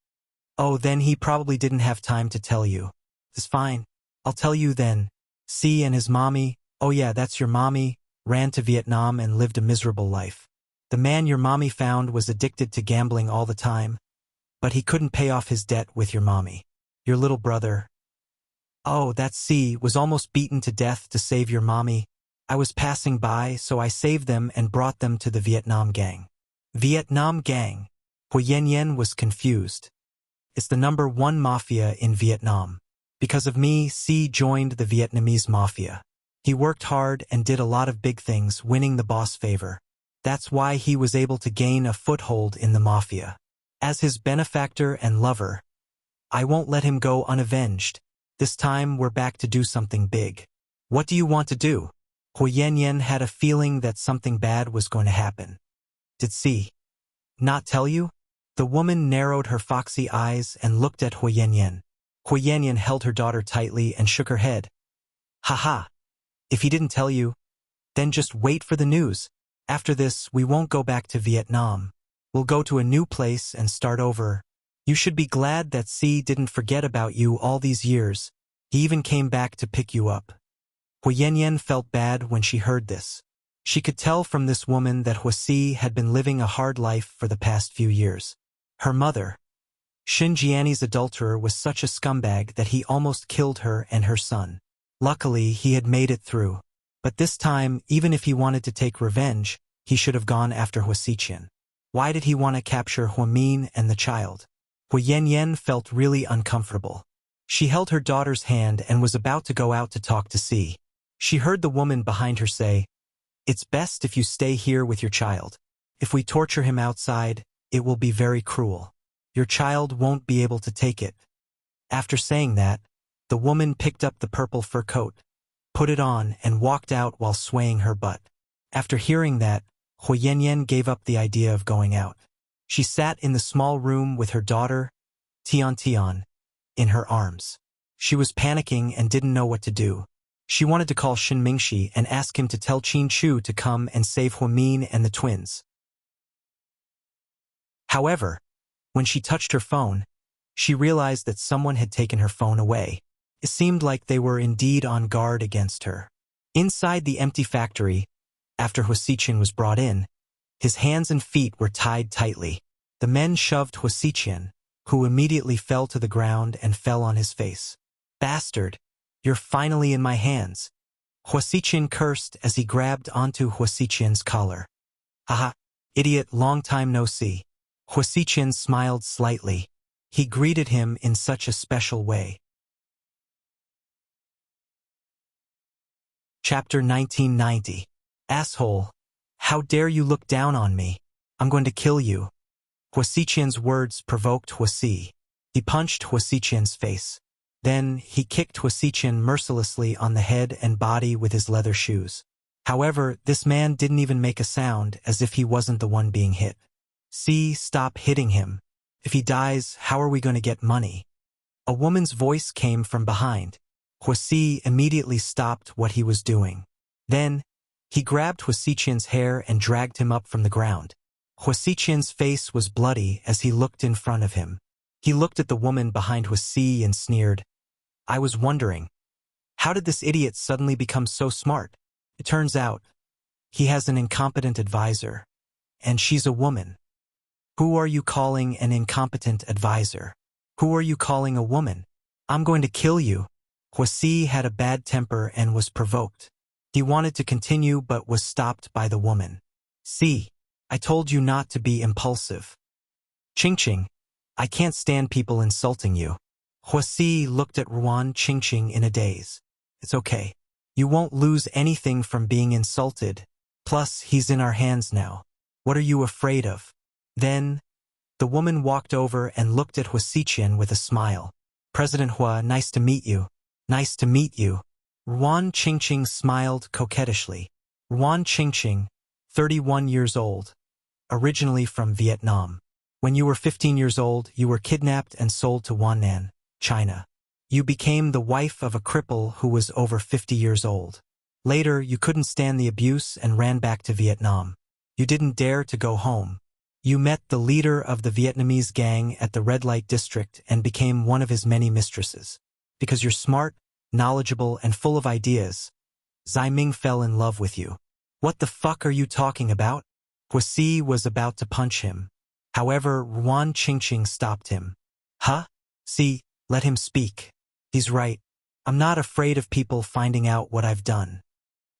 Oh, then he probably didn't have time to tell you. It's fine. I'll tell you then. C and his mommy, oh yeah, that's your mommy, ran to Vietnam and lived a miserable life. The man your mommy found was addicted to gambling all the time, but he couldn't pay off his debt with your mommy. Your little brother, oh, that C, was almost beaten to death to save your mommy. I was passing by, so I saved them and brought them to the Vietnam gang. Vietnam gang? Huyenyen was confused. It's the #1 mafia in Vietnam. Because of me, C joined the Vietnamese mafia. He worked hard and did a lot of big things, winning the boss favor. That's why he was able to gain a foothold in the mafia. As his benefactor and lover, I won't let him go unavenged. This time we're back to do something big. What do you want to do? Huyenyen had a feeling that something bad was going to happen. Did C not tell you? The woman narrowed her foxy eyes and looked at Huyenyen. Huyenyen held her daughter tightly and shook her head. Haha. If he didn't tell you, then just wait for the news. After this, we won't go back to Vietnam. We'll go to a new place and start over. You should be glad that C didn't forget about you all these years. He even came back to pick you up. Huyenyen felt bad when she heard this. She could tell from this woman that Huasi had been living a hard life for the past few years. Her mother, Xinjiani's adulterer, was such a scumbag that he almost killed her and her son. Luckily, he had made it through. But this time, even if he wanted to take revenge, he should have gone after Huasiqian. Why did he want to capture Huamin and the child? Huyenyen felt really uncomfortable. She held her daughter's hand and was about to go out to talk to C. She heard the woman behind her say, "It's best if you stay here with your child. If we torture him outside, it will be very cruel. Your child won't be able to take it." After saying that, the woman picked up the purple fur coat, put it on, and walked out while swaying her butt. After hearing that, Huyenyen gave up the idea of going out. She sat in the small room with her daughter, Tian Tian, in her arms. She was panicking and didn't know what to do. She wanted to call Shin Mingshi and ask him to tell Qin Chu to come and save Huamin and the twins. However, when she touched her phone, she realized that someone had taken her phone away. It seemed like they were indeed on guard against her. Inside the empty factory, after Huasiqian was brought in, his hands and feet were tied tightly. The men shoved Huasiqian, who immediately fell to the ground and fell on his face. "Bastard, you're finally in my hands." Huasiqian cursed as he grabbed onto Huasiqian's collar. "Haha, idiot, long time no see." Huasiqian smiled slightly. He greeted him in such a special way. Chapter 1990. Asshole, how dare you look down on me? I'm going to kill you. Huasiqian's words provoked Huasi. He punched Huasiqian's face. Then he kicked Huasiqian mercilessly on the head and body with his leather shoes. However, this man didn't even make a sound, as if he wasn't the one being hit. "See, stop hitting him. If he dies, how are we going to get money?" A woman's voice came from behind. Huasi immediately stopped what he was doing. Then, he grabbed Huasiqian's hair and dragged him up from the ground. Huasiqian's face was bloody as he looked in front of him. He looked at the woman behind Huasi and sneered. "I was wondering, how did this idiot suddenly become so smart? It turns out, he has an incompetent advisor, and she's a woman." "Who are you calling an incompetent advisor? Who are you calling a woman? I'm going to kill you." Huasi had a bad temper and was provoked. He wanted to continue but was stopped by the woman. "See, I told you not to be impulsive." "Ching-Ching, I can't stand people insulting you." Huasi looked at Ruan Ching-Ching in a daze. "It's okay. You won't lose anything from being insulted. Plus, he's in our hands now. What are you afraid of? Then, the woman walked over and looked at Huasiqian with a smile. President Hua, nice to meet you. Nice to meet you. Ruan Qingqing smiled coquettishly. Ruan Qingqing, 31 years old, originally from Vietnam. When you were 15 years old, you were kidnapped and sold to Wannan, China. You became the wife of a cripple who was over 50 years old. Later, you couldn't stand the abuse and ran back to Vietnam. You didn't dare to go home. You met the leader of the Vietnamese gang at the red light district and became one of his many mistresses. Because you're smart, knowledgeable, and full of ideas, Zai Ming fell in love with you. What the fuck are you talking about? Huasi was about to punch him. However, Ruan Qingqing stopped him. Huh? See, let him speak. He's right. I'm not afraid of people finding out what I've done.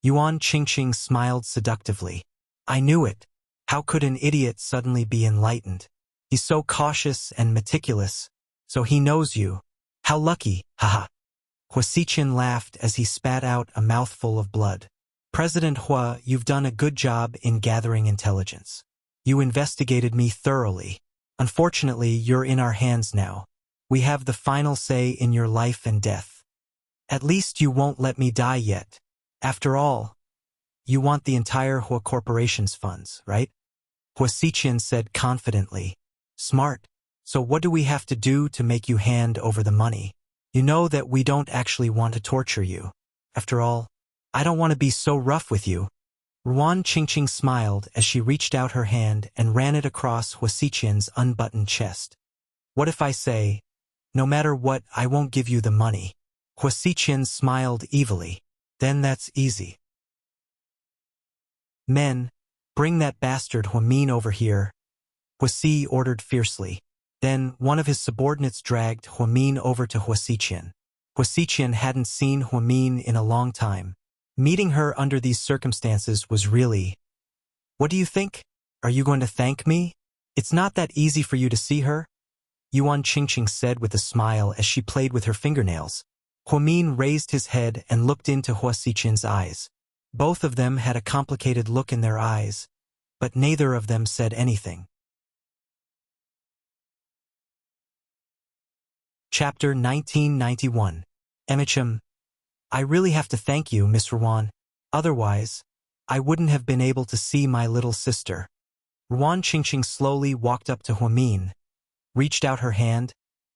Yuan Qingqing smiled seductively. I knew it. How could an idiot suddenly be enlightened? He's so cautious and meticulous, so he knows you. How lucky, haha. Huasiqian laughed as he spat out a mouthful of blood. President Hua, you've done a good job in gathering intelligence. You investigated me thoroughly. Unfortunately, you're in our hands now. We have the final say in your life and death. At least you won't let me die yet. After all, you want the entire Hua Corporation's funds, right? Huasiqian said confidently. Smart. So what do we have to do to make you hand over the money? You know that we don't actually want to torture you. After all, I don't want to be so rough with you. Ruan Qingqing smiled as she reached out her hand and ran it across Huasiqian's unbuttoned chest. What if I say, no matter what, I won't give you the money? Huasiqian smiled evilly. Then that's easy. Men, bring that bastard Huamin over here, Huasi ordered fiercely. Then one of his subordinates dragged Huamin over to Huasiqian. Huasiqian hadn't seen Huamin in a long time. Meeting her under these circumstances was really... What do you think? Are you going to thank me? It's not that easy for you to see her, Yuan Qingqing said with a smile as she played with her fingernails. Huamin raised his head and looked into Huasiqian's eyes. Both of them had a complicated look in their eyes, but neither of them said anything. Chapter 1991. Emicham. I really have to thank you, Miss Ruan. Otherwise, I wouldn't have been able to see my little sister. Ruan Qingqing slowly walked up to Huamin, reached out her hand,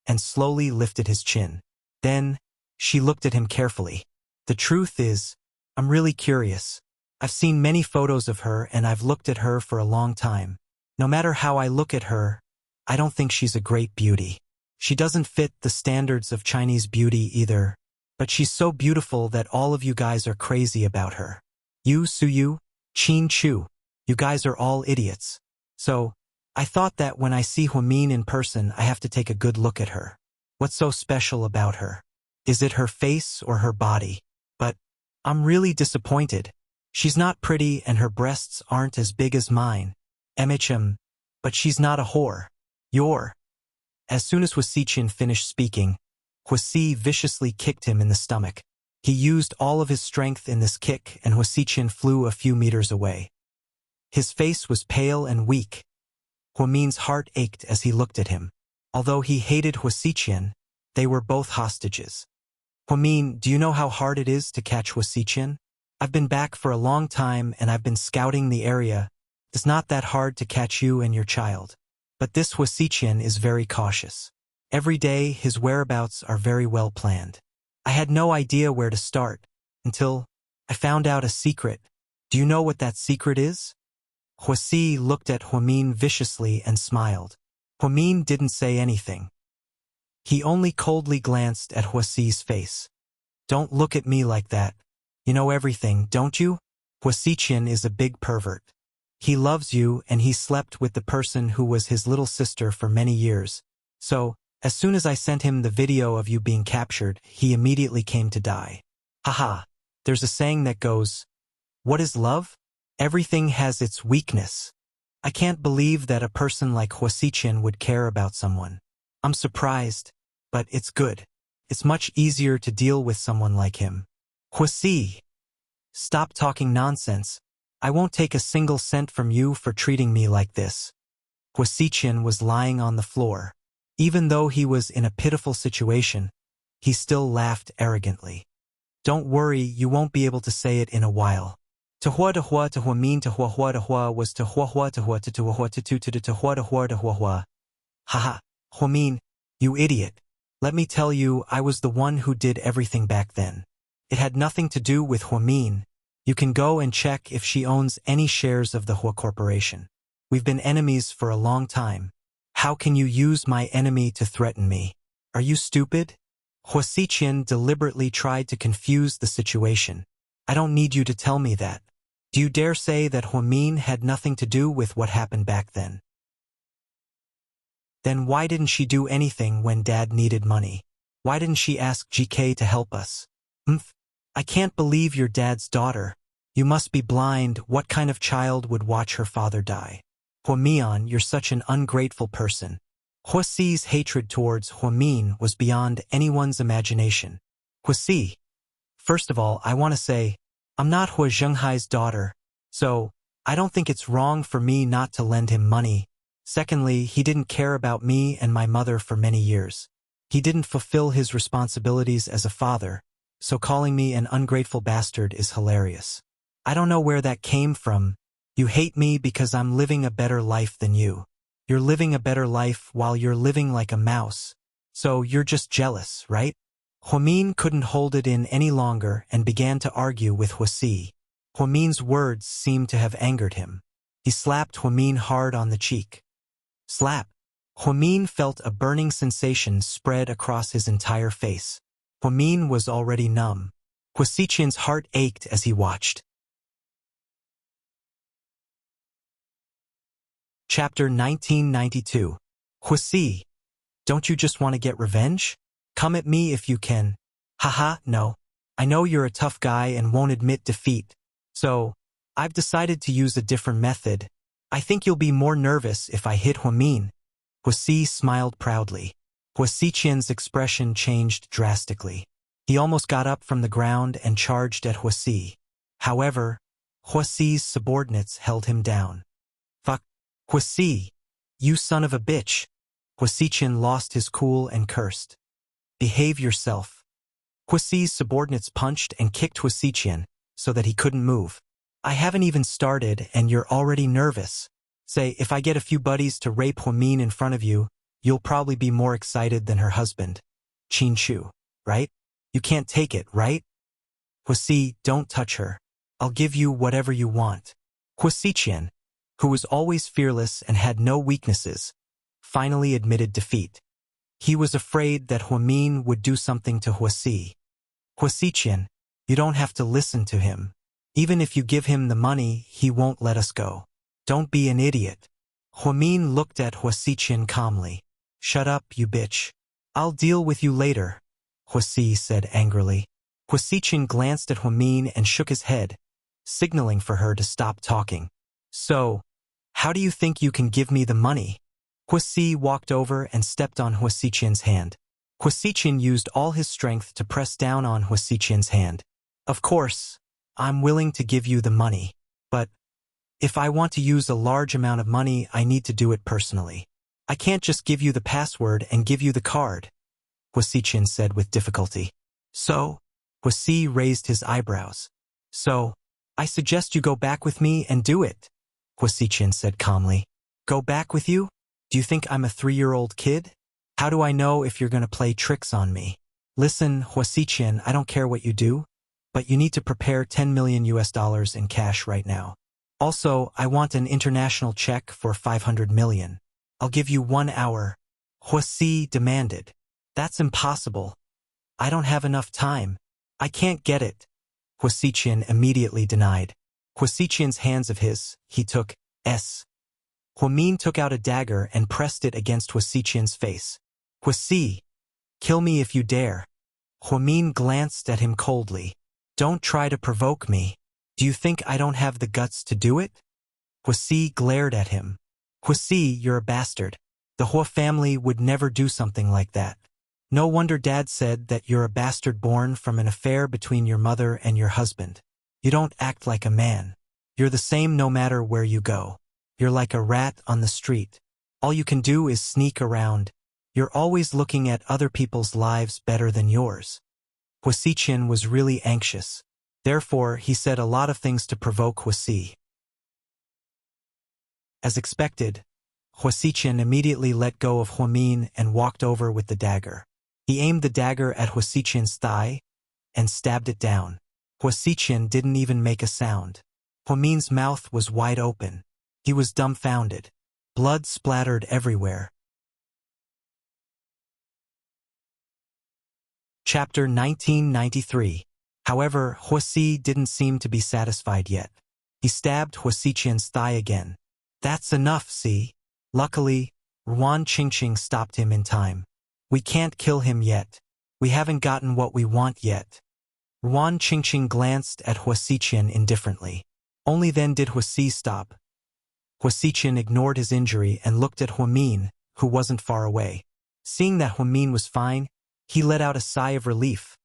and slowly lifted his chin. Then, she looked at him carefully. The truth is, I'm really curious. I've seen many photos of her and I've looked at her for a long time. No matter how I look at her, I don't think she's a great beauty. She doesn't fit the standards of Chinese beauty either. But she's so beautiful that all of you guys are crazy about her. You, Suyu, Qin Chu, you guys are all idiots. So, I thought that when I see Huamin in person, I have to take a good look at her. What's so special about her? Is it her face or her body? But, I'm really disappointed. She's not pretty and her breasts aren't as big as mine. Emicham, but she's not a whore. You're. As soon as Huasiqian finished speaking, Huasi viciously kicked him in the stomach. He used all of his strength in this kick and Huasiqian flew a few meters away. His face was pale and weak. Huamin's heart ached as he looked at him. Although he hated Huasiqian, they were both hostages. Huamin, do you know how hard it is to catch Huasiqian? I've been back for a long time and I've been scouting the area. It's not that hard to catch you and your child. But this Huasiqian is very cautious. Every day, his whereabouts are very well planned. I had no idea where to start, until I found out a secret. Do you know what that secret is? Huasi looked at Huamin viciously and smiled. Huamin didn't say anything. He only coldly glanced at Huasi's face. Don't look at me like that. You know everything, don't you? Huasiqian is a big pervert. He loves you and he slept with the person who was his little sister for many years. So, as soon as I sent him the video of you being captured, he immediately came to die. Haha, there's a saying that goes, what is love? Everything has its weakness. I can't believe that a person like Huasiqian would care about someone. I'm surprised, but it's good. It's much easier to deal with someone like him. Huasi, Stop talking nonsense. I won't take a single cent from you for treating me like this. Huasiqian was lying on the floor. Even though he was in a pitiful situation, he still laughed arrogantly. Don't worry, you won't be able to say it in a while. Tahua mean tahua was tahua. Haha, Huamin, you idiot. Let me tell you, I was the one who did everything back then. It had nothing to do with Huamin. You can go and check if she owns any shares of the Hua Corporation. We've been enemies for a long time. How can you use my enemy to threaten me? Are you stupid? Huasiqian deliberately tried to confuse the situation. I don't need you to tell me that. Do you dare say that Huamin had nothing to do with what happened back then? Then why didn't she do anything when Dad needed money? Why didn't she ask GK to help us? I can't believe you're Dad's daughter. You must be blind. What kind of child would watch her father die? Huamian, you're such an ungrateful person. Huasi's hatred towards Huamin was beyond anyone's imagination. Huasi, first of all, I want to say, I'm not Hua Zhenghai's daughter, so I don't think it's wrong for me not to lend him money. Secondly, he didn't care about me and my mother for many years. He didn't fulfill his responsibilities as a father, so calling me an ungrateful bastard is hilarious. I don't know where that came from. You hate me because I'm living a better life than you. You're living a better life while you're living like a mouse. So you're just jealous, right? Huamin couldn't hold it in any longer and began to argue with Huasi. Huamin's words seemed to have angered him. He slapped Huamin hard on the cheek. Slap. Huamin felt a burning sensation spread across his entire face. Huamin was already numb. Huasiqian's heart ached as he watched. Chapter 1992. Huasi, don't you just want to get revenge? Come at me if you can. Haha, no. I know you're a tough guy and won't admit defeat. So, I've decided to use a different method. I think you'll be more nervous if I hit Huamin. Huasi smiled proudly. Huasiqian's expression changed drastically. He almost got up from the ground and charged at Huasi. However, Huasi's subordinates held him down. Fuck. Huasi, you son of a bitch. Huasiqian lost his cool and cursed. Behave yourself. Huasi's subordinates punched and kicked Huasiqian so that he couldn't move. I haven't even started and you're already nervous. Say, if I get a few buddies to rape Huamin in front of you, you'll probably be more excited than her husband. Qin Shu, right? You can't take it, right? Huasi, don't touch her. I'll give you whatever you want. Huasiqian, who was always fearless and had no weaknesses, finally admitted defeat. He was afraid that Huamin would do something to Huasi. Huasiqian, you don't have to listen to him. Even if you give him the money, he won't let us go. Don't be an idiot. Huamin looked at Huasiqian calmly. Shut up, you bitch. I'll deal with you later, Huasi said angrily. Huasiqian glanced at Huamin and shook his head, signaling for her to stop talking. So, how do you think you can give me the money? Huasi walked over and stepped on Huasiqian's hand. Huasiqian used all his strength to press down on Huasiqian's hand. Of course, I'm willing to give you the money, but if I want to use a large amount of money, I need to do it personally. I can't just give you the password and give you the card, Huasiqian said with difficulty. So, Huasi raised his eyebrows. So, I suggest you go back with me and do it, Huasiqian said calmly. Go back with you? Do you think I'm a 3-year-old kid? How do I know if you're going to play tricks on me? Listen, Huasiqian, I don't care what you do, but you need to prepare $10 million in cash right now. Also, I want an international check for $500 million. I'll give you 1 hour. Huasi demanded. That's impossible. I don't have enough time. I can't get it. Huasiqian immediately denied. Huasiqian's hands of his, he took, Huamin took out a dagger and pressed it against Huasiqian's face. Huasi, kill me if you dare. Huamin glanced at him coldly. Don't try to provoke me. Do you think I don't have the guts to do it? Huasi glared at him. Huasi, you're a bastard. The Hua family would never do something like that. No wonder Dad said that you're a bastard born from an affair between your mother and your husband. You don't act like a man. You're the same no matter where you go. You're like a rat on the street. All you can do is sneak around. You're always looking at other people's lives better than yours. Huasiqian was really anxious. Therefore, he said a lot of things to provoke Huasi. As expected, Huasiqian immediately let go of Huamin and walked over with the dagger. He aimed the dagger at Huasiqian's thigh and stabbed it down. Huasiqian didn't even make a sound. Huamin's mouth was wide open. He was dumbfounded. Blood splattered everywhere. Chapter 1993. However, Huasi didn't seem to be satisfied yet. He stabbed Huasiqian's thigh again. That's enough, see? Luckily, Ruan Qingqing stopped him in time. We can't kill him yet. We haven't gotten what we want yet. Ruan Qingqing glanced at Huasiqian indifferently. Only then did Huasi stop. Huasiqian ignored his injury and looked at Huamin, who wasn't far away. Seeing that Huamin was fine, he let out a sigh of relief.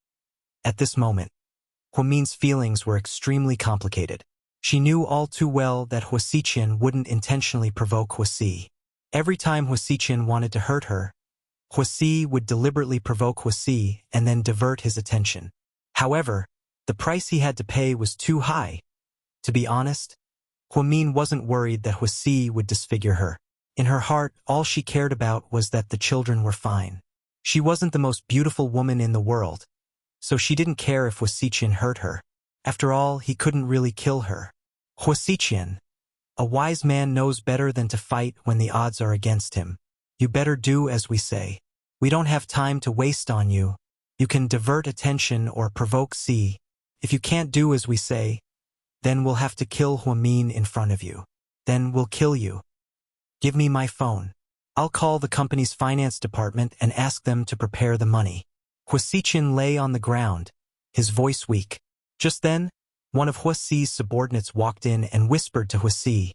At this moment, Huamin's feelings were extremely complicated. She knew all too well that Huasiqian wouldn't intentionally provoke Huasi. Every time Huasiqian wanted to hurt her, Huasi would deliberately provoke Huasi and then divert his attention. However, the price he had to pay was too high. To be honest, Huamin wasn't worried that Huasi would disfigure her. In her heart, all she cared about was that the children were fine. She wasn't the most beautiful woman in the world, so she didn't care if Huasiqian hurt her. After all, he couldn't really kill her. Huasiqian, a wise man knows better than to fight when the odds are against him. You better do as we say. We don't have time to waste on you. You can divert attention or provoke C. If you can't do as we say, then we'll have to kill Huamin in front of you. Then we'll kill you. Give me my phone. I'll call the company's finance department and ask them to prepare the money. Huasiqian lay on the ground, his voice weak. Just then, one of Huasi's subordinates walked in and whispered to Huasi,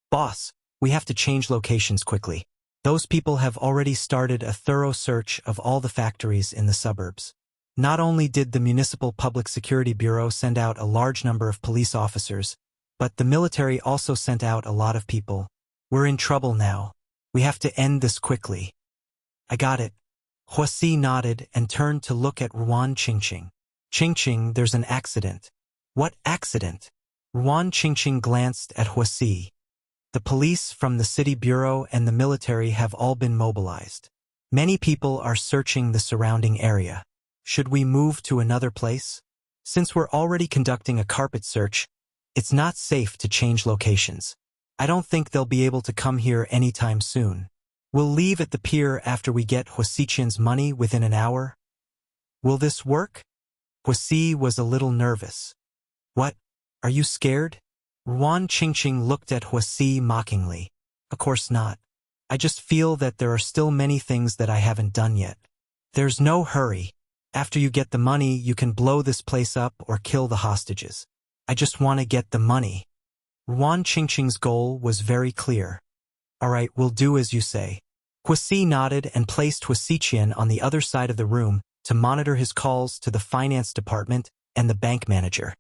"Boss, we have to change locations quickly. Those people have already started a thorough search of all the factories in the suburbs." Not only did the Municipal Public Security Bureau send out a large number of police officers, but the military also sent out a lot of people. We're in trouble now. We have to end this quickly. I got it. Huasi nodded and turned to look at Ruan Qingqing. Qingqing, there's an accident. What accident? Ruan Qingqing glanced at Huasi. The police from the city bureau and the military have all been mobilized. Many people are searching the surrounding area. Should we move to another place? Since we're already conducting a carpet search, it's not safe to change locations. I don't think they'll be able to come here anytime soon. We'll leave at the pier after we get Huasiqian's money within an hour. Will this work? Huasi was a little nervous. What? Are you scared? Ruan Qingqing looked at Huasi mockingly. Of course not. I just feel that there are still many things that I haven't done yet. There's no hurry. After you get the money, you can blow this place up or kill the hostages. I just want to get the money. Ruan Qingqing's goal was very clear. All right, we'll do as you say. Huasi nodded and placed Huasiqian on the other side of the room to monitor his calls to the finance department and the bank manager.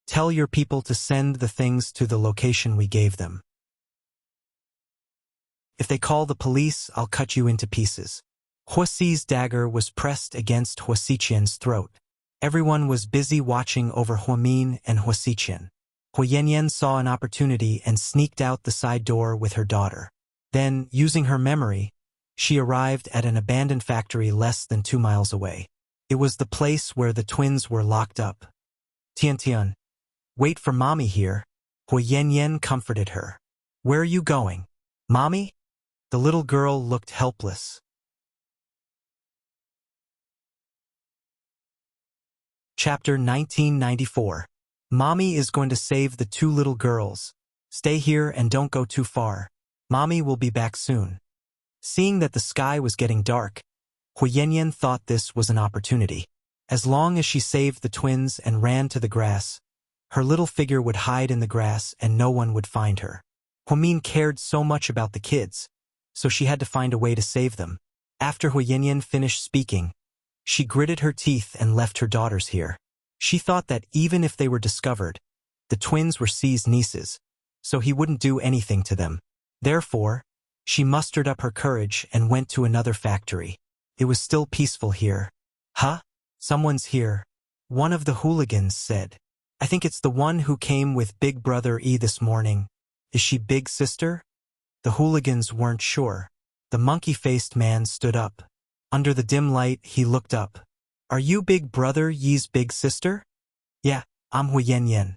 Tell your people to send the things to the location we gave them. If they call the police, I'll cut you into pieces. Huasi's dagger was pressed against Huasiqian's throat. Everyone was busy watching over Huamin and Huasiqian. Huayanyan saw an opportunity and sneaked out the side door with her daughter. Then, using her memory, she arrived at an abandoned factory less than 2 miles away. It was the place where the twins were locked up. Tian, wait for Mommy here. Huayanyan comforted her. Where are you going? Mommy? The little girl looked helpless. Chapter 1994. Mommy is going to save the 2 little girls. Stay here and don't go too far. Mommy will be back soon. Seeing that the sky was getting dark, Huayanyan thought this was an opportunity. As long as she saved the twins and ran to the grass, her little figure would hide in the grass and no one would find her. Huamin cared so much about the kids, so she had to find a way to save them. After Huayanyan finished speaking, she gritted her teeth and left her daughters here. She thought that even if they were discovered, The twins were C's nieces, so he wouldn't do anything to them. Therefore, she mustered up her courage and went to another factory. It was still peaceful here. Huh? Someone's here. One of the hooligans said. I think it's the one who came with Big Brother E this morning. Is she Big Sister? The hooligans weren't sure. The monkey-faced man stood up. Under the dim light, he looked up. Are you Big Brother Yi's big sister? Yeah, I'm Huyenyen.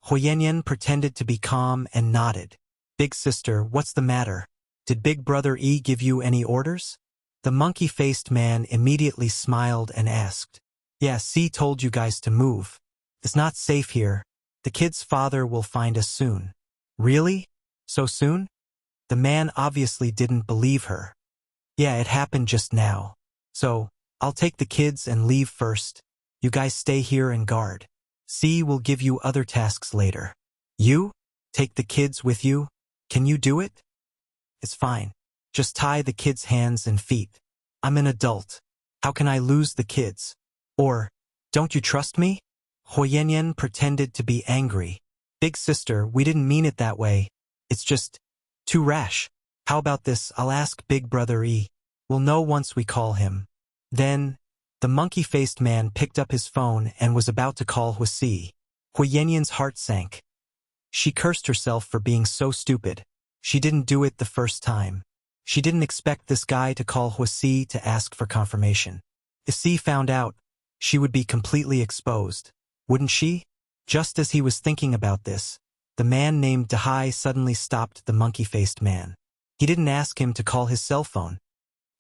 Huyenyen pretended to be calm and nodded. Big sister, what's the matter? Did Big Brother E give you any orders? The monkey-faced man immediately smiled and asked. Yeah, C told you guys to move. It's not safe here. The kid's father will find us soon. Really? So soon? The man obviously didn't believe her. Yeah, it happened just now. So, I'll take the kids and leave first. You guys stay here and guard. C will give you other tasks later. You? Take the kids with you? Can you do it? It's fine. Just tie the kids' hands and feet. I'm an adult. How can I lose the kids? Or, don't you trust me? Huyenyen pretended to be angry. Big sister, we didn't mean it that way. It's just too rash. How about this? I'll ask Big Brother E. We'll know once we call him. Then, the monkey-faced man picked up his phone and was about to call Huasi. Huyenyen's heart sank. She cursed herself for being so stupid. She didn't do it the first time. She didn't expect this guy to call Huasi to ask for confirmation. If C found out, she would be completely exposed. Wouldn't she? Just as he was thinking about this, the man named Dahai suddenly stopped the monkey-faced man. He didn't ask him to call his cell phone.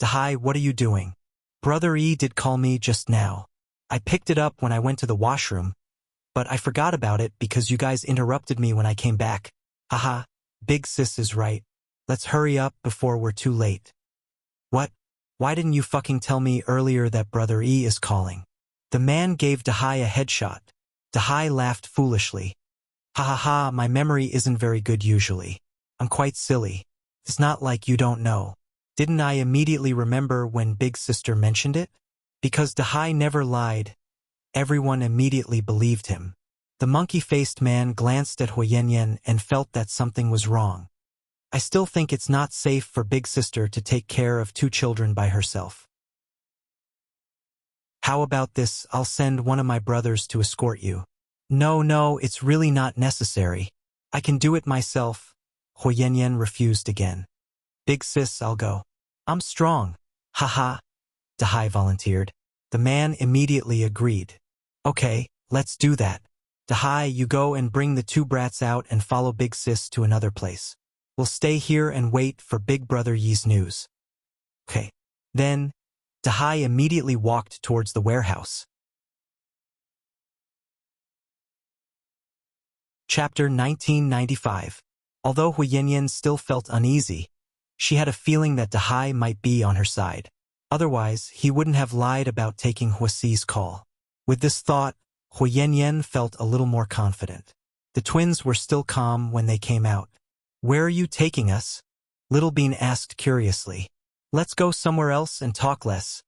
Dahai, what are you doing? Brother E did call me just now. I picked it up when I went to the washroom, but I forgot about it because you guys interrupted me when I came back. Haha, Big Sis is right. Let's hurry up before we're too late. What? Why didn't you fucking tell me earlier that Brother E is calling? The man gave Dahai a headshot. Dahai laughed foolishly. Ha ha ha, my memory isn't very good usually. I'm quite silly. It's not like you don't know. Didn't I immediately remember when Big Sister mentioned it? Because Dahai never lied. Everyone immediately believed him. The monkey-faced man glanced at Huyenyen and felt that something was wrong. I still think it's not safe for Big Sister to take care of 2 children by herself. How about this? I'll send one of my brothers to escort you. No, it's really not necessary. I can do it myself. Huyenyen refused again. Big sis, I'll go. I'm strong. Haha. Dahai volunteered. The man immediately agreed. Okay, let's do that. Dahai, you go and bring the 2 brats out and follow Big Sis to another place. We'll stay here and wait for Big Brother Yi's news. Okay. Then, Dahai immediately walked towards the warehouse. Chapter 1995. Although Huyenyen still felt uneasy, she had a feeling that Dahai might be on her side. Otherwise, he wouldn't have lied about taking Huasi's call. With this thought, Huyenyen felt a little more confident. The twins were still calm when they came out. Where are you taking us? Little Bean asked curiously. Let's go somewhere else and talk less.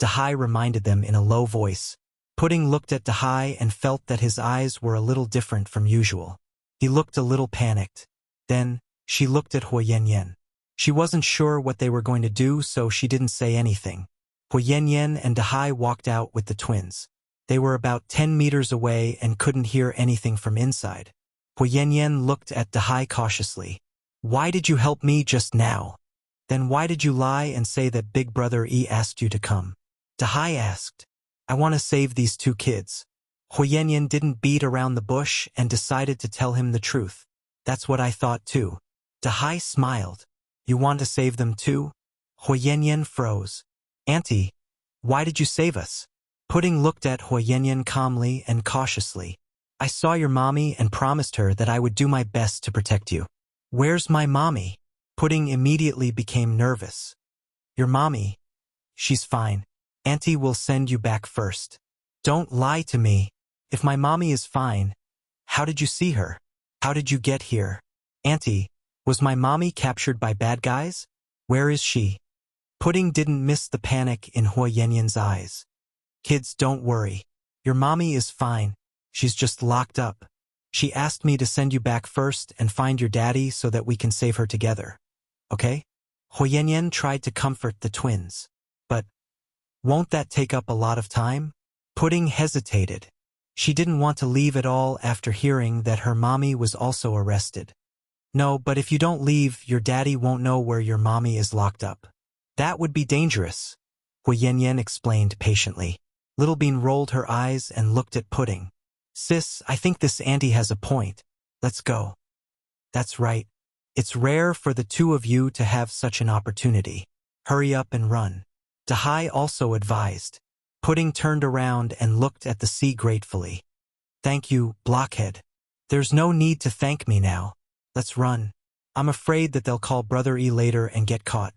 Dahai reminded them in a low voice. Pudding looked at Dahai and felt that his eyes were a little different from usual. He looked a little panicked. Then, she looked at Huyenyen. She wasn't sure what they were going to do, so she didn't say anything. Huyenyen and Dahai walked out with the twins. They were about 10 meters away and couldn't hear anything from inside. Huyenyen looked at Dahai cautiously. Why did you help me just now? Then why did you lie and say that Big Brother E asked you to come? Dahai asked. I want to save these 2 kids. Huyenyen didn't beat around the bush and decided to tell him the truth. That's what I thought too. Dahai smiled. You want to save them too? Huyenyen froze. Auntie, why did you save us? Pudding looked at Huyenyen calmly and cautiously. I saw your mommy and promised her that I would do my best to protect you. Where's my mommy? Pudding immediately became nervous. Your mommy? She's fine. Auntie will send you back first. Don't lie to me. If my mommy is fine, how did you see her? How did you get here? Auntie, was my mommy captured by bad guys? Where is she? Pudding didn't miss the panic in Huyenyen's eyes. Kids, don't worry. Your mommy is fine. She's just locked up. She asked me to send you back first and find your daddy so that we can save her together. Okay? Huyenyan tried to comfort the twins. But won't that take up a lot of time? Pudding hesitated. She didn't want to leave at all after hearing that her mommy was also arrested. No, but if you don't leave, your daddy won't know where your mommy is locked up. That would be dangerous, Huyenyan explained patiently. Little Bean rolled her eyes and looked at Pudding. Sis, I think this auntie has a point. Let's go. That's right. It's rare for the two of you to have such an opportunity. Hurry up and run. Dahai also advised. Pudding turned around and looked at the sea gratefully. Thank you, Blockhead. There's no need to thank me now. Let's run. I'm afraid that they'll call Brother E later and get caught.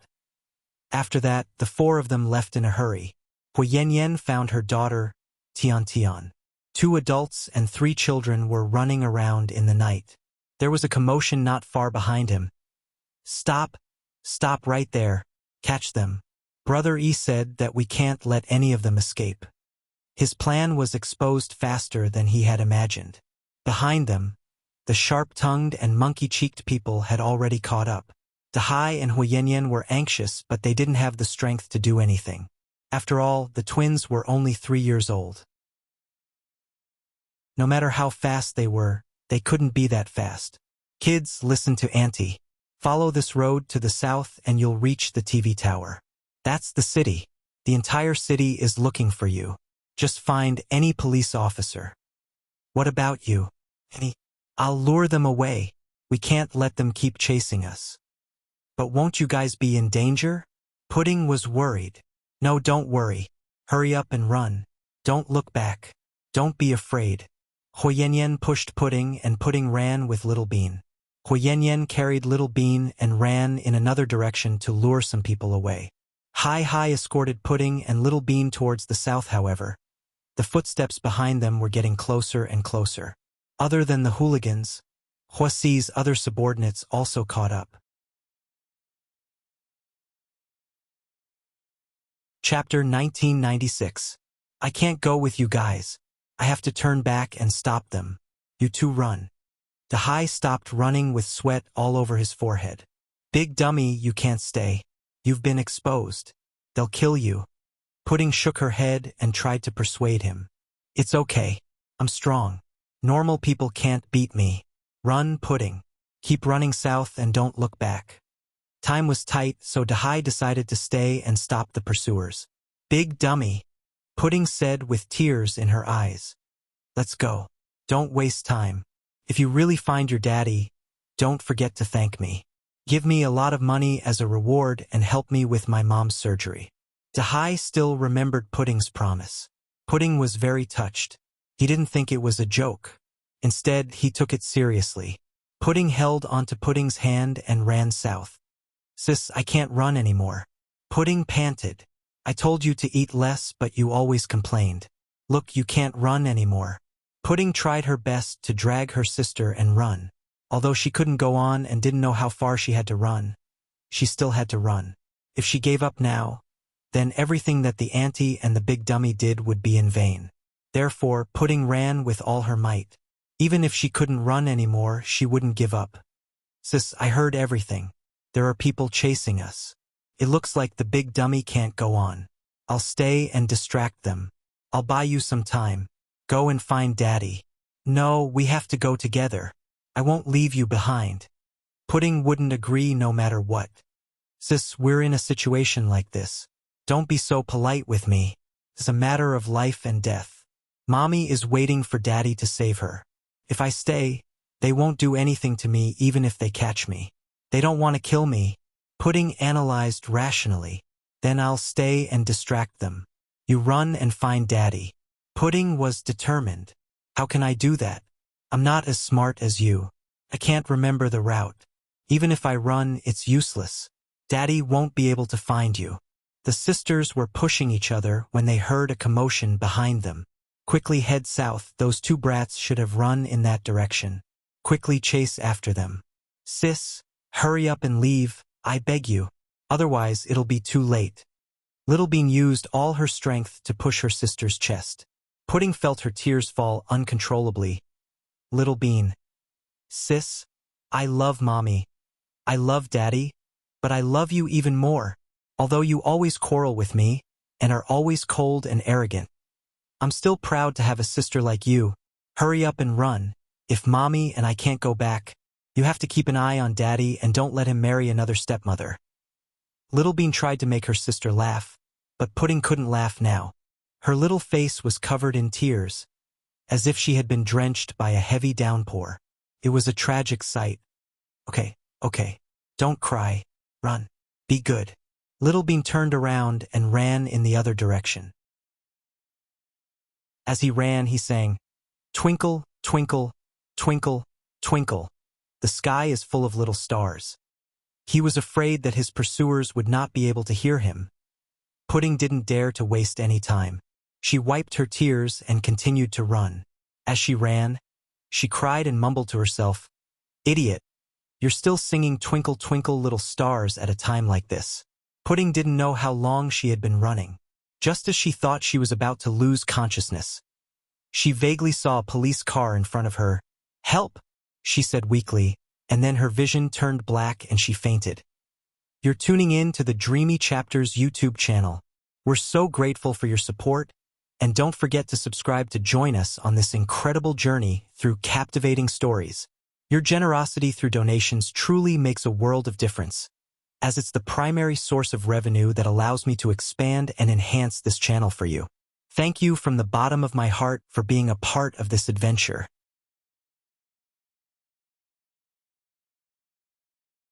After that, the four of them left in a hurry. Huyenyan found her daughter, Tian. 2 adults and 3 children were running around in the night. There was a commotion not far behind him. Stop! Stop right there. Catch them. Brother E said that we can't let any of them escape. His plan was exposed faster than he had imagined. Behind them, the sharp-tongued and monkey-cheeked people had already caught up. Dahai and Huyenyan were anxious, but they didn't have the strength to do anything. After all, the twins were only 3 years old. No matter how fast they were, they couldn't be that fast. Kids, listen to Auntie. Follow this road to the south and you'll reach the TV tower. That's the city. The entire city is looking for you. Just find any police officer. What about you? I'll lure them away. We can't let them keep chasing us. But won't you guys be in danger? Pudding was worried. No, don't worry. Hurry up and run. Don't look back. Don't be afraid. Huyenyan pushed Pudding and Pudding ran with Little Bean. Huyenyan carried Little Bean and ran in another direction to lure some people away. Hai escorted Pudding and Little Bean towards the south, however. The footsteps behind them were getting closer and closer. Other than the hooligans, Huasi's other subordinates also caught up. Chapter 1996. I can't go with you guys. I have to turn back and stop them. You two run. Dahai stopped running with sweat all over his forehead. Big dummy, you can't stay. You've been exposed. They'll kill you. Pudding shook her head and tried to persuade him. It's okay. I'm strong. Normal people can't beat me. Run, Pudding. Keep running south and don't look back. Time was tight, so Dahai decided to stay and stop the pursuers. Big dummy, Pudding said with tears in her eyes. Let's go. Don't waste time. If you really find your daddy, don't forget to thank me. Give me a lot of money as a reward and help me with my mom's surgery. Dahai still remembered Pudding's promise. Pudding was very touched. He didn't think it was a joke. Instead, he took it seriously. Pudding held onto Pudding's hand and ran south. Sis, I can't run anymore. Pudding panted. I told you to eat less, but you always complained. Look, you can't run anymore. Pudding tried her best to drag her sister and run. Although she couldn't go on and didn't know how far she had to run, she still had to run. If she gave up now, then everything that the auntie and the big dummy did would be in vain. Therefore, Pudding ran with all her might. Even if she couldn't run anymore, she wouldn't give up. Sis, I heard everything. There are people chasing us. It looks like the big dummy can't go on. I'll stay and distract them. I'll buy you some time. Go and find Daddy. No, we have to go together. I won't leave you behind. Pudding wouldn't agree no matter what. Sis, we're in a situation like this. Don't be so polite with me. It's a matter of life and death. Mommy is waiting for Daddy to save her. If I stay, they won't do anything to me even if they catch me. They don't want to kill me. Pudding analyzed rationally. Then I'll stay and distract them. You run and find Daddy. Pudding was determined. How can I do that? I'm not as smart as you. I can't remember the route. Even if I run, it's useless. Daddy won't be able to find you. The sisters were pushing each other when they heard a commotion behind them. Quickly head south, those two brats should have run in that direction. Quickly chase after them. Sis, hurry up and leave, I beg you. Otherwise, it'll be too late. Little Bean used all her strength to push her sister's chest. Pudding felt her tears fall uncontrollably. Little Bean. Sis, I love Mommy. I love Daddy, but I love you even more, although you always quarrel with me and are always cold and arrogant. I'm still proud to have a sister like you. Hurry up and run. If Mommy and I can't go back, you have to keep an eye on Daddy and don't let him marry another stepmother. Little Bean tried to make her sister laugh, but Pudding couldn't laugh now. Her little face was covered in tears, as if she had been drenched by a heavy downpour. It was a tragic sight. Okay, don't cry. Run. Be good. Little Bean turned around and ran in the other direction. As he ran, he sang, "Twinkle, twinkle, twinkle, twinkle. The sky is full of little stars." He was afraid that his pursuers would not be able to hear him. Pudding didn't dare to waste any time. She wiped her tears and continued to run. As she ran, she cried and mumbled to herself, "Idiot, you're still singing Twinkle, Twinkle, Little Stars at a time like this." Pudding didn't know how long she had been running. Just as she thought she was about to lose consciousness, she vaguely saw a police car in front of her. "Help," she said weakly, and then her vision turned black and she fainted. You're tuning in to the Dreamy Chapters YouTube channel. We're so grateful for your support, and don't forget to subscribe to join us on this incredible journey through captivating stories. Your generosity through donations truly makes a world of difference, as it's the primary source of revenue that allows me to expand and enhance this channel for you. Thank you from the bottom of my heart for being a part of this adventure.